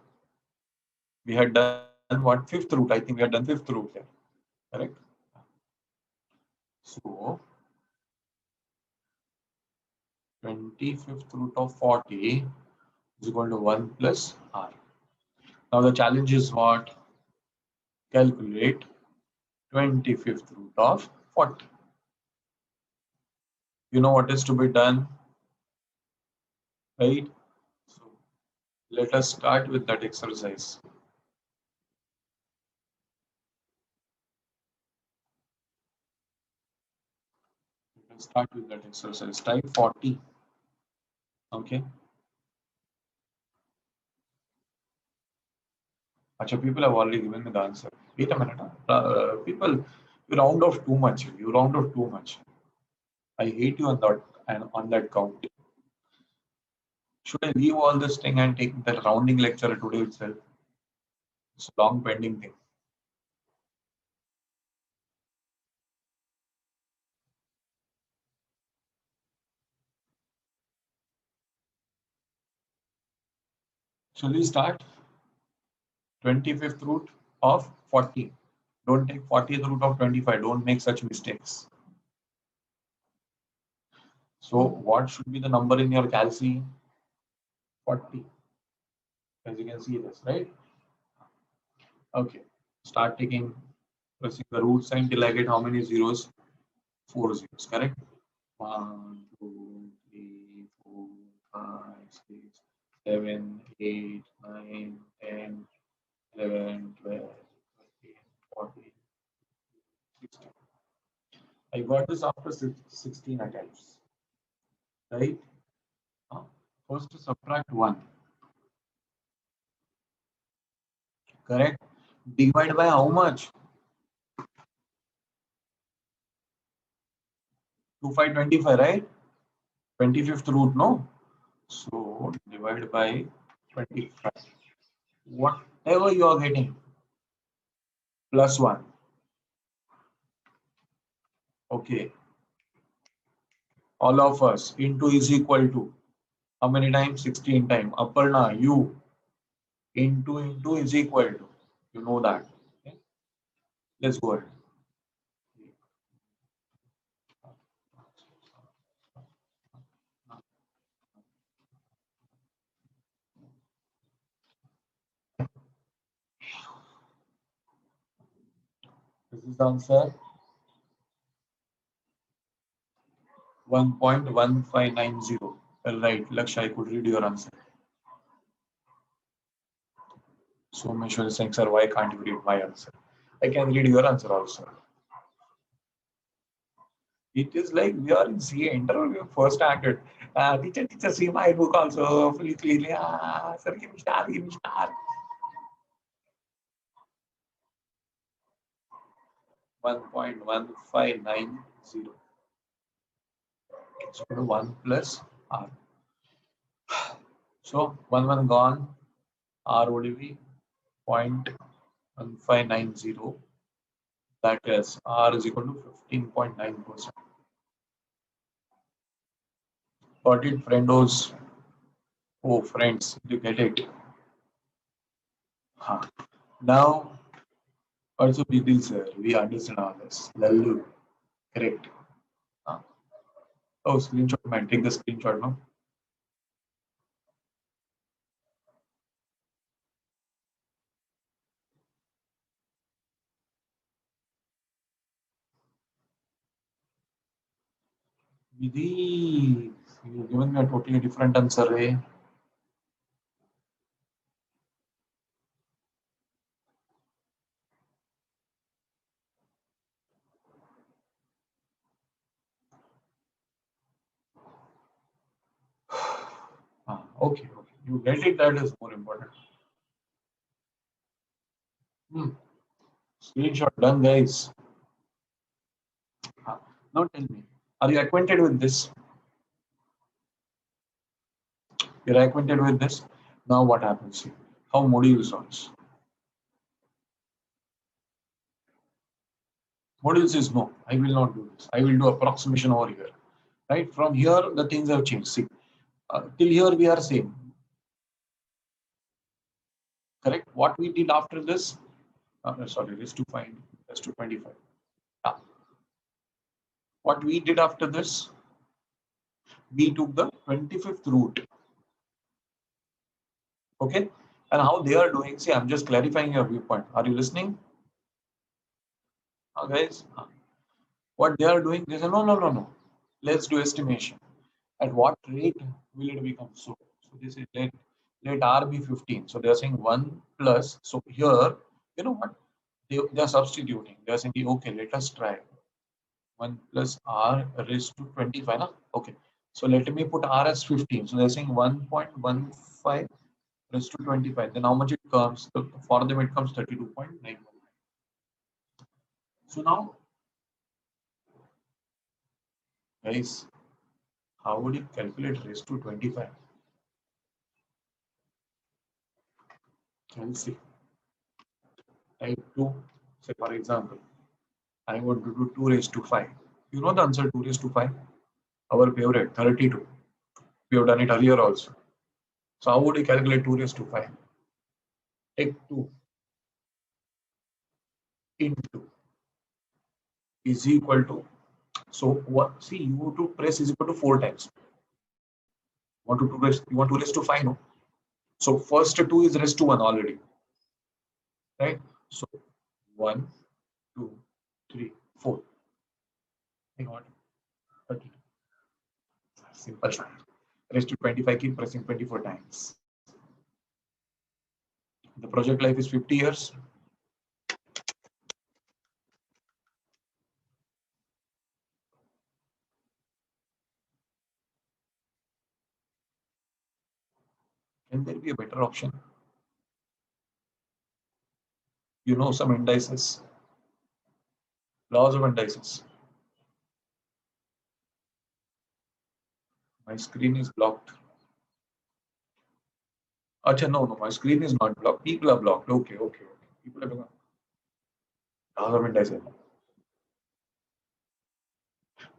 Speaker 1: We had done what? Fifth root. I think we had done fifth root here. Correct? So 25th root of 40 is equal to 1 plus r. Now the challenge is what? Calculate 25th root of 40. You know what is to be done, right? So let us start with that exercise. Let us start with that exercise. Type 40. Okay. Achha, people have already given me the answer. Wait a minute. People, you round off too much. You round off too much. I hate you on that and on that count. Should I leave all this thing and take the rounding lecture today itself? It's a long pending thing. Shall we start? 25th root of 40. Don't take 40th root of 25. Don't make such mistakes. So what should be the number in your calci? 40. As you can see this, right? Okay. Start taking, pressing the root sign till I get how many zeros? 4 zeros, correct? 1, 2, 3, 4, 5, 6, 7, 8, 9, 10, 11, 12, 13, 14, 16. I got this after 16 attempts, right? First subtract 1, correct? Divide by how much? 2525, right? 25th root, no? So divide by 25. Whatever you are getting, plus 1. Okay. All of us into is equal to how many times? 16 times. Aparna, you into is equal to. You know that. Okay. Let's go ahead. This is the answer. 1.1590. Right, Lakshya, I could read your answer. So Meshwar is saying, sir, why can't you read my answer? I can read your answer also. It is like we are in CA interview first standard. Teacher, see my book also. Please, please. Sir, give me star, give me star. 1.1590. It's equal to 1 plus R. So 1 gone. R would be 0.1590. That is R is equal to 15.9%. Got it, friendos? Oh, friends, you get it. Huh. Now, also Bidil sir, we understand all this. Lallu, correct. Huh. Oh, screenshot man, take the screenshot now. Vidhi, you've given me a totally different answer, eh? Okay, okay. You get it, that is more important. Screenshot done, guys. Now tell me, are you acquainted with this? You're acquainted with this? Now what happens here? How module solves? Modules is no, I will not do this. I will do approximation over here. Right? From here, the things have changed. See, till here we are same. Correct? What we did after this, sorry, is to find, is to 25. What we did after this, we took the 25th root. Okay, and how they are doing, see, I'm just clarifying your viewpoint. Are you listening? Guys, what they are doing, they say, no, no, no, no. Let's do estimation. At what rate will it become so? So this is let R be 15. So they are saying 1 plus. So here, you know what? They are substituting. They are saying, okay, let us try 1 plus R raised to 25. Na? Okay. So let me put R as 15. So they're saying 1.15 raised to 25. Then how much it comes? So for them, it comes 32.9. So now, guys, how would you calculate raised to 25? Let's see. Type 2, say for example, I want to do 2 raised to 5. You know the answer 2 raised to 5? Our favorite, 32. We have done it earlier also. So how would you calculate 2 raised to 5? Take 2 into is equal to, so what, see, you want to press is equal to 4 times. You want to raise to 5, no? So first 2 is raised to 1 already, right? So 1, 2, 3, 4. I got 32. Simple. Raised to 25, keep pressing 24 times. The project life is 50 years. Can there be a better option? You know some indices, laws of indices. My screen is blocked. Acha, no, my screen is not blocked. People are blocked. Okay. People are blocked. Laws of indices.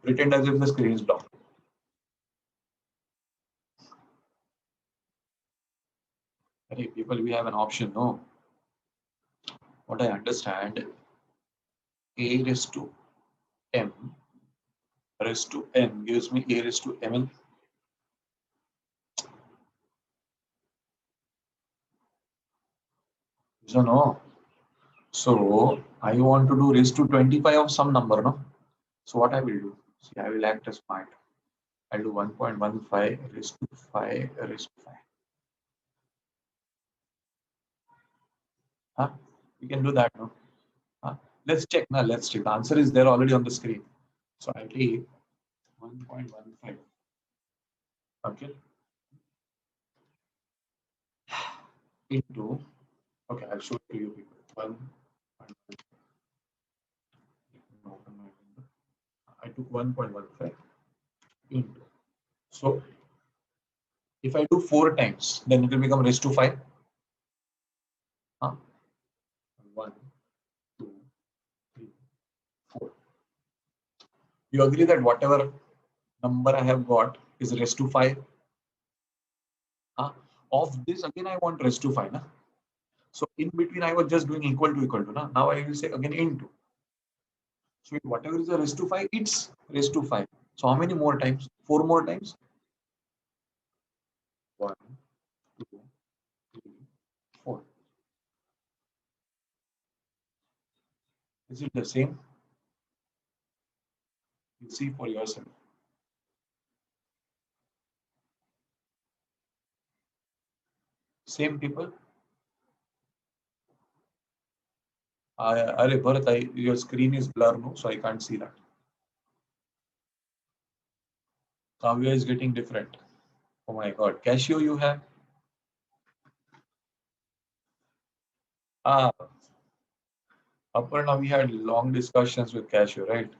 Speaker 1: Pretend as if the screen is blocked. Hey, people, we have an option, no? What I understand, a raised to m raised to n gives me a raised to mn. So no. So I want to do raised to 25 of some number, no? So what I will do? See, I will act as smart. I'll do 1.15 raised to 5 raised to 5. Huh? We can do that, no? Huh? Let's check now. Let's check. The answer is there already on the screen. So I take 1.15. Okay. Into, okay, I'll show it to you people. I took 1.15 into. So if I do 4 times, then it will become raised to 5. Huh? 1, 2, 3, 4. You agree that whatever number I have got is raised to 5? Huh? Of this, again, I want raised to 5. Nah? So in between, I was just doing equal to. Nah? Now I will say again into. So whatever is a raised to 5, it's raised to 5. So how many more times? 4 more times? 1, 2, 3, 4. Is it the same? You see for yourself. Same people? Bharat, your screen is blurred, no? So I can't see that. Kavya is getting different. Oh my God. Casio you have? Ah, Aparna, we had long discussions with Casio, right?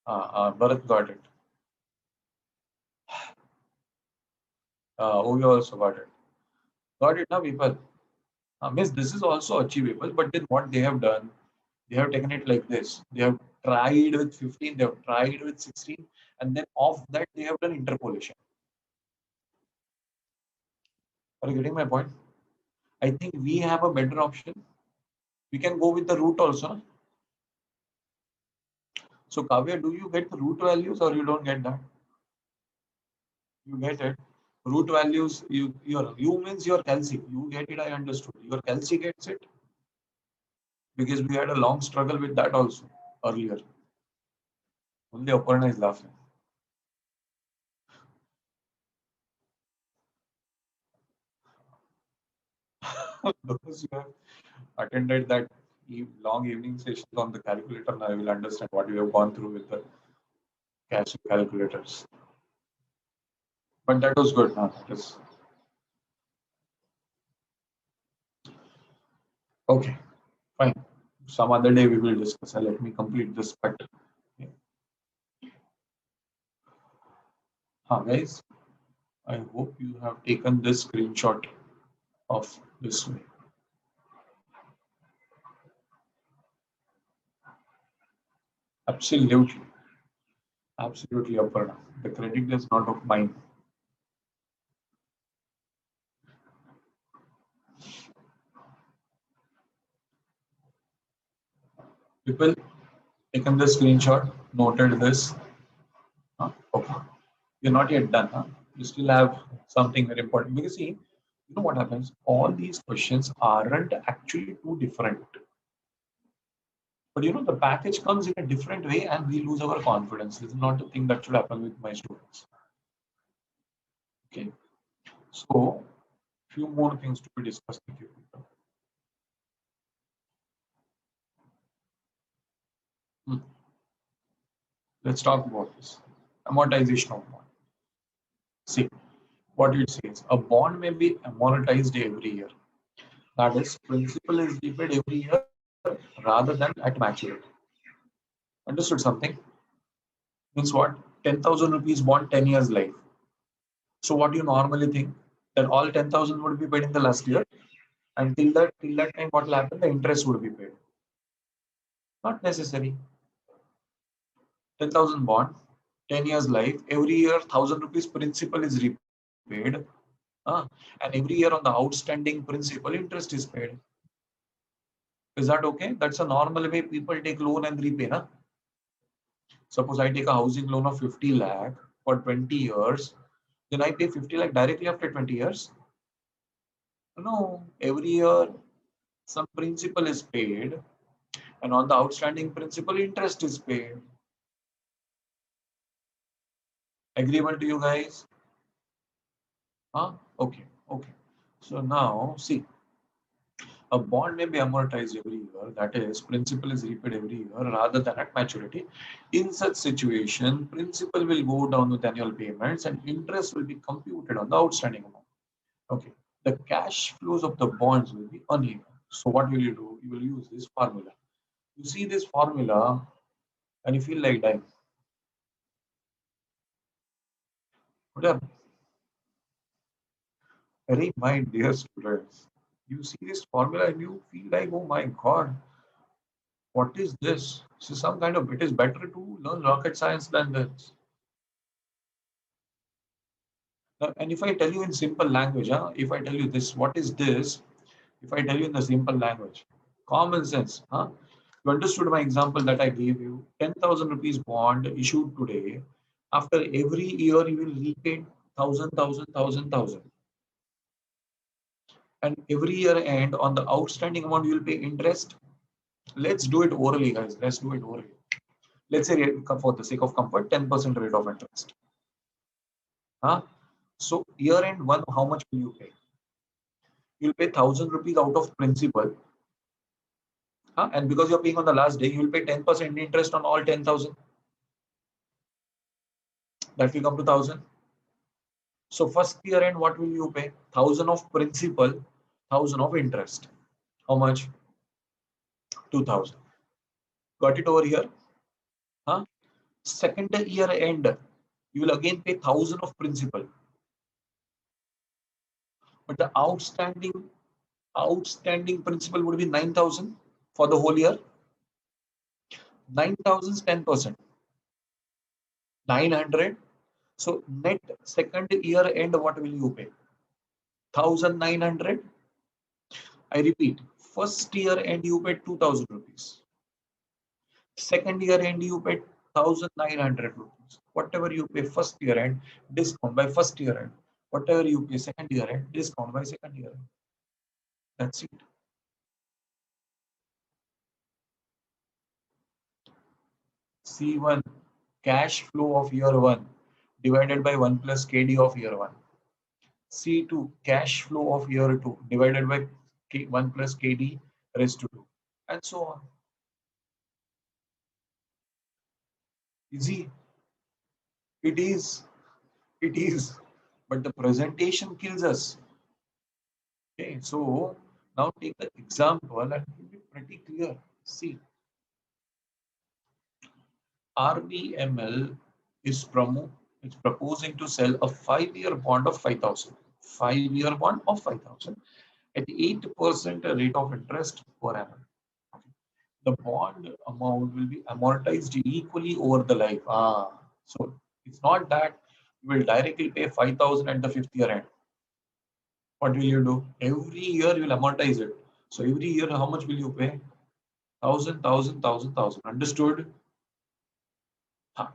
Speaker 1: Bharat got it. We also got it. Got it now, people. Miss, this is also achievable, but then what they have done, they have taken it like this. They have tried with 15, they have tried with 16, and then of that they have done interpolation. Are you getting my point? I think we have a better option. We can go with the root also. So Kavya, do you get the root values or you don't get that? You get it. Root values, you means your Kelsey. You get it, I understood. Your Kelsey gets it because we had a long struggle with that also earlier. Only Aparna is laughing. Those who have attended that long evening sessions on the calculator now will understand what we have gone through with the cash calculators. But that was good. Huh? That is okay. Fine. Some other day we will discuss. Let me complete this part. Yeah. Guys, I hope you have taken this screenshot of this way. Absolutely. Absolutely, Aparna. The credit is not of mine. People taken this screenshot, noted this. Okay. You're not yet done. Huh? You still have something very important. Because see, you know what happens? All these questions aren't actually too different. But you know, the package comes in a different way and we lose our confidence. This is not the thing that should happen with my students. Okay. So, few more things to be discussed with you. Hmm. Let's talk about this. Amortization of bond. See, what it says, a bond may be amortized every year. That is, principal is repaid every year rather than at maturity. Understood something? Means what? 10,000 rupees bond, 10 years life. So what do you normally think? That all 10,000 would be paid in the last year, and till that time, what will happen? The interest would be paid. Not necessary. 10,000 bond, 10 years life. Every year, 1,000 rupees principal is repaid. And every year on the outstanding principal, interest is paid. Is that okay? That's a normal way people take loan and repay. Na? Suppose I take a housing loan of 50 lakh for 20 years, then I pay 50 lakh directly after 20 years. No, every year some principal is paid, and on the outstanding principal, interest is paid. Agreeable to you guys? Huh? Okay, okay. So now, see, a bond may be amortized every year, that is, principal is repaid every year rather than at maturity. In such situation, principal will go down with annual payments and interest will be computed on the outstanding amount. Okay. The cash flows of the bonds will be uneven. So what will you do? You will use this formula. You see this formula and you feel like dying. Whatever. Very my dear students, you see this formula and you feel like, oh my God, what is this? So some kind of, it is better to learn rocket science than this. And if I tell you in simple language, if I tell you this, what is this? If I tell you in the simple language, common sense, you understood my example that I gave you. 10,000 rupees bond issued today. After every year, you will repay thousand. And every year end on the outstanding amount, you will pay interest. Let's do it orally, guys. Let's do it orally. Let's say for the sake of comfort, 10% rate of interest. So year end one, how much will you pay? You'll pay 1,000 rupees out of principal. And because you're paying on the last day, you'll pay 10% interest on all 10,000. That will come to 1,000. So first year end, what will you pay? 1,000 of principal, 1,000 of interest. How much? 2,000. Got it over here? Second year end, you will again pay 1,000 of principal. But the outstanding principal would be 9,000 for the whole year. 9,000 is 10%. 900. So net second year end, what will you pay? 1,900. I repeat, first year end you paid 2,000 rupees. Second year end you paid 1,900 rupees. Whatever you pay first year end, discount by first year end. Whatever you pay second year end, discount by second year end. That's it. C1, cash flow of year 1 divided by 1 plus KD of year 1. C2, cash flow of year 2 divided by 1 plus KD raised to 2. And so on. Easy. It is. It is. But the presentation kills us. Okay, so now take the example and it will be pretty clear. See, RBML is it's proposing to sell a 5-year bond of 5,000. 5-year bond of 5,000 at 8% rate of interest per annum. The bond amount will be amortized equally over the life. So it's not that you will directly pay 5,000 at the 5th year end. What will you do? Every year you will amortize it. So every year, how much will you pay? 1,000. Understood?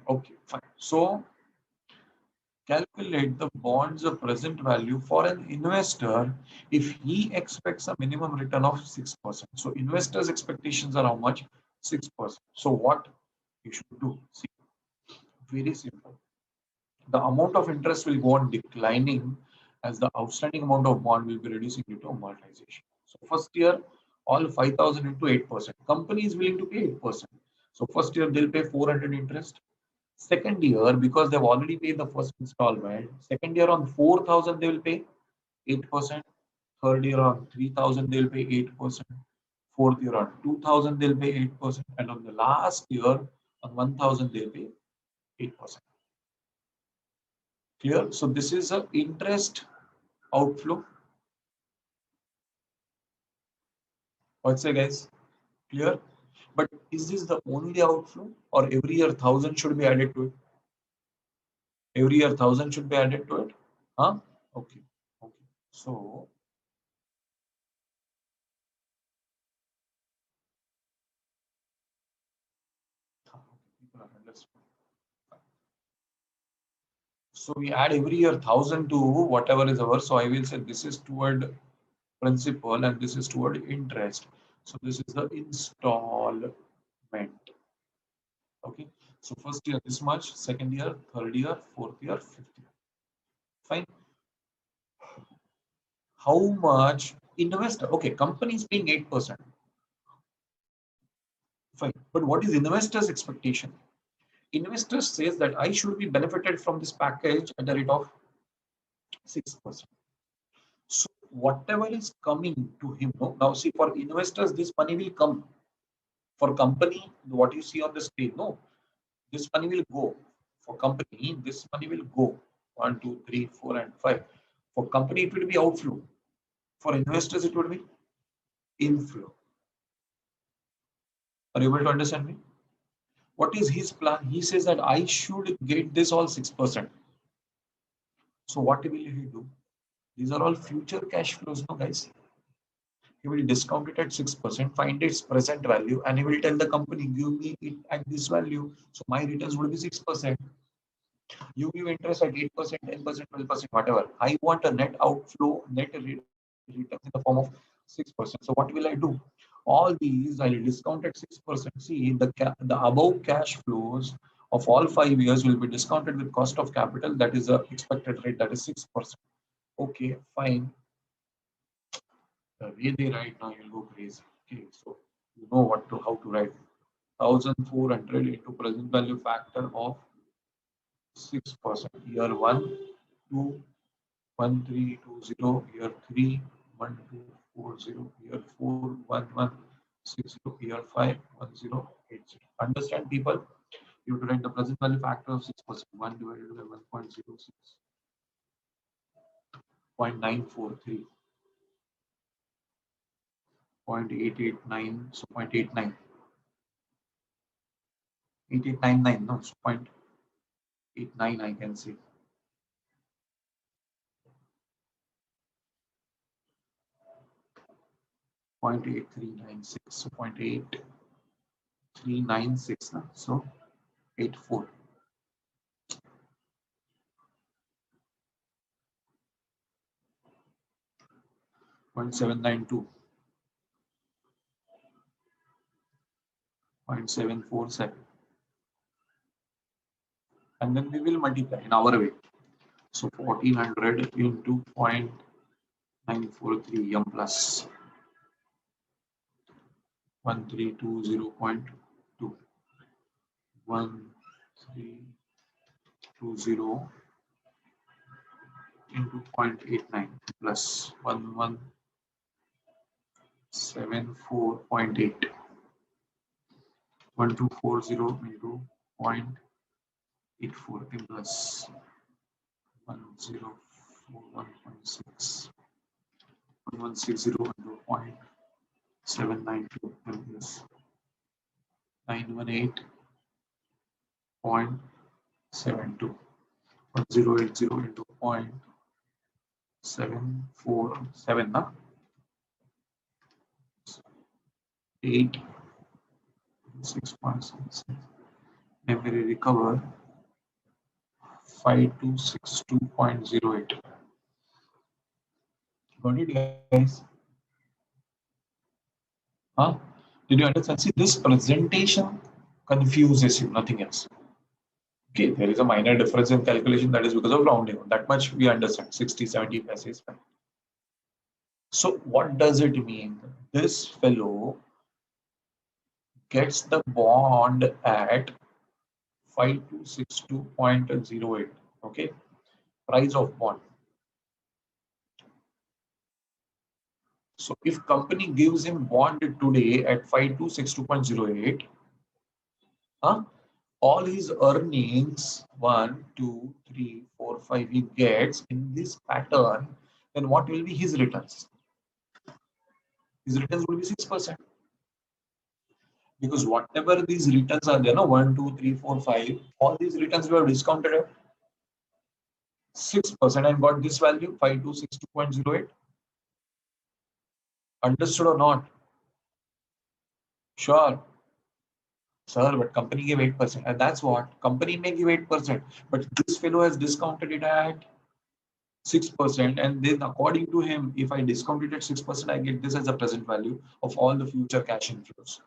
Speaker 1: Okay, fine. So calculate the bond's present value for an investor if he expects a minimum return of 6%. So investors' expectations are how much? 6%. So what you should do? See, very simple. The amount of interest will go on declining as the outstanding amount of bond will be reducing due to amortization. So first year, all 5,000 into 8%. Company is willing to pay 8%. So first year they'll pay 400 interest. Second year, because they've already paid the first installment, second year on 4,000 they will pay 8%. Third year on 3,000 they'll pay 8%. Fourth year on 2,000 they'll pay 8%. And on the last year on 1,000 they'll pay 8%. Clear? So this is a interest outflow. What's it, guys? Clear? But is this the only outflow, or every year 1,000 should be added to it? Every year 1,000 should be added to it? Huh? Okay. Okay. So people are understood. So we add every year 1,000 to whatever is ours. So I will say this is toward principal and this is toward interest. So this is the installment. Okay. So first year this much, second year, third year, fourth year, fifth year. Fine. How much investor? Okay, company is paying 8%. Fine. But what is investors' expectation? Investors says that I should be benefited from this package at the rate of 6%. So whatever is coming to him, no? Now see, for investors, this money will come. For company, what you see on the screen, no, this money will go. For company, this money will go. 1, 2, 3, 4, and 5. For company, it will be outflow. For investors, it will be inflow. Are you able to understand me? What is his plan? He says that I should get this all 6%. So what will he do? These are all future cash flows, no, guys. He will discount it at 6%, find its present value, and he will tell the company, give me it at this value. So my returns will be 6%. You give interest at 8%, 10%, 12%, whatever. I want a net outflow, net returns in the form of 6%. So what will I do? All these I'll discount at 6%. See, the above cash flows of all 5 years will be discounted with cost of capital. That is the expected rate, that is 6%. Okay, fine. The way they write now, you'll go crazy. Okay, so you know how to write 1,400 into present value factor of 6%. Year 1, 2, 1, 3, 2, 0. Year 3, 1, 2, 4, 0. Year 4, 1, 1, 6, 0. Year 5, 1, 0, 8, 0. Understand, people? You have to write the present value factor of 6%. 1 divided by 1.06. 0.943. 0.889. So 0.89. 8899, no, so 0.89 I can see. 0.8396, so 0.8396, so 0.84. 0.792. 0.747. And then we will multiply in our way. So 1400 into 0.943 m plus 1320.2. 1320 into 0.89 plus 1174.8. 1240 into 0.84 plus 1041.6. 1160 into 0.792 plus 918.72. 1080 into 0.747, 8, 6.76. Memory recover 5262.08. Got it, guys? Huh? Did you understand? See, this presentation confuses you, nothing else. Okay, there is a minor difference in calculation, that is because of rounding. That much we understand. 60, 70 paise is fine. So what does it mean? This fellow gets the bond at 5262.08. Okay, price of bond. So if company gives him bond today at 5262.08, all his earnings 1, 2, 3, 4, 5 he gets in this pattern, then what will be his returns? His returns will be 6%. Because whatever these returns are there, no 1, 2, 3, 4, 5, all these returns we have discounted at 6% and got this value 5262.08. Understood or not? Sure. Sir, but company gave 8%. And that's what? Company may give 8%. But this fellow has discounted it at 6%. And then according to him, if I discount it at 6%, I get this as a present value of all the future cash inflows.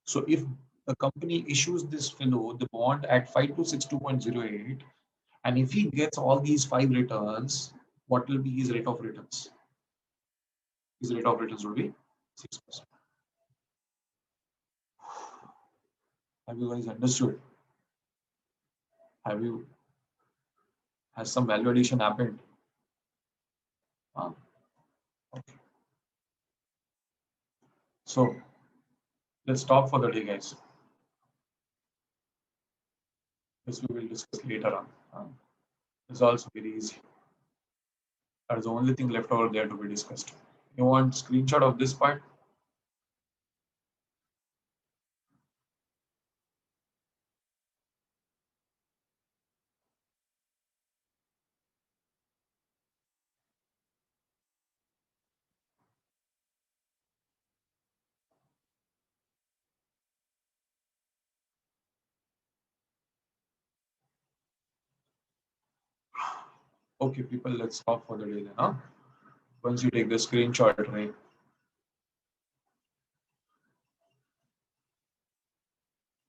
Speaker 1: So if the company issues this fellow the bond at 5262.08, and if he gets all these 5 returns, what will be his rate of returns? His rate of returns will be 6%. Have you guys understood? Has some value addition happened? Okay. So let's stop for the day, guys. This we will discuss later on. It's also very easy. That is the only thing left over there to be discussed. You want screenshot of this part? Okay, people, let's stop for the day then. Huh? Once you take the screenshot, right?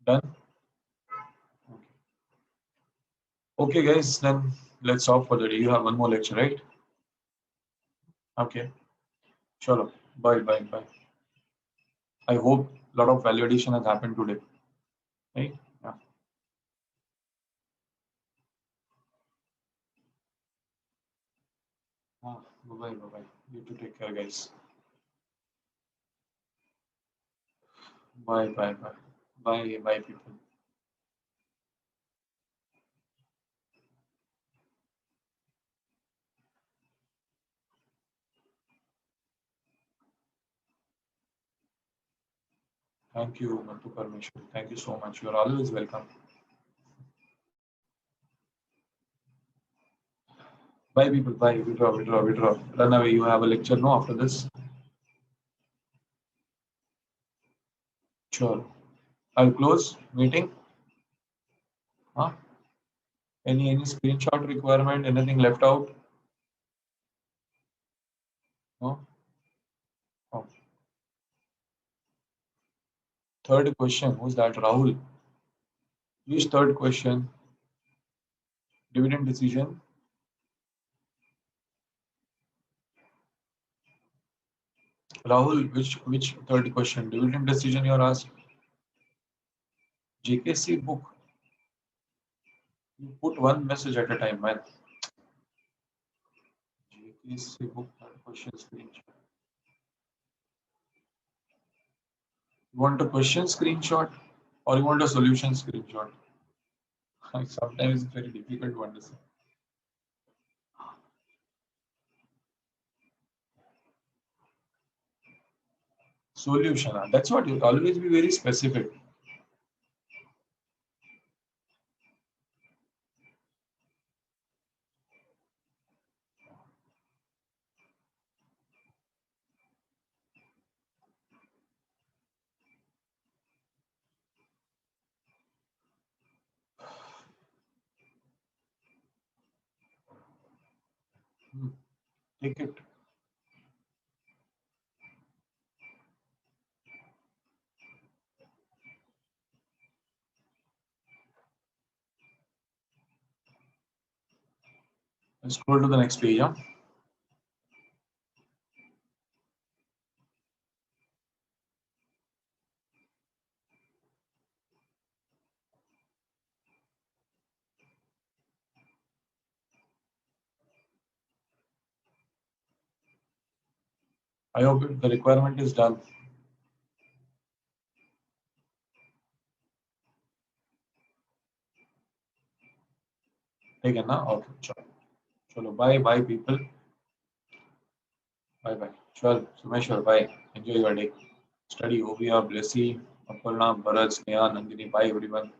Speaker 1: Done? Okay. Okay, guys, then let's stop for the day. You have one more lecture, right? Okay. Sure. Bye, bye, bye. I hope a lot of value addition has happened today. Right? Yeah. Bye, bye, bye. You too take care, guys. Bye, bye, bye. Bye, bye, people. Thank you, Matu Parmeshwar. Thank you so much. You're always welcome. Bye, people. Bye. Withdraw, withdraw, withdraw. Run away. You have a lecture, no, after this? Sure. I'll close meeting. Huh? Any screenshot requirement? Anything left out? No? Oh. Third question. Who's that? Rahul. Which third question? Dividend decision. Rahul, which third question? Dividend decision you're asked. JKC book. You put one message at a time, man. JKC book third question screenshot. You want a question screenshot or you want a solution screenshot? Sometimes it's very difficult to understand. Solution. That's what you always be very specific. Hmm. Take it. Let's scroll to the next page. Huh? I hope the requirement is done. Taken now? Okay. Chalo. Chalo. Bye. Bye, people. Bye. Bye. Chal. Sumeshwar. Bye. Enjoy your day. Study Ovia, Blessy, Aparna, Bharat, Sneha, Nandini. Bye, everyone.